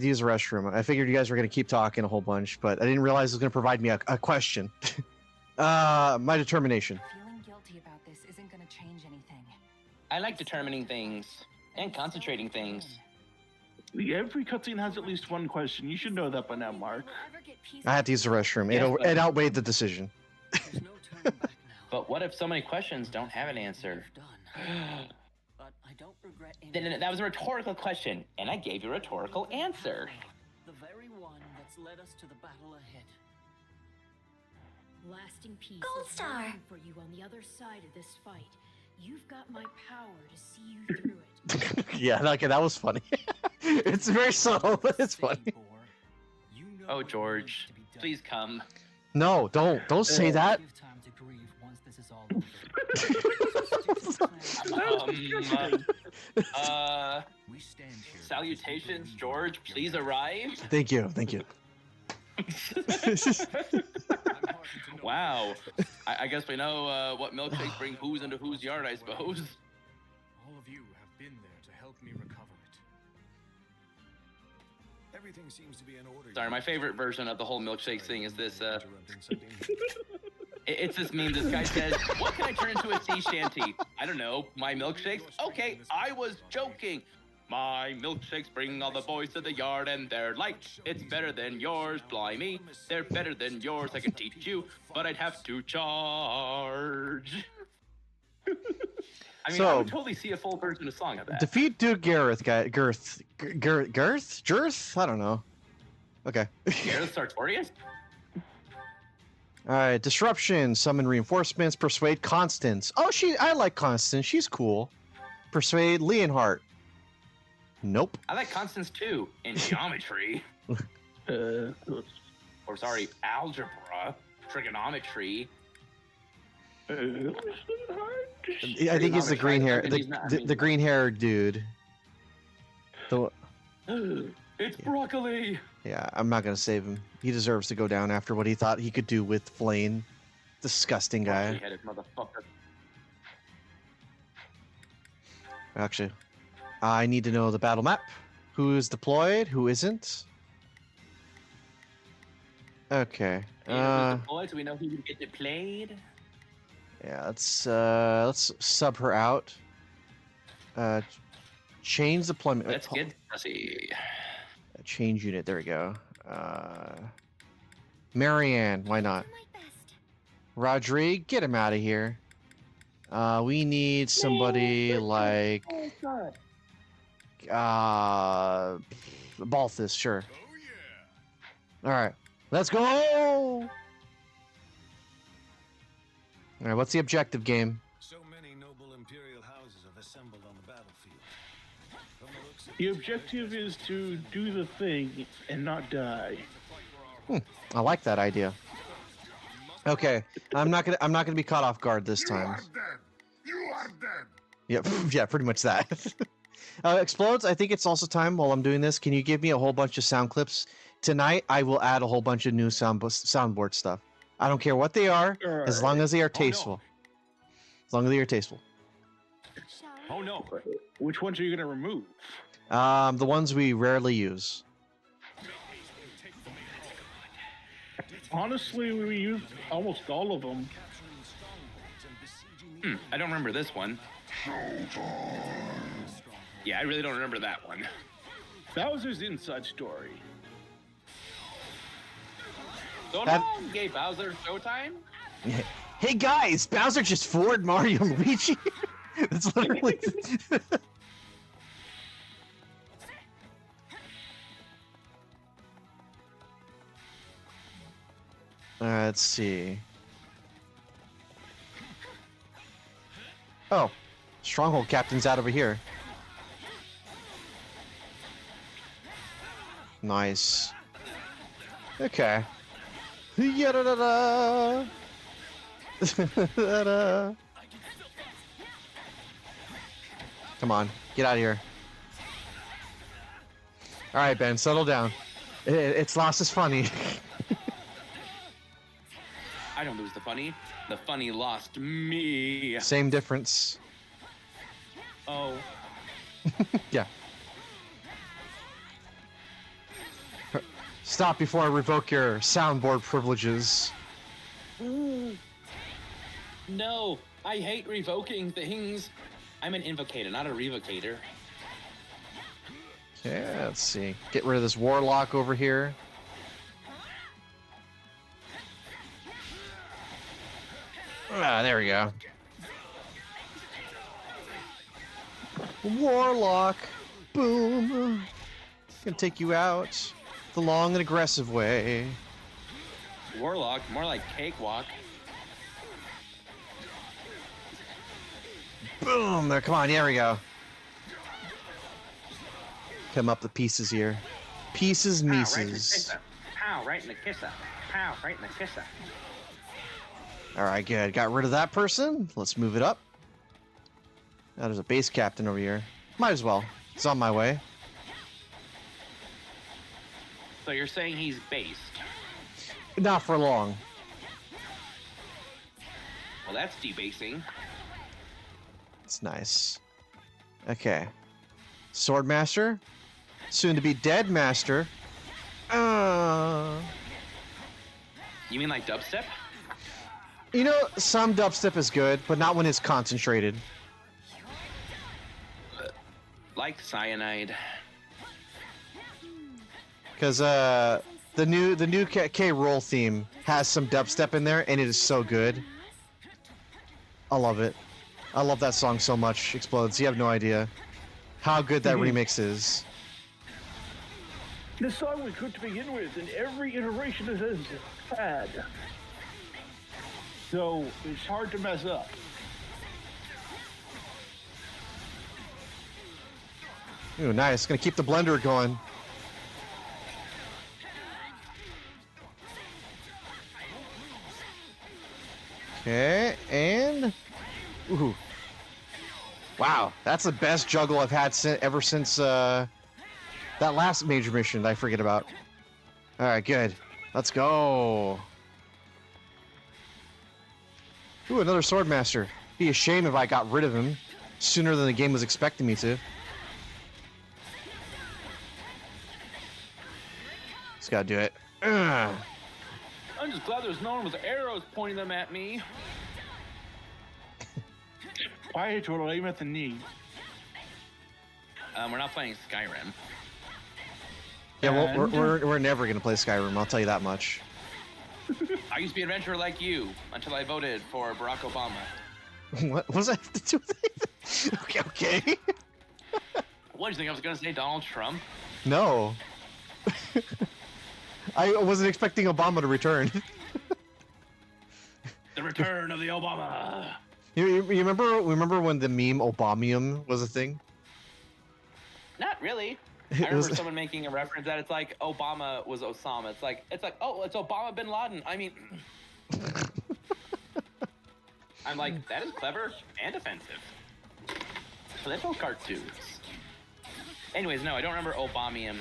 S1: to use the restroom. I figured you guys were gonna keep talking a whole bunch, but I didn't realize it was gonna provide me a question. My determination.
S8: Feeling guilty about this isn't gonna change anything.
S2: I like determining things and concentrating things.
S4: Every cutscene has at least one question. You should know that by now, Mark.
S1: I had to use the restroom.
S2: Yes, but-
S1: It outweighed the decision.
S8: There's no turning back now.
S2: But what if so many questions don't have an answer?
S8: You've done. But I don't regret any
S2: Then that was a rhetorical question, and I gave you a rhetorical answer.
S8: The very one that's led us to the battle ahead.
S3: Lasting peace
S9: Gold
S3: is
S9: Star.
S3: waiting for you on the other side of this fight. You've got my power to see you through it.
S1: Yeah, okay, that was funny. It's very subtle, but it's funny.
S2: Oh, George, please come.
S1: No, don't say that.
S8: Give time to grieve once this is all over.
S5: We stand here.
S2: Salutations, George. Please arrive.
S1: Thank you.
S2: Wow. I guess we know what milkshakes bring who's into whose yard, I suppose.
S5: All of you have been there to help me recover it. Everything seems to be in order.
S2: Sorry, my favorite version of the whole milkshake thing is this.
S5: Interrupting something.
S2: It's this meme. This guy says, "What can I turn into a sea shanty? I don't know. My milkshakes? Okay, I was joking. My milkshakes bring all the boys to the yard and they're like, it's better than yours, blimey. They're better than yours, I can teach you, but I'd have to charge." I mean, I would totally see a full version of song of that.
S1: Defeat Duke Gareth, Girth? Girth? I don't know. Okay.
S2: Gareth Sartorius?
S1: Alright, Disruption, Summon Reinforcements, Persuade Constance. Oh, I like Constance, she's cool. Persuade Leonhardt. Nope.
S2: I like Constance too, in geometry. Or sorry, algebra, trigonometry.
S1: I think he's the green hair, the green hair dude.
S2: It's broccoli.
S1: Yeah, I'm not gonna save him. He deserves to go down after what he thought he could do with Flane. Disgusting guy.
S2: Broccoli-headed motherfucker.
S1: Actually, I need to know the battle map. Who is deployed? Who isn't? Okay.
S2: Deployed, so we know who can get deployed.
S1: Yeah, let's sub her out. Change deployment.
S2: Let's get pussy.
S1: Change unit. There we go. Marianne, why not? Rodrigue, get him out of here. We need somebody like Balthus, sure. All right, let's go. All right, what's the objective, game?
S5: So many noble imperial houses have assembled on the battlefield. From the looks of
S4: The objective is to do the thing and not die.
S1: I like that idea. Okay, I'm not gonna be caught off guard this time.
S5: You are dead.
S1: Yep, yeah, pretty much that. Explodes, I think it's also time while I'm doing this. Can you give me a whole bunch of sound clips? Tonight, I will add a whole bunch of new soundboard stuff. I don't care what they are, as long as they are tasteful. As long as they are tasteful.
S2: Oh no.
S4: Which ones are you gonna remove?
S1: The ones we rarely use.
S4: Honestly, we used almost all of them.
S2: I don't remember this one. Yeah, I really don't remember that one.
S4: Bowser's inside story.
S2: So long, gay Bowser. Showtime?
S1: Hey guys, Bowser just forward Mario and Luigi. That's literally. Let's see. Oh, Stronghold Captain's out over here. Nice. Okay. Yada-da-da. Da-da. Come on, get out of here. All right, Ben, settle down. It's lost is funny.
S2: I don't lose the funny. The funny lost me.
S1: Same difference.
S2: Oh.
S1: Yeah. Stop before I revoke your soundboard privileges.
S2: No, I hate revoking things. I'm an invocator, not a revocator.
S1: Okay, let's see. Get rid of this warlock over here. Ah, there we go. Warlock. Boom. Gonna take you out the long and aggressive way.
S2: Warlock, more like cakewalk.
S1: Boom. There, come on. There we go. Come up the pieces here. Pieces, Mises.
S7: Pow, right in the kisser. Pow, right in the kisser.
S1: All right, good. Got rid of that person. Let's move it up. Now there's a base captain over here. Might as well. It's on my way.
S2: So you're saying he's based?
S1: Not for long.
S2: Well, that's debasing.
S1: It's nice. Okay. Swordmaster. Soon to be dead master.
S2: You mean like dubstep?
S1: You know, some dubstep is good, but not when it's concentrated.
S2: Like cyanide.
S1: Because the new K roll theme has some dubstep in there, and it is so good. I love it. I love that song so much. Explodes. You have no idea how good that remix is.
S4: This song was good to begin with, and every iteration it has had. So it's hard to mess up.
S1: Ooh, nice. Gonna keep the blender going. Okay, and ooh, wow, that's the best juggle I've had ever since that last major mission that I forget about. All right, good. Let's go. Ooh, another swordmaster. Be a shame if I got rid of him sooner than the game was expecting me to. Just gotta do it. Ugh.
S2: I'm just glad there's no one with arrows pointing them at me.
S4: Fire turtle, aim at the knee.
S2: We're not playing Skyrim.
S1: Yeah, well,
S4: And-
S1: we're never gonna play Skyrim. I'll tell you that much.
S2: I used to be an adventurer like you until I voted for Barack Obama.
S1: What does that have to do with it? Okay.
S2: What, do you think I was going to say Donald Trump?
S1: No. I wasn't expecting Obama to return.
S2: The return of the Obama.
S1: You remember when the meme Obamium was a thing?
S2: Not really. I
S1: It
S2: remember
S1: was-
S2: someone making a reference that it's like Obama was Osama. It's like oh, it's Obama bin Laden. I mean, I'm like, that is clever and offensive. Political cartoons. Anyways, no, I don't remember Obamium.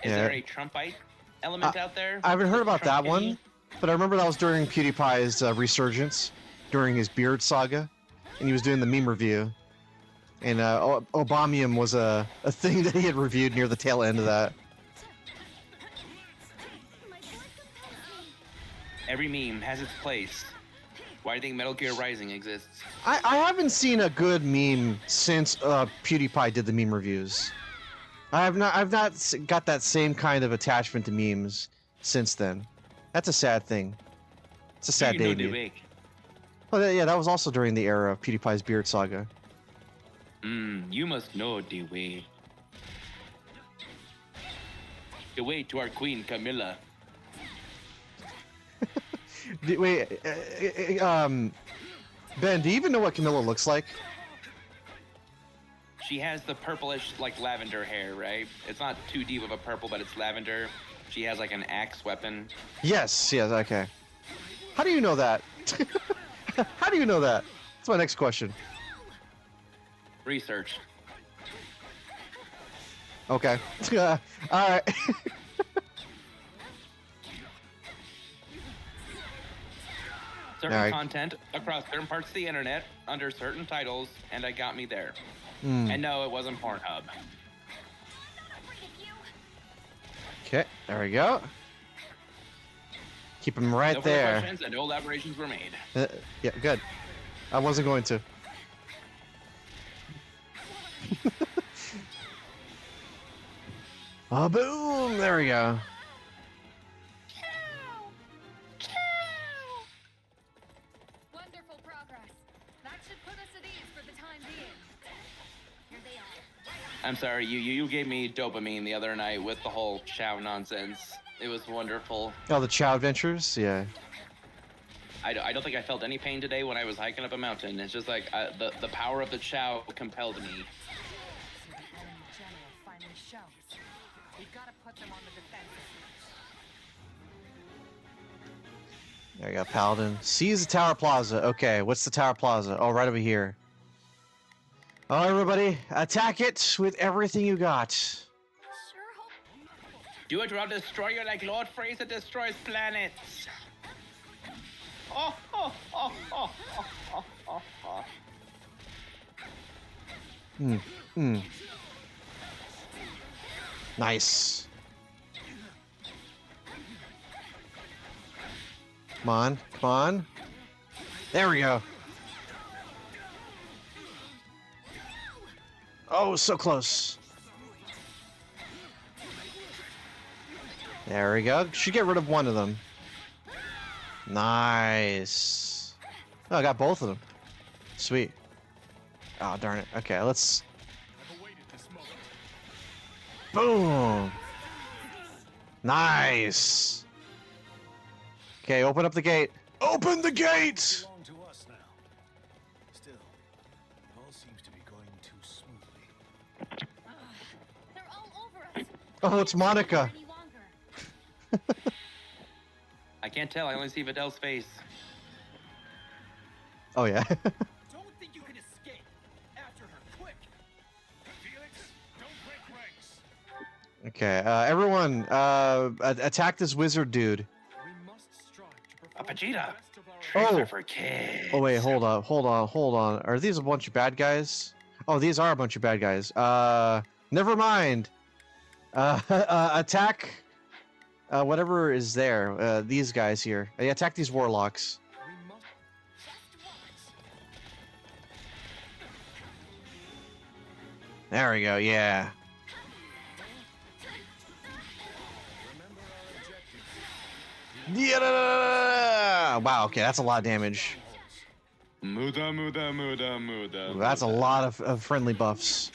S2: Is
S1: Yeah.
S2: there a Trumpite element out there?
S1: I haven't heard about that
S2: Trump
S1: one,
S2: kitty?
S1: but I remember that was during PewDiePie's resurgence, during his Beard saga, and he was doing the meme review. And Obamium was a thing that he had reviewed near the tail end of that.
S2: Every meme has its place. Why do you think Metal Gear Rising exists?
S1: I haven't seen a good meme since PewDiePie did the meme reviews. I've not got that same kind of attachment to memes since then. That's a sad thing. It's a sad
S2: You know
S1: day.
S2: the way.
S1: Oh yeah, that was also during the era of PewDiePie's Beard saga.
S2: You must know the way. The way to our queen, Camilla.
S1: Wait, Ben, do you even know what Camilla looks like?
S2: She has the purplish, like, lavender hair, right? It's not too deep of a purple, but it's lavender. She has, like, an axe weapon.
S1: Yes, okay. How do you know that? How do you know that? That's my next question.
S2: Research.
S1: Okay. All right.
S2: Certain
S1: Alright.
S2: content across certain parts of the internet under certain titles, and it got me there.
S1: Hmm.
S2: And no, it wasn't Pornhub.
S1: Okay, there we go. Keep him right
S2: No further
S1: there.
S2: questions and no elaborations were made.
S1: Yeah, good. I wasn't going to. Oh, boom! There we go.
S3: Wonderful progress. That should put us at ease for the time being. Here they are.
S2: I'm sorry, you gave me dopamine the other night with the whole Chow nonsense. It was wonderful.
S1: Oh, the Chow Adventures? Yeah.
S2: I don't think I felt any pain today when I was hiking up a mountain. It's just like the power of the Chow compelled me.
S8: So the enemy general finally shows. We've got to put them on the defensive.
S1: There you go, Paladin. Seize the Tower Plaza. Okay, what's the Tower Plaza? Oh, right over here. Oh, everybody, attack it with everything you got.
S3: Sure hope.
S2: Do it, or I'll destroy you like Lord Fraser destroys planets. Oh, oh, oh, oh, oh, oh, oh, oh.
S1: Nice. Come on, come on. There we go. Oh, so close. There we go. Should get rid of one of them. Nice. Oh, I got both of them. Sweet. Oh, darn it. Okay, let's...
S5: I've awaited this moment.
S1: Boom! Nice! Okay, open up the gate. Open the gate!
S5: Belong to us now. Still, it all seems to be going too smoothly.
S3: They're all over us.
S1: Oh, it's Monica.
S3: Any longer.
S2: I can't tell. I only see Vidal's face.
S1: Oh, yeah.
S6: Don't think you can escape. After her, quick.
S5: Felix, don't break ranks.
S1: Okay, everyone, attack this wizard dude.
S5: We must strive to
S2: A
S5: perform
S2: Vegeta.
S5: the best of our
S1: Oh.
S2: Tracer for kids.
S1: Oh, wait, hold on. Are these a bunch of bad guys? Oh, these are a bunch of bad guys. Never mind. Attack, whatever is there. These guys here. Attack these warlocks.
S5: We must
S1: There we go, yeah.
S5: remember our objective.
S1: Yeah! Wow, okay, that's a lot of damage.
S2: Muda, muda, muda, muda.
S1: Ooh, that's a lot of friendly buffs.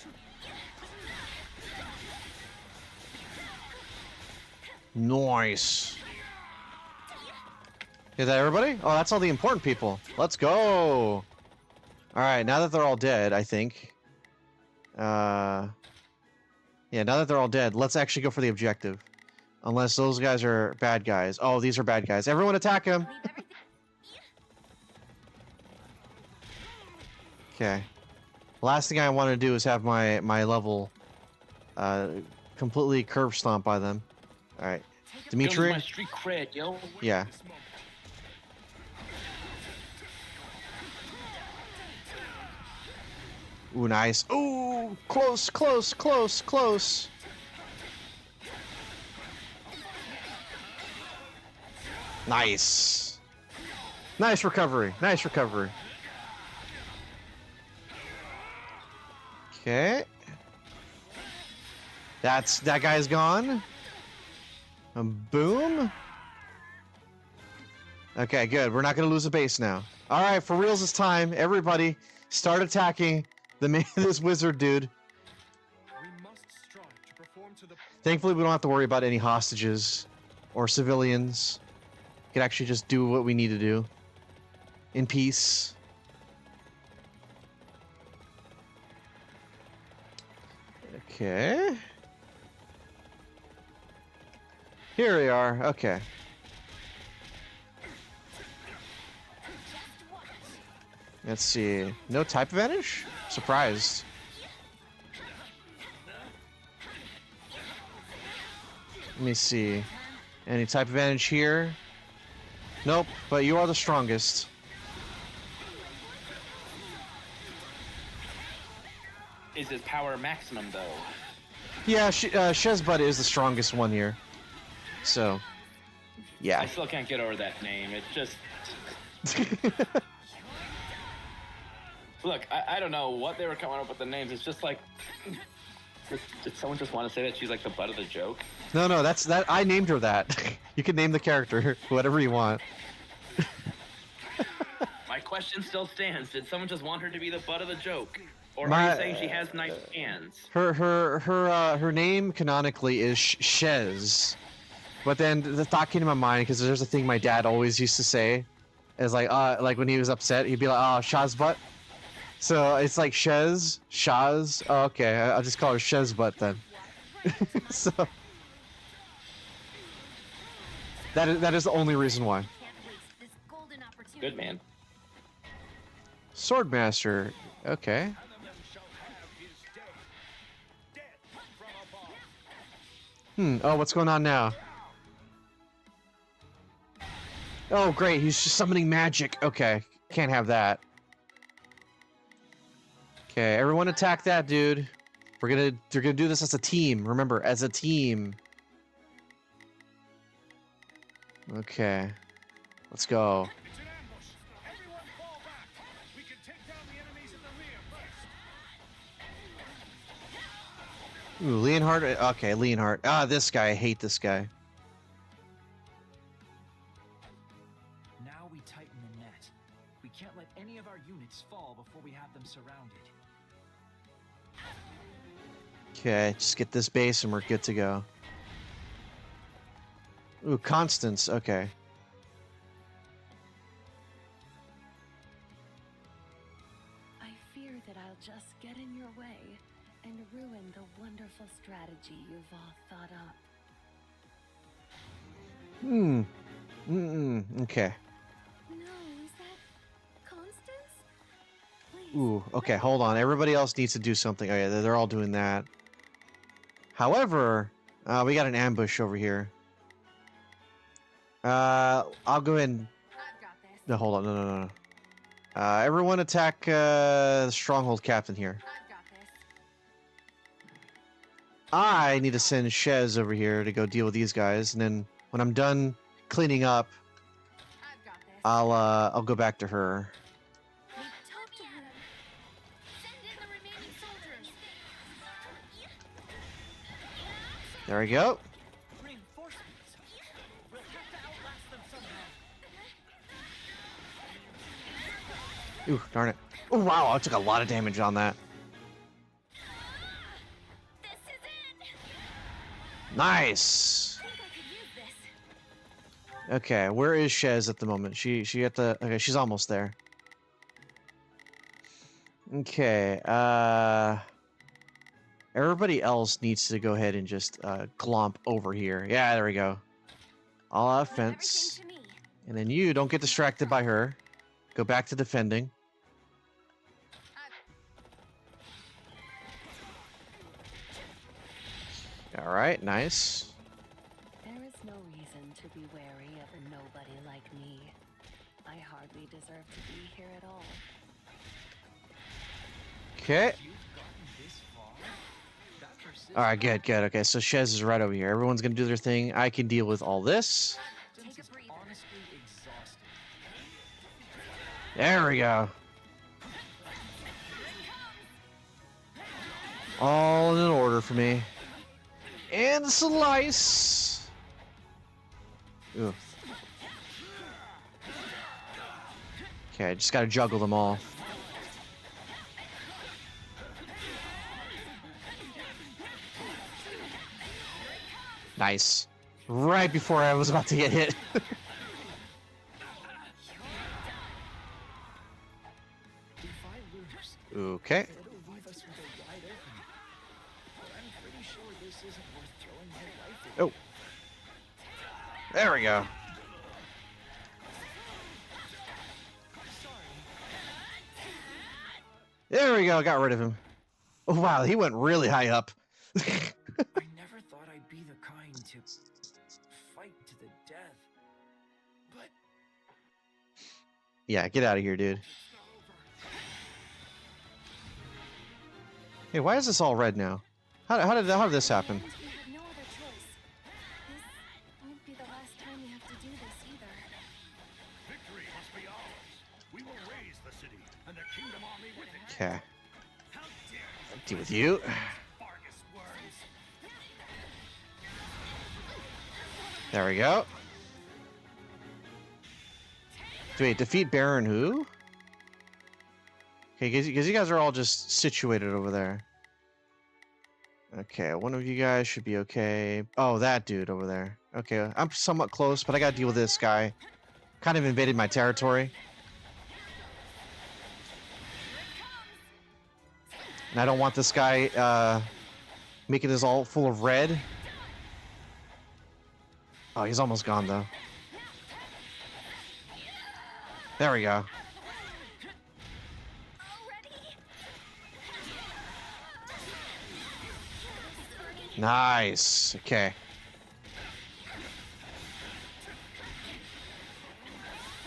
S1: Nice. Is that everybody? Oh, that's all the important people. Let's go. All right, now that they're all dead, I think. Yeah, now that they're all dead, let's actually go for the objective. Unless those guys are bad guys. Oh, these are bad guys. Everyone attack him.
S3: Leave everything.
S1: Okay. Last thing I want to do is have my level completely curb stomped by them. All right.
S2: Don't lose
S1: Dimitri?
S2: my street cred, yo.
S1: Yeah.
S5: This moment.
S1: Ooh, nice. Ooh, close, close, close, close. Nice. Nice recovery. Nice recovery. Okay. That guy's gone. Boom. Okay, good. We're not gonna lose a base now. All right, for reals this time. Everybody, start attacking this wizard dude.
S5: We must strive to perform to the
S1: Thankfully, we don't have to worry about any hostages or civilians. could actually just do what we need to do in peace. Okay. Here we are. Okay. Let's see. No type advantage? Surprised. Let me see. Any type advantage here? Nope, but you are the strongest.
S2: Is his power maximum though?
S1: Yeah, Shezbud is the strongest one here. So,
S2: I
S1: yeah.
S2: still can't get over that name. It's just look. I don't know what they were coming up with the names. It's just like, did someone just want to say that she's like the butt of the joke?
S1: No, that's that. I named her that. You can name the character whatever you want.
S2: My question still stands. Did someone just want her to be the butt of the joke? Or
S1: My-
S2: are you saying she has nice hands?
S1: Her name canonically is Shez, but then the thought came to my mind because there's a thing my dad always used to say, is like when he was upset, he'd be like, "Oh, Shaz butt." So it's like Shez, Shaz. Oh, okay, I'll just call her Shez butt then. So that is the only reason why.
S3: Can't waste this golden opportunity.
S2: Good man.
S1: Swordmaster. Okay. Oh, what's going on now? Oh, great. He's just summoning magic. Okay. Can't have that. Okay, everyone attack that dude. They're gonna do this as a team. Remember, as a team. Okay. Let's go.
S5: It's an ambush. Everyone fall back. We can take down the enemies in the rear first.
S1: Ooh, Leonhard. Okay, Leonhard. Ah, this guy. I hate this guy.
S9: Now we tighten the net. We can't let any of our units fall before we have them surrounded.
S1: Okay, just get this base and we're good to go. Ooh, Constance. Okay.
S3: I fear that I'll just get in your way and ruin the wonderful strategy you've all thought up.
S1: Okay.
S3: No, is that Constance? Please.
S1: Ooh, okay, hold on. Everybody else needs to do something. Oh yeah, they're all doing that. However, we got an ambush over here. I'll go ahead and...
S3: I've got this.
S1: No, hold on. No. Everyone attack the Stronghold Captain here.
S3: I've got this.
S1: I need to send Shez over here to go deal with these guys, and then when I'm done cleaning up,
S3: I've got this.
S1: I'll go back to her.
S3: Utopia. Send in the remaining soldiers.
S1: There we go.
S9: Reinforcements. We'll have to outlast them somehow.
S1: Ooh, darn it. Oh, wow, I took a lot of damage on that.
S3: This is it.
S1: Nice.
S3: I think I could use this.
S1: Okay, where is Shez at the moment? She at the... Okay, she's almost there. Okay, everybody else needs to go ahead and just glomp over here. Yeah, there we go. All offense.
S3: Everything to me.
S1: And then you don't get distracted by her. Go back to defending. All right, nice.
S3: There is no reason to be wary of a nobody like me. I hardly deserve to be here at all.
S1: Okay.
S9: You've gotten this far? That persists.
S1: All right, good. Okay, so Shez is right over here. Everyone's gonna do their thing. I can deal with all this.
S9: This
S3: Take a
S9: is
S3: breather.
S9: honestly exhausting.
S1: There we go. All in order for me. And slice. Ooh. Okay, I just gotta juggle them all. Nice. Right before I was about to get hit. Okay.
S9: It'll leave us with a wide opening. But I'm pretty sure this isn't worth throwing my life away.
S1: Oh. There we go. There we go. Got rid of him. Oh, wow. He went really high up.
S9: I never thought I'd be the kind to fight to the death. But
S1: Yeah, get out of here, dude. Hey, why is this all red now? How did this happen?
S3: We have no other choice. This won't be the last time we have to do this either.
S5: Victory must be ours. We will raise the city and the kingdom army with it.
S1: Okay.
S5: How dare you
S1: Deal with you.
S5: Vargas worms?
S1: There we go. Wait, defeat Baron who? Okay, because you guys are all just situated over there. Okay, one of you guys should be okay. Oh, that dude over there. Okay, I'm somewhat close, but I gotta deal with this guy. Kind of invaded my territory. And I don't want this guy making this all full of red. Oh, he's almost gone though. There we go. Nice. Okay.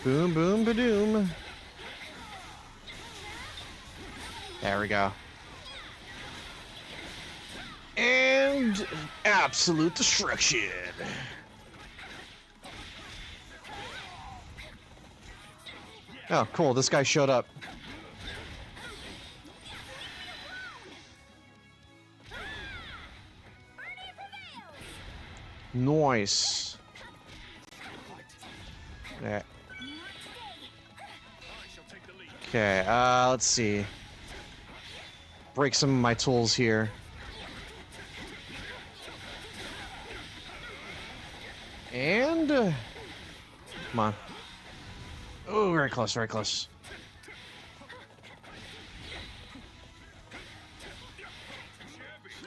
S1: Boom, boom, ba-doom. There we go. And absolute destruction. Oh, cool. This guy showed up. Nice. Yeah. Okay, let's see. Break some of my tools here. And come on. Oh, very close, very close.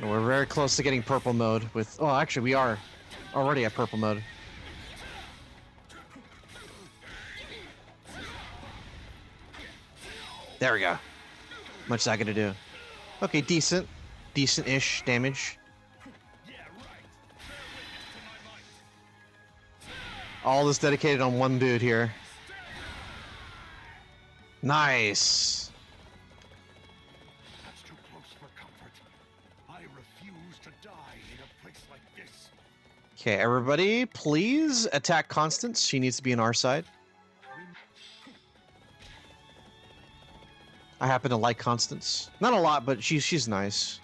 S1: We're very close to getting purple mode with... Oh, actually, we are already at purple mode. There we go. Much is that gonna do? Okay, decent. Decent-ish damage. All this dedicated on one dude here. Nice.
S5: That's too close for comfort. I refuse to die in a place like this.
S1: Okay, everybody, please attack Constance. She needs to be on our side. I happen to like Constance. Not a lot, but she's nice.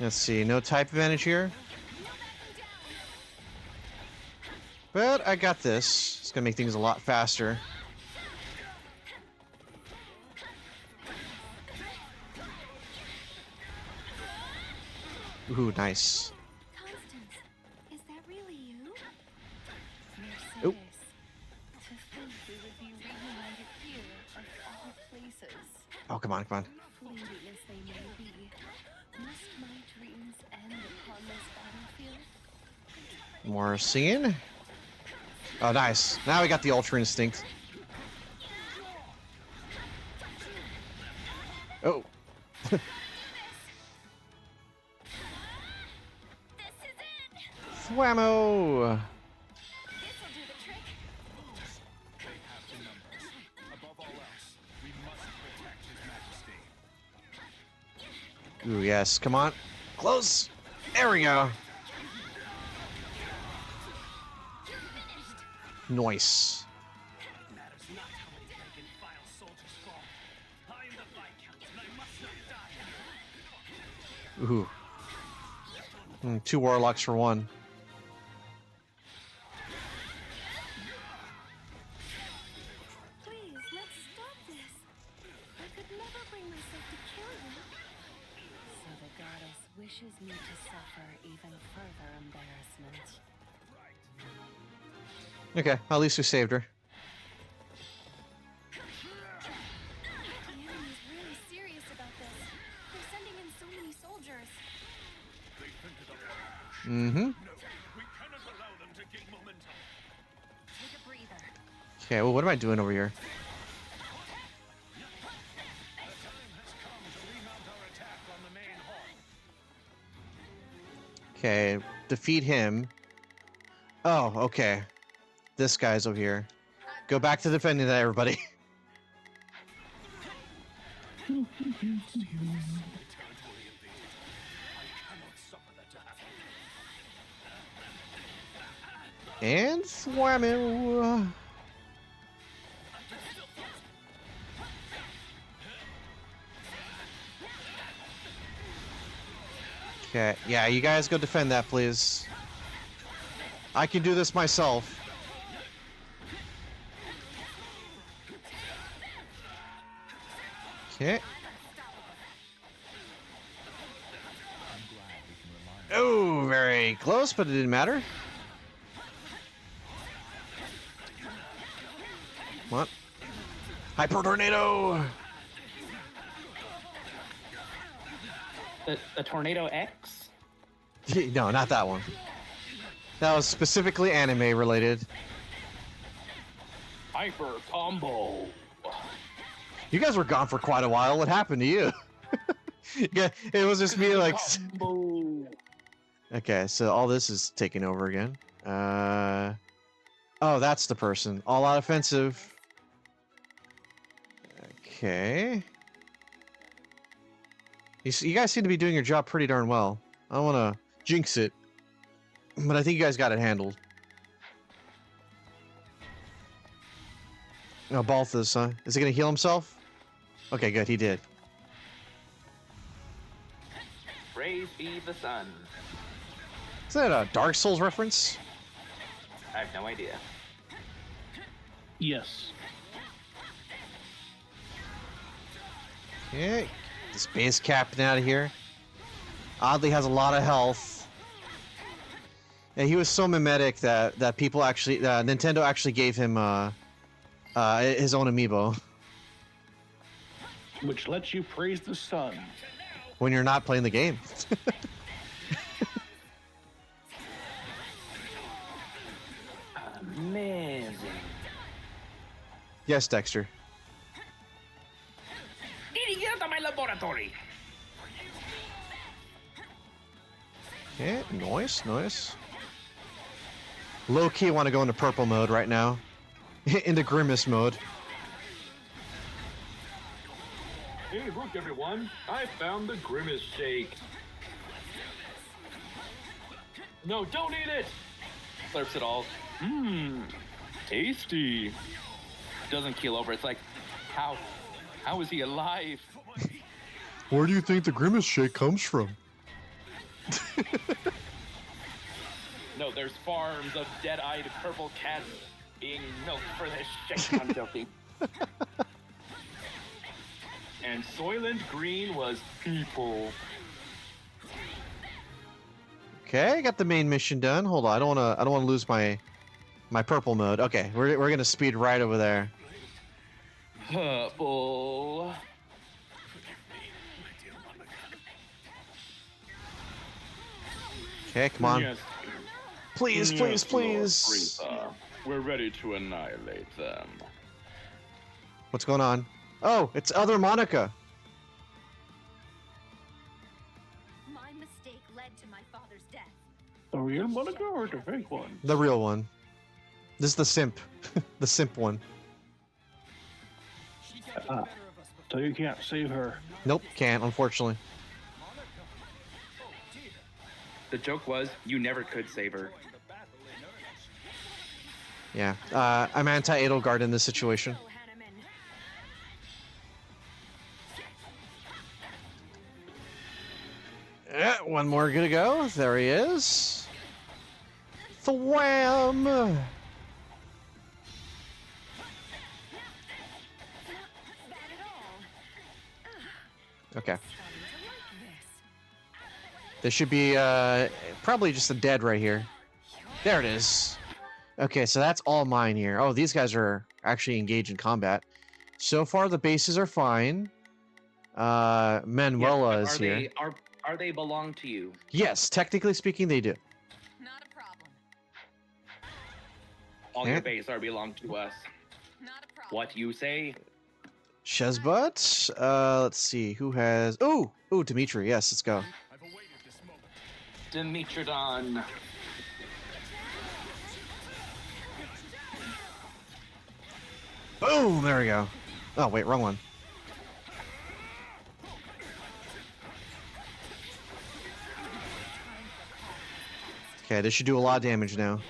S1: Let's see, no type advantage here. But I got this. It's gonna make things a lot faster. Ooh, nice.
S3: Constance, is that really you?
S1: Oh.
S3: Mercedes. To think we would be reunited here, of all places.
S1: Oh, come on, come on.
S3: Fleeting as they may be, must my dreams end upon this battlefield?
S1: More singing. Oh, nice. Now we got the Ultra Instinct. Oh. Whammo!
S3: This'll do the trick.
S5: They have the numbers. Above all else, we must protect His Majesty.
S1: Ooh, yes. Come on. Close. There we go. Nice.
S5: Matters not how many rank and file soldiers fall. I am the Viscount, and I must not die.
S1: Ooh. 2 warlocks for 1.
S3: Please, let's stop this. I could never bring myself to kill you. So the goddess wishes me to suffer even further embarrassment.
S1: Okay, at least we saved her.
S10: The enemy's really serious about this. They're sending in so many soldiers.
S1: Mm-hmm.
S5: We cannot allow them to gain momentum.
S10: Take a breather.
S1: Okay, well, what am I doing over here? Okay, defeat him. Oh, okay. This guy's over here. Go back to defending that, everybody. And Swammu. Okay, yeah, you guys go defend that, please. I can do this myself. Okay. Oh, very close, but it didn't matter. Come on. Hyper Tornado!
S2: The Tornado X?
S1: No, not that one. That was specifically anime related.
S2: Hyper Combo.
S1: You guys were gone for quite a while. What happened to you? Yeah, it was just me like... Okay, so all this is taking over again. Oh, that's the person. All out offensive. Okay. You guys seem to be doing your job pretty darn well. I don't want to jinx it, but I think you guys got it handled. Oh, Balthus, huh? Is he going to heal himself? Okay, good. He did.
S2: Praise be the sun.
S1: Is that a Dark Souls reference?
S2: I have no idea.
S4: Yes.
S1: Okay. This base captain out of here. Oddly has a lot of health. And he was so mimetic that people actually... Nintendo actually gave him his own amiibo.
S4: Which lets you praise the sun.
S1: When you're not playing the game.
S2: Amazing.
S1: Yes, Dexter.
S2: Edie, get out of my laboratory!
S1: Okay, nice. Low key want to go into purple mode right now. Into Grimace mode.
S2: Hey, look everyone, I found the Grimace Shake. No, don't eat it! Slurps it all. Mmm, tasty. Doesn't keel over, it's like, how is he alive?
S1: Where do you think the Grimace Shake comes from?
S2: No, there's farms of dead-eyed purple cats being milked for this shake. I'm joking. And Soylent Green was people.
S1: Okay, got the main mission done. Hold on, I don't want to lose my purple mode. Okay, we're gonna speed right over there.
S2: Purple.
S1: Okay, come on.
S6: Yes.
S1: Please.
S6: Yes, Lord Reaper. We're ready to annihilate them.
S1: What's going on? Oh, it's other Monica.
S10: My mistake led to my father's death.
S4: The real Monica or the fake one?
S1: The real one. This is the simp. The simp one.
S4: So you can't save her.
S1: Nope, can't, unfortunately.
S2: The joke was, you never could save her.
S1: Yeah, I'm anti-Edelgard in this situation.
S10: Go, Hanneman.
S1: Yeah, one more good to go. There he is. Thwam!
S10: Not bad at all.
S1: Okay.
S10: Starting to like this.
S1: There should be probably just a dead right here. There it is. Okay, so that's all mine here. Oh, these guys are actually engaged in combat. So far, the bases are fine. Manuela is here.
S2: Are they belong to you?
S1: Yes, technically speaking, they do.
S8: Not a problem.
S2: All
S1: Yeah.
S2: your bases are belong to us.
S8: Not a problem.
S2: What you say?
S1: Shezbot. Let's see who has. Ooh, Dimitri. Yes, let's go.
S5: I've awaited this moment.
S2: Dimitrodon.
S1: Boom. There we go. Oh wait, wrong one. Okay, this should do a lot of damage now.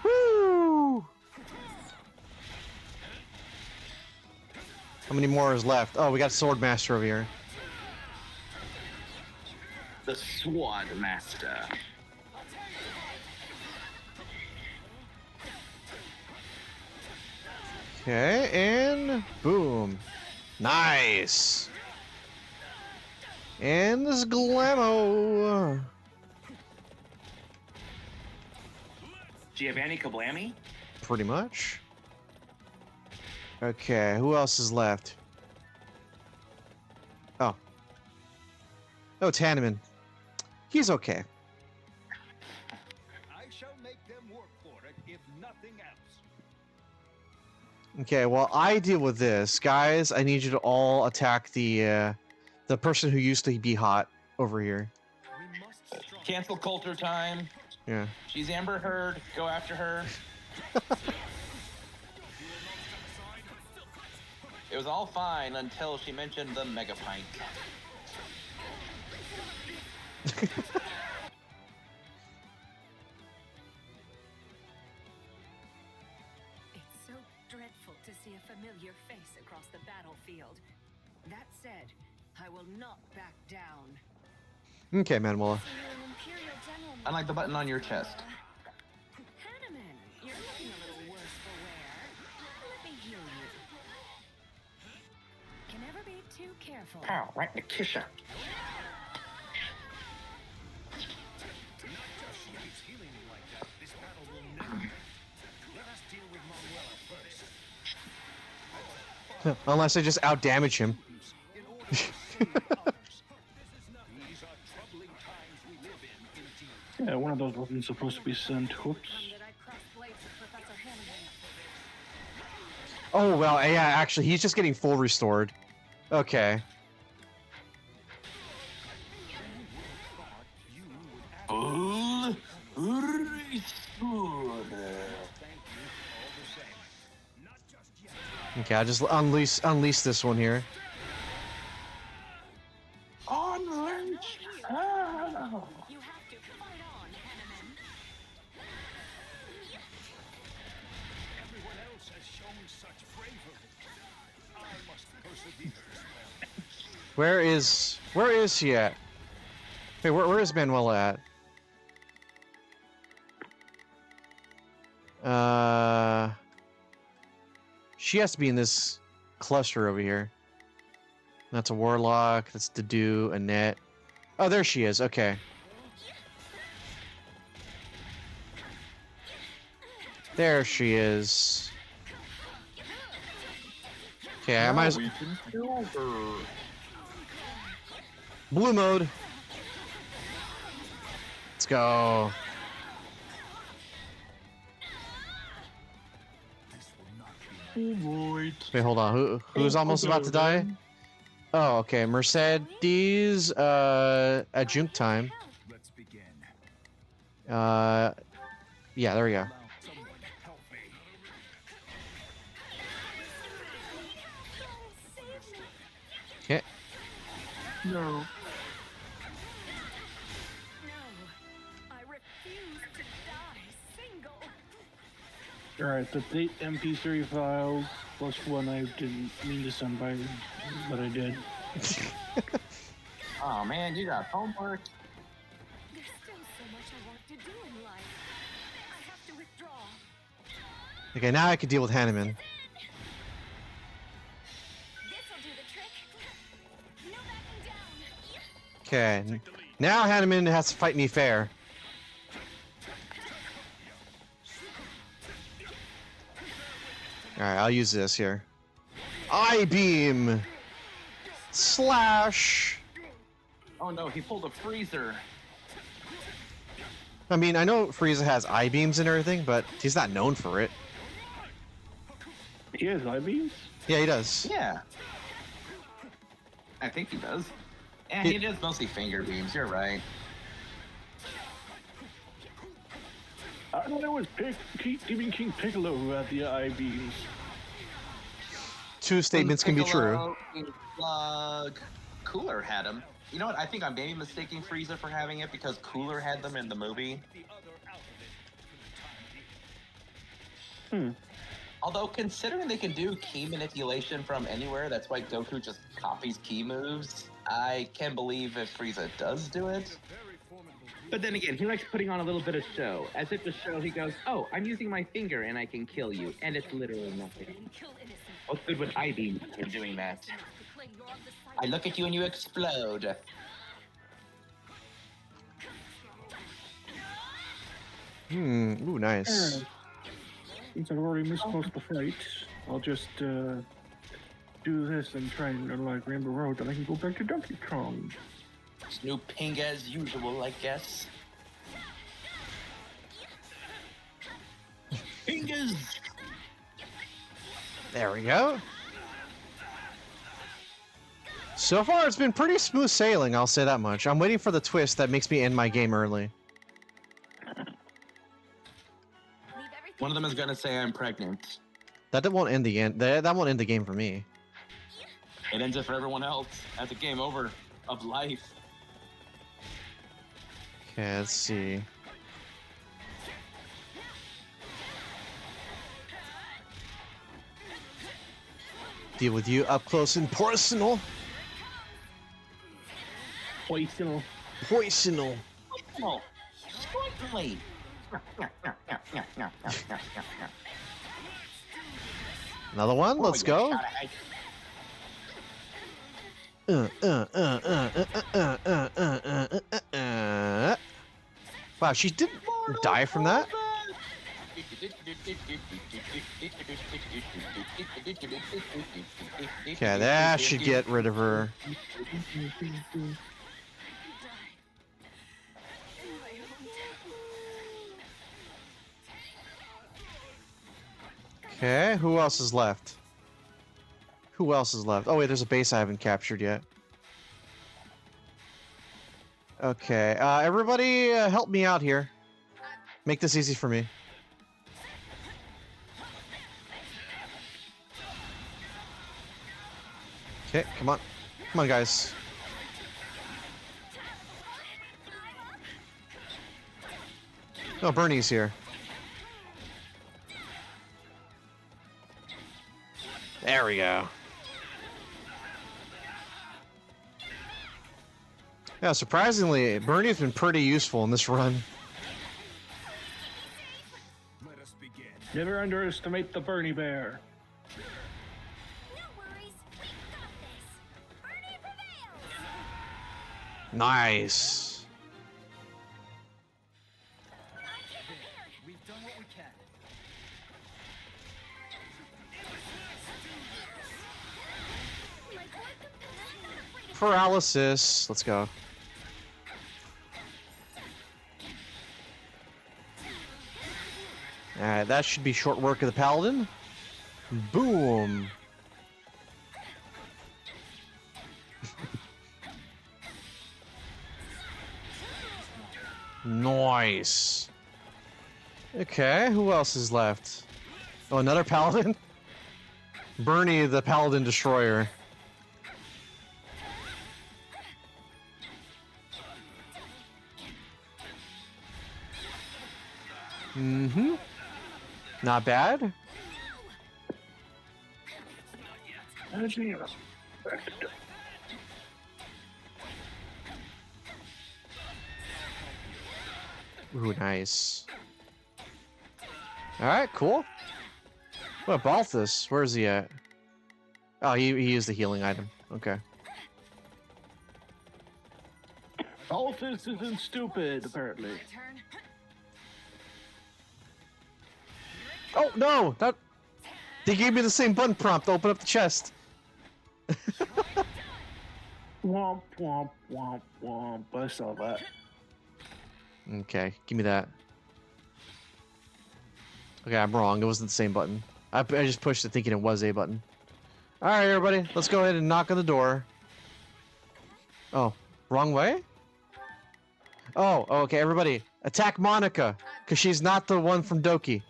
S1: Woo! How many more is left? Oh, we got Swordmaster over here.
S2: The Sword Master.
S1: Okay, and boom. Nice. And this Glamo.
S2: Giovanni Kablami?
S1: Pretty much. Okay, who else is left? Oh. Oh, Tanneman. He's okay.
S5: I shall make them work for it, if nothing else.
S1: Okay, well, I deal with this. Guys, I need you to all attack the person who used to be hot over here.
S5: We must strike.
S2: Cancel Coulter time.
S1: Yeah.
S2: She's Amber Heard. Go after her. It was all fine until she mentioned the Mega Pint.
S3: It's so dreadful to see a familiar face across the battlefield. That said, I will not back down.
S1: Okay, Manuela.
S10: So you're an Imperial General.
S2: I like the button on your chest.
S3: Hanneman, you're looking a little worse for wear. Let me heal you. Can never be too careful.
S7: Pow, right in the kisser.
S5: Not just she keeps healing me like that. This battle will never end. Let us deal with Manuela first.
S1: Unless I just outdamage him.
S5: In order to save others. These are troubling times we live in, indeed.
S4: Yeah, one of those wasn't supposed to be sent. Whoops.
S3: Did I cross blades with Professor Hanneman?
S1: Oh, well, yeah, actually, he's just getting full restored. Okay. Okay, I'll just unleash this one here.
S2: Unleash!
S3: You have to fight on, Hanneman.
S5: Everyone else has shown such bravery. I must persevere as well.
S1: Where is he at? Hey, where is Manuela at? She has to be in this cluster over here. That's a warlock. That's Dedu, Annette. Oh, there she is. Okay. There she is. Okay, I might as
S2: We can kill her.
S1: blue mode. Let's go. Wait, hold on. Who's almost about to die? Oh, okay. Mercedes, adjunct time.
S5: Let's begin.
S1: Yeah, there we go.
S5: Someone help me.
S1: Okay.
S3: No. I refuse to die single.
S4: Alright, the 8 MP3 files plus one I didn't mean to send by, but I did.
S2: Oh man, you got homework.
S3: There's still so much I want to do in life. I have to withdraw.
S1: Okay, now I can deal with Hanneman.
S10: This'll do the trick. No backing
S1: Okay. Now Hanuman has to fight me fair. Alright, I'll use this here. I-beam! Slash!
S2: Oh no, he pulled a freezer.
S1: I mean, I know Frieza has I-beams and everything, but he's not known for it.
S4: He has I-beams?
S1: Yeah, he does.
S2: Yeah. I think he does. And he does mostly finger beams, you're right.
S4: I thought it was Demon King Piccolo who had the I-beams.
S1: Two statements can be true.
S2: Cooler had him. You know what? I think I'm maybe mistaking Frieza for having it because Cooler had them in the movie. Although, considering they can do key manipulation from anywhere, that's why Goku just copies key moves. I can believe if Frieza does do it.
S7: But then again, he likes putting on a little bit of show. As if to show, he goes, oh, I'm using my finger and I can kill you. And it's literally nothing. What's good with I-beam?
S2: You're doing that. I look at you and you explode.
S1: Ooh, nice.
S4: Since I've already missed most of the fight, I'll just do this and try and unlock Rainbow Road, and I can go back to Donkey Kong.
S2: Snooping as usual, I guess. Fingers!
S1: There we go. So far, it's been pretty smooth sailing, I'll say that much. I'm waiting for the twist that makes me end my game early.
S2: One of them is gonna say I'm pregnant.
S1: That won't end the end. That won't end the game for me.
S2: It ends it for everyone else. That's a game over of life.
S1: Okay, let's see. Deal with you up close and personal.
S4: Poisonal.
S1: Poisonal.
S2: No, certainly.
S1: Another one. Let's go. Wow, she didn't die from that. Okay, that should get rid of her. Okay, who else is left? Who else is left? Oh wait, there's a base I haven't captured yet. Okay, everybody help me out here. Make this easy for me. Okay, come on. Come on, guys. Oh, Bernie's here. There we go. Yeah, surprisingly, Bernie's been pretty useful in this run.
S4: Never underestimate the Bernie Bear.
S10: No worries, we got this. Bernie prevails.
S1: Nice.
S9: We've done what we can.
S1: Paralysis. Let's go. Alright, that should be short work of the Paladin. Boom. Nice. Okay, who else is left? Oh, another Paladin? Bernie, the Paladin Destroyer. Mm-hmm. Not bad. Ooh, nice. Alright, cool. What, Balthus? Where is he at? Oh, he used the healing item. Okay.
S4: All this isn't stupid, apparently.
S3: My turn.
S1: Oh no! That they gave me the same button prompt to open up the chest.
S4: Womp, womp, womp, womp. I saw that.
S1: Okay, give me that. Okay, I'm wrong. It wasn't the same button. I just pushed it thinking it was a button. All right, everybody, let's go ahead and knock on the door. Oh, wrong way? Oh, okay, everybody, attack Monica, because she's not the one from Doki.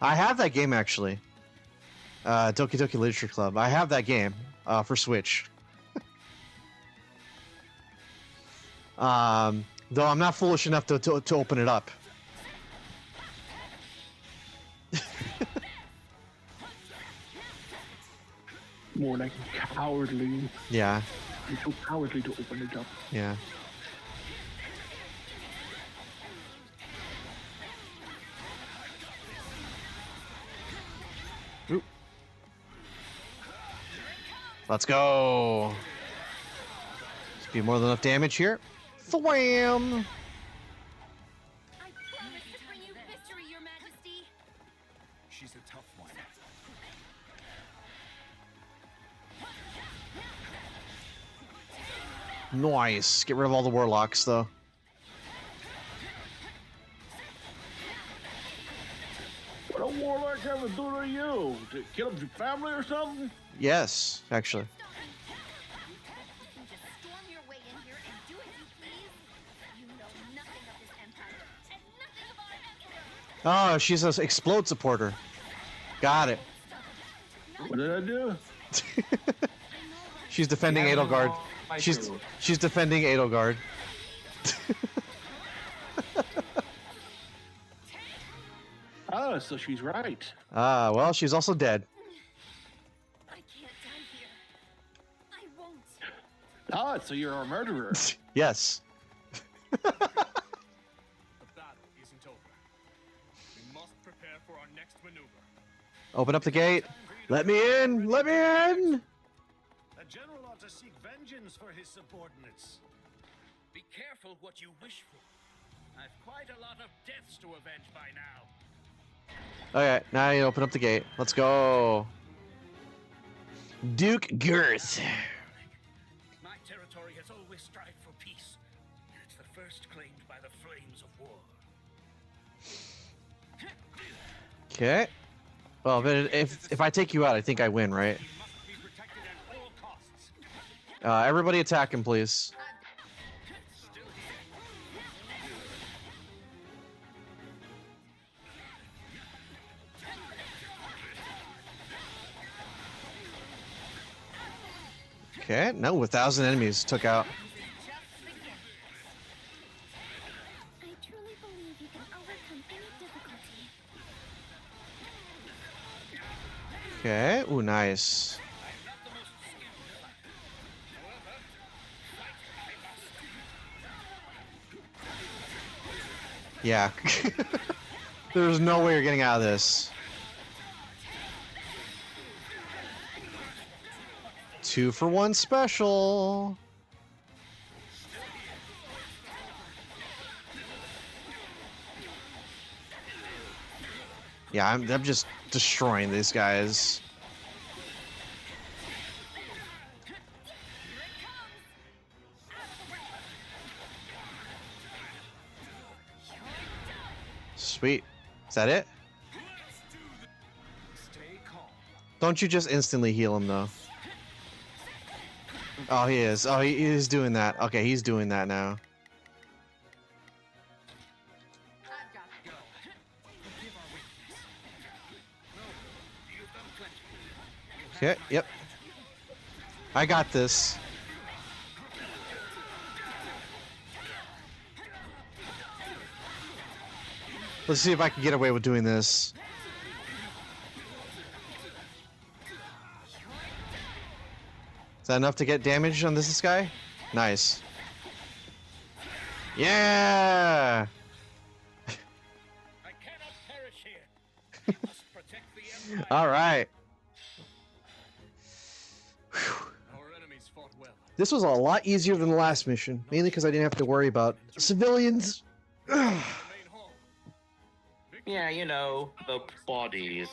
S1: I have that game actually. Doki Doki Literature Club. I have that game for Switch. Though I'm not foolish enough to open it up.
S4: More like cowardly.
S1: Yeah,
S4: You're too cowardly to open it up.
S1: yeah. Oop. Let's go. Should be more than enough damage here. Thwam!
S10: I promise to bring you victory, Your Majesty.
S5: She's a tough one.
S1: Nice. Get rid of all the warlocks, though.
S4: What a warlock have to do to you? To kill your family or something?
S1: Yes, actually.
S10: You can just storm your way in here and do as you please. You know nothing of this empire and nothing of our emperor.
S1: Oh, she's an explode supporter. Got it.
S4: What did I do?
S1: She's defending
S2: Yeah,
S1: Edelgard.
S2: well, I
S1: She's
S2: do.
S1: she's defending Edelgard.
S4: Ah, so she's right.
S1: Ah, well, she's also dead.
S10: I can't die here. I won't.
S4: Ah, so you're a murderer.
S1: Yes.
S5: The battle isn't over. We must prepare for our next maneuver.
S1: Open up the gate. Let me in. Let me in.
S11: A general ought to seek vengeance for his subordinates. Be careful what you wish for. I've quite a lot of deaths to avenge by now.
S1: Okay, now you open up the gate. Let's go. Duke Girth.
S11: My territory has always strived for peace. It's the first claimed by the flames of war.
S1: Okay. Well, but if I take you out, I think I win, right?
S11: You must be protected at all costs.
S1: Everybody attack him, please.
S11: Still
S1: Okay, no, 1,000 enemies took out.
S10: I truly believe you can overcome any difficulty.
S1: Okay, ooh, nice. Yeah. There's no way you're getting out of this. 2-for-1 special. Yeah, I'm just destroying these guys. Sweet. Is that it?
S5: Stay calm.
S1: Don't you just instantly heal him though? Oh, he is. Oh, he is doing that. Okay, he's doing that now.
S3: I've got to go.
S1: Okay, yep. I got this. Let's see if I can get away with doing this. Is that enough to get damage on this guy? Nice. Yeah!
S11: I cannot perish here.
S1: All right.
S5: Our enemies fought well.
S1: This was a lot easier than the last mission, mainly because I didn't have to worry about civilians.
S2: Yeah, you know, the bodies.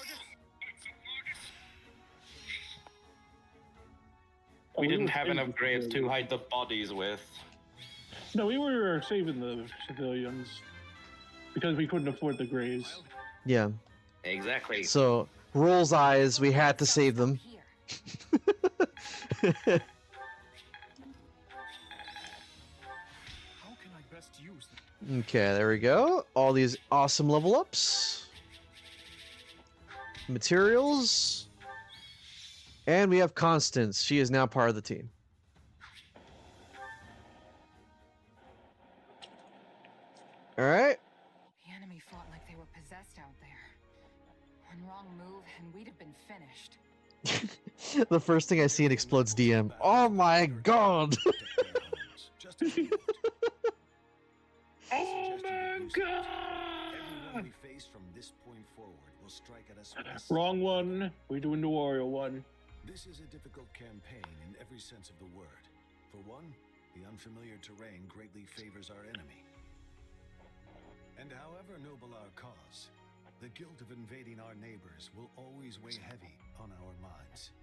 S2: We didn't have enough graves to hide the bodies with.
S4: No, we were saving the civilians because we couldn't afford the graves.
S1: Yeah.
S2: Exactly.
S1: So, Roll's eyes, we had to save them.
S5: How can I best use them?
S1: Okay, there we go. All these awesome level ups. Materials. And we have Constance. She is now part of the team. Alright.
S8: The enemy fought like they were possessed out there. One wrong move and we'd have been finished.
S1: The first thing I see, it explodes DM. Oh my god!
S4: Oh my god!
S11: Everyone we face from this point forward will strike at us with the
S4: Wrong one. We're doing the Wario one.
S11: This is a difficult campaign in every sense of the word. For one, the unfamiliar terrain greatly favors our enemy. And however noble our cause, the guilt of invading our neighbors will always weigh heavy on our minds.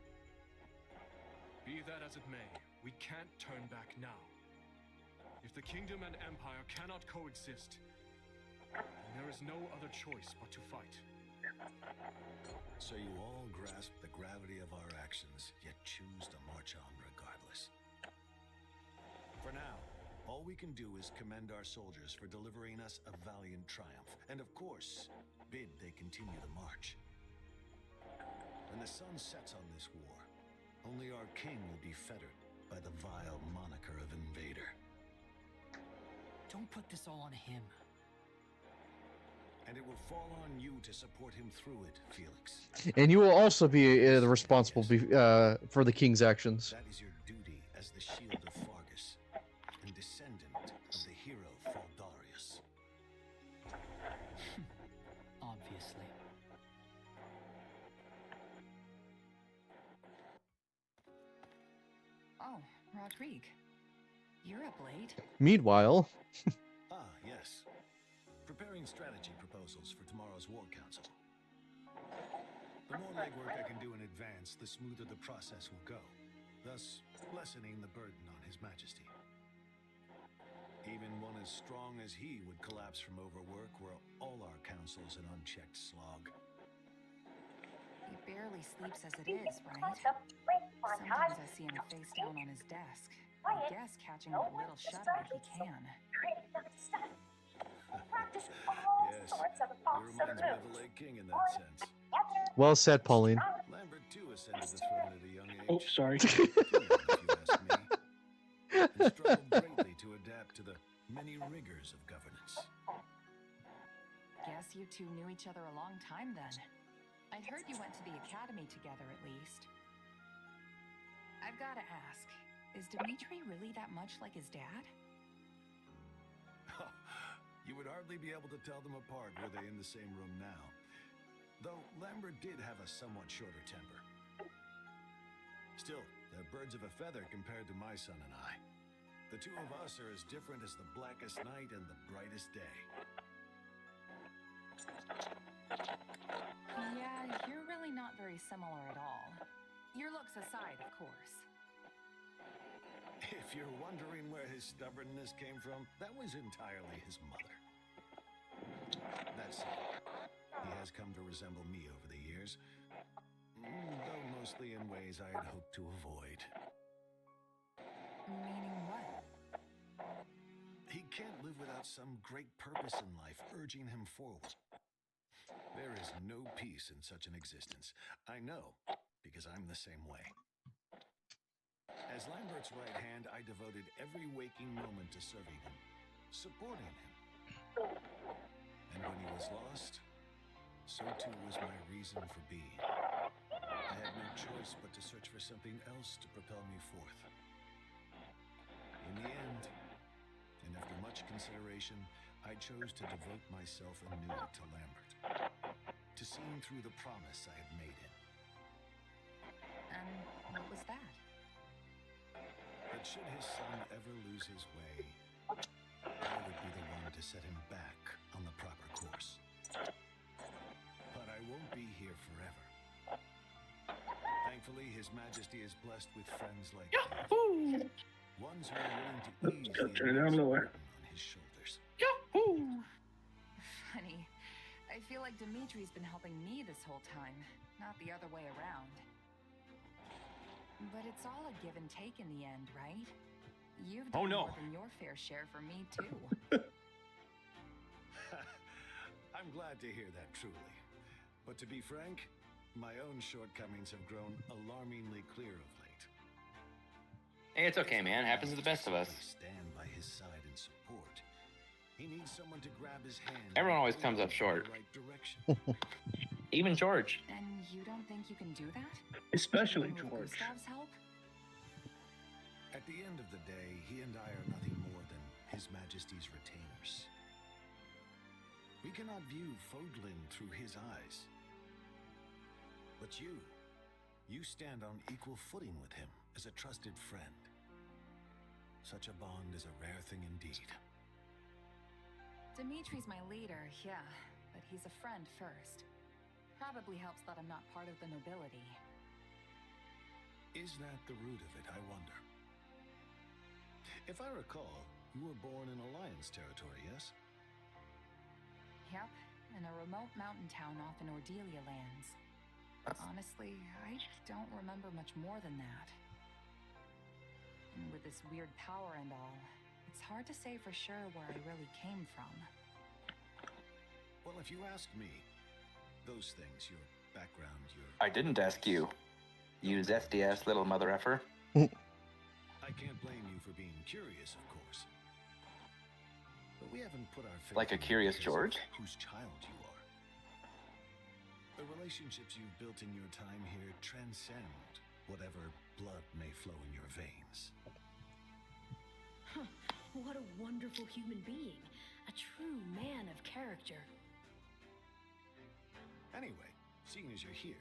S5: Be that as it may, we can't turn back now. If the kingdom and empire cannot coexist, then there is no other choice but to fight.
S11: So you all grasp the gravity of our actions, yet choose to march on regardless. For now, all we can do is commend our soldiers for delivering us a valiant triumph, and of course, bid they continue the march. When the sun sets on this war, only our king will be fettered by the vile moniker of invader.
S9: Don't put this all on him.
S11: And it will fall on you to support him through it, Felix.
S1: And you will also be responsible for the king's actions.
S11: That is your duty as the shield of Fargus and descendant of the hero Faldarius.
S9: Obviously.
S8: Oh, Rodrigue. You're up late.
S1: Meanwhile,
S11: Yes. Preparing strategy proposals for tomorrow's War Council. The more legwork I can do in advance, the smoother the process will go, thus lessening the burden on His Majesty. Even one as strong as he would collapse from overwork were all our councils an unchecked slog.
S8: He barely sleeps as it is, right? Sometimes I see him face down on his desk. I guess catching what little shut-eye he can.
S11: Yes, he reminds me of the late king in that sense.
S1: well said, Pauline.
S11: Lambert too ascended the throne at a young age.
S4: Oh, sorry.
S11: If you ask me. And struggled greatly to adapt to the many rigors of governance.
S8: Guess you two knew each other a long time then. I'd heard you went to the academy together at least. I've gotta ask, is Dimitri really that much like his dad?
S11: You would hardly be able to tell them apart were they in the same room now. Though Lambert did have a somewhat shorter temper. Still, they're birds of a feather compared to my son and I. The two of us are as different as the blackest night and the brightest day.
S8: Yeah, you're really not very similar at all. Your looks aside, of course.
S11: If you're wondering where his stubbornness came from, that was entirely his mother. That said, he has come to resemble me over the years, though mostly in ways I had hoped to avoid.
S8: Meaning what?
S11: He can't live without some great purpose in life urging him forward. There is no peace in such an existence. I know, because I'm the same way. As Lambert's right hand, I devoted every waking moment to serving him, supporting him. And when he was lost, so too was my reason for being. I had no choice but to search for something else to propel me forth. In the end, and after much consideration, I chose to devote myself anew to Lambert. to seeing through the promise I had made him.
S8: And what was that?
S11: That should his son ever lose his way, I would be the one to set him back on the proper course. But I won't be here forever. Thankfully, His Majesty is blessed with friends like you. Ones who are willing to ease the
S4: Turn it down
S11: immense
S4: lower.
S11: burden on his shoulders.
S8: Funny. I feel like Dimitri's been helping me this whole time, not the other way around. But it's all a give and take in the end, right? You've done more than your fair share for me, too.
S11: I'm glad to hear that, truly. But to be frank, my own shortcomings have grown alarmingly clear of late.
S2: Hey, it's okay, man. Happens to the best of us.
S11: Stand by his side and support. He needs someone to grab his hand.
S2: Everyone always comes up short.
S11: In the right direction.
S2: Even George.
S8: And you don't think you can do that?
S4: Especially
S8: Even with
S4: George.
S8: Gustav's help?
S11: At the end of the day, he and I are nothing more than His Majesty's retainers. We cannot view Fodlin through his eyes. But you stand on equal footing with him as a trusted friend. Such a bond is a rare thing indeed.
S8: Dimitri's my leader, yeah, but he's a friend first. Probably helps that I'm not part of the nobility.
S11: Is that the root of it, I wonder? If I recall, you were born in Alliance territory, yes?
S8: Yep, in a remote mountain town off in Ordelia lands. Honestly, I don't remember much more than that. And with this weird power and all, it's hard to say for sure where I really came from.
S11: Well, if you ask me, those things, your background, your...
S2: I didn't ask you. You zesty-ass little mother effer.
S11: I can't blame you for being curious, of course. But we haven't put our faith
S2: Like a
S11: in you
S2: curious
S11: because of
S2: George?
S11: whose child you are. The relationships you've built in your time here transcend whatever blood may flow in your veins.
S10: Huh, what a wonderful human being. A true man of character.
S11: Anyway, seeing as you're here,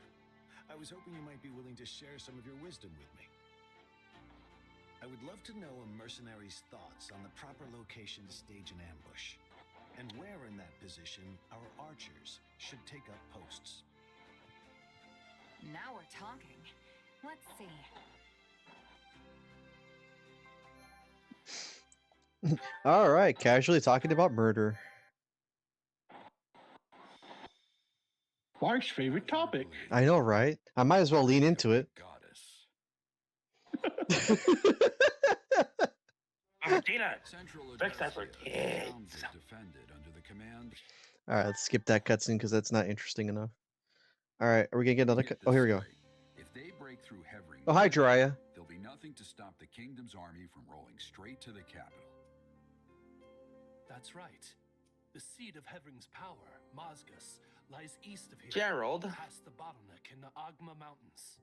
S11: I was hoping you might be willing to share some of your wisdom with me. I would love to know a mercenary's thoughts on the proper location to stage an ambush, and where in that position our archers should take up posts.
S8: Now we're talking. Let's see.
S1: All right, casually talking about murder.
S4: Mark's favorite topic.
S1: I know, right? I might as well lean into it.
S2: Dina, fix that for kids.
S1: All right, let's skip that cutscene because that's not interesting enough. All right, are we gonna get another? Oh, here we go.
S12: If they break through Hevring,
S1: Oh, hi, Jiraiya.
S12: there'll be nothing to stop the kingdom's army from rolling straight to the capital.
S13: That's right. The seat of Hevring's power, Mazgus, lies east of here.
S2: Gerald.
S13: Past the bottleneck in the Agma Mountains.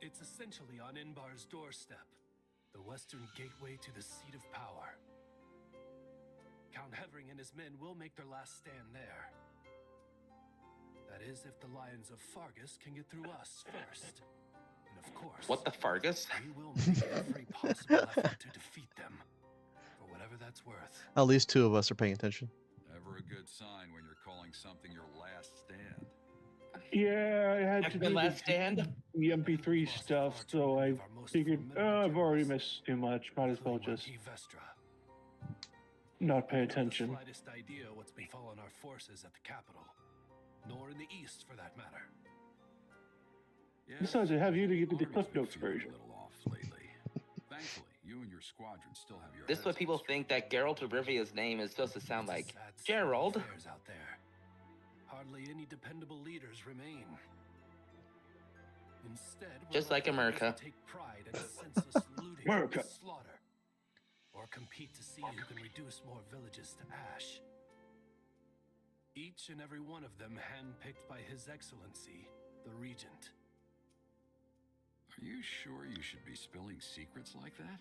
S13: It's essentially on Inbar's doorstep, the western gateway to the seat of power. Count Hevring and his men will make their last stand there. That is, if the Lions of Fargus can get through us first. And of course,
S2: What the Fargus?
S13: we will make every possible effort to defeat them, for whatever that's worth.
S1: At least two of us are paying attention.
S12: Never a good sign when you're calling something your last stand.
S4: Yeah, I had to do
S2: last stand?
S4: the MP3 stuff, so I figured, I've already missed too much. Might as well just not pay attention.
S13: The slightest idea what's befallen our forces at the capital, nor in the east for that matter.
S4: Besides, I have you to give me the Cliff Notes version.
S12: Thankfully, you and your squadron still have your
S2: This is what people think that Geralt of Rivia's name is supposed to sound like. Gerald.
S13: Affairs out there. Hardly any dependable leaders remain. Instead, we're
S2: Just like
S13: left with
S2: America.
S13: those who take pride in senseless looting
S4: America.
S13: and slaughter, or compete to see who can reduce more villages to ash. Each and every one of them handpicked by His Excellency, the Regent.
S12: Are you sure you should be spilling secrets like that?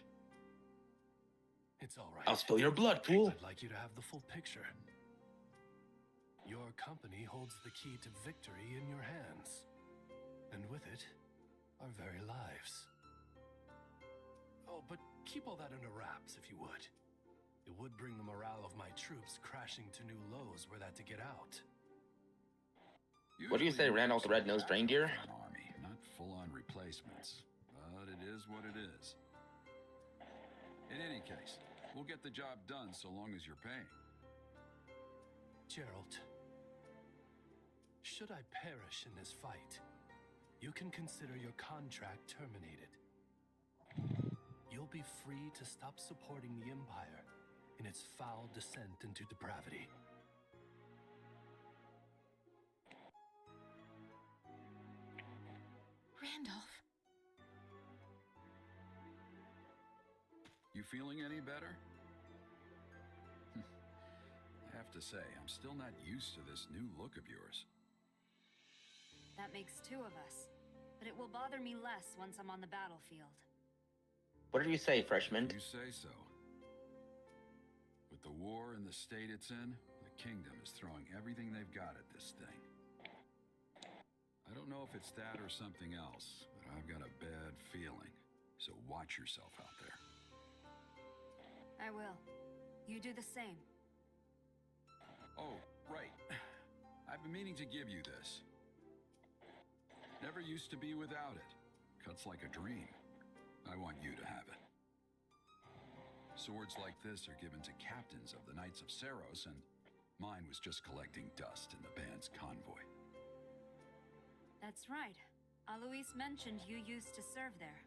S13: It's all right.
S2: I'll spill your blood, fool.
S13: I'd like you to have the full picture. Your company holds the key to victory in your hands. And with it, our very lives. Oh, but keep all that under wraps, if you would. It would bring the morale of my troops crashing to new lows were that to get out.
S2: What do you say, Randolph the Red-Nosed Reindeer?
S12: Army, not full-on replacements, but it is what it is. In any case, we'll get the job done so long as you're paying.
S13: Geralt, should I perish in this fight, you can consider your contract terminated. You'll be free to stop supporting the Empire in its foul descent into depravity.
S8: Randolph.
S12: You feeling any better? I have to say, I'm still not used to this new look of yours.
S10: That makes two of us. But it will bother me less once I'm on the battlefield.
S2: What did you say, freshman?
S12: You say so. With the war and the state it's in, the kingdom is throwing everything they've got at this thing. I don't know if it's that or something else, but I've got a bad feeling. So watch yourself out there.
S10: I will. You do the same.
S12: Oh, right. I've been meaning to give you this. Never used to be without it. Cuts like a dream. I want you to have it. Swords like this are given to captains of the Knights of Seiros, and mine was just collecting dust in the band's convoy.
S10: That's right. Alois mentioned you used to serve there.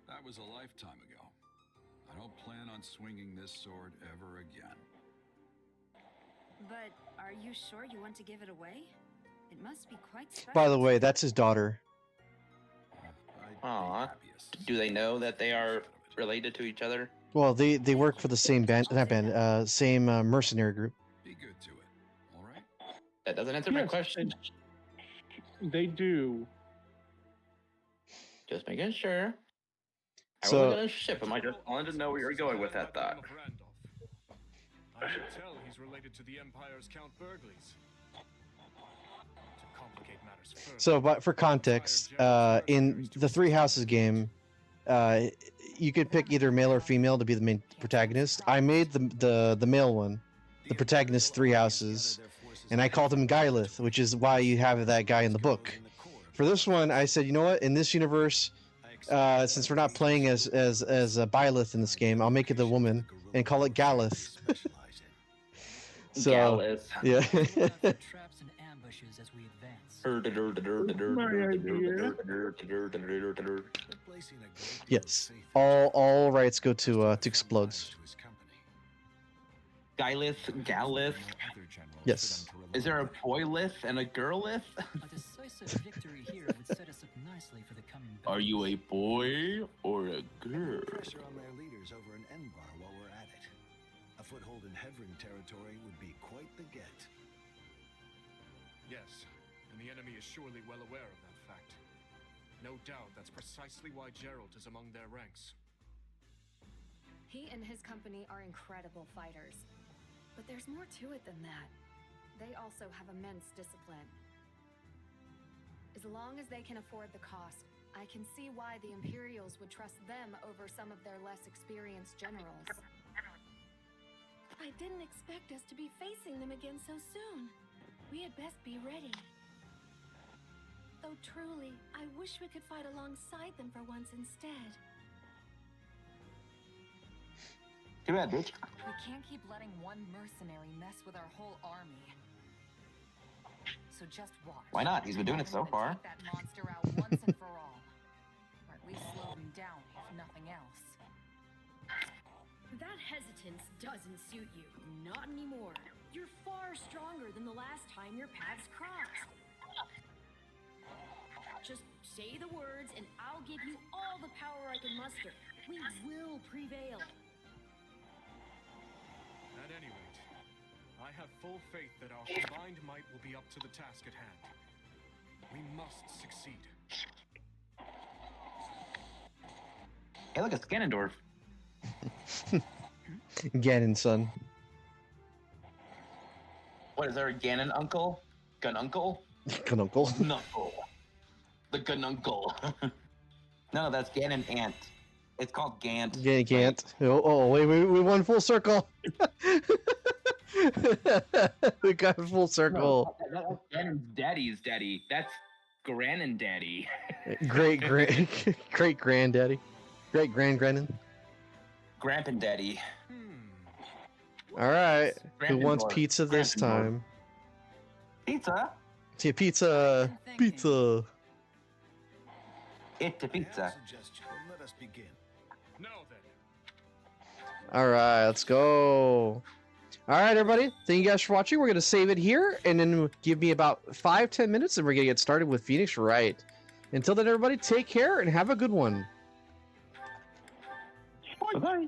S12: That was a lifetime ago. I don't plan on swinging this sword ever again.
S10: But are you sure you want to give it away? It must be quite special.
S1: By the way, that's his daughter.
S2: Aw. Do they know that they are related to each other?
S1: Well, they work for the same same mercenary group.
S12: Be good to it, all right?
S2: That doesn't answer my question.
S4: They do.
S2: Just making sure. I
S1: So-
S2: wasn't gonna ship him. I just wanted to know where you're going with that thought.
S5: I should tell he's related to the Empire's Count Burgleys. To complicate matters further,
S1: So, but for context, in the Three Houses game, you could pick either male or female to be the main protagonist. I made the male one, the protagonist Three Houses, and I called him Gylith, which is why you have that guy in the book. For this one, I said, you know what? In this universe, since we're not playing as a Byleth in this game, I'll make it the woman and call it Galith. So,
S2: Galith.
S1: yeah.
S9: Traps and ambushes as we advance.
S1: Yes. All rights go to Explodes.
S2: Gylith, Galith.
S1: Yes.
S2: Is there a boy lith and a girl lith?
S9: A decisive victory here would set us up nicely for the coming battle.
S2: Are you a boy or a girl?
S11: Pressure on their leaders over in Enbar while we're at it. A foothold in Hedron territory would be quite the get.
S5: Yes, and the enemy is surely well aware of that fact. No doubt that's precisely why Geralt is among their ranks.
S3: He and his company are incredible fighters. But there's more to it than that. They also have immense discipline. As long as they can afford the cost, I can see why the Imperials would trust them over some of their less experienced generals.
S10: I didn't expect us to be facing them again so soon. We had best be ready. Though truly, I wish we could fight alongside them for once instead.
S2: Too bad, bitch.
S8: We can't keep letting one mercenary mess with our whole army. So just watch.
S2: Why not? He's been doing it so far.
S8: Take that monster out once and for all. Or at least slow him down, if nothing else.
S10: That hesitance doesn't suit you. Not anymore. You're far stronger than the last time your paths crossed. Just say the words and I'll give you all the power I can muster. We will prevail.
S5: At any rate, I have full faith that our combined might will be up to the task at hand. We must succeed.
S2: Hey, look, it's Ganondorf.
S1: Ganon, son.
S2: What is there a Ganon uncle? Gununcle?
S1: Gununcle.
S2: Knuckle. The Gununcle. No, that's Ganon Ant. It's called Gant.
S1: Gant. Oh, wait, we won full circle. We got full circle.
S2: No, that's Ganon's daddy's daddy. That's Granon daddy.
S1: Great granddaddy. Great granddaddy.
S2: Grampin daddy.
S1: All right. Who
S2: Grampin
S1: wants
S2: Lord.
S1: pizza this
S2: Grampin Lord.
S1: time?
S2: Pizza?
S1: Yeah, pizza. Pizza.
S2: It's a pizza.
S11: Suggestion. Let us begin.
S5: Now then.
S1: All right, let's go. All right, everybody. Thank you guys for watching. We're going to save it here and then give me about 5-10 minutes and we're going to get started with Phoenix Wright. Until then, everybody, take care and have a good one.
S4: Bye.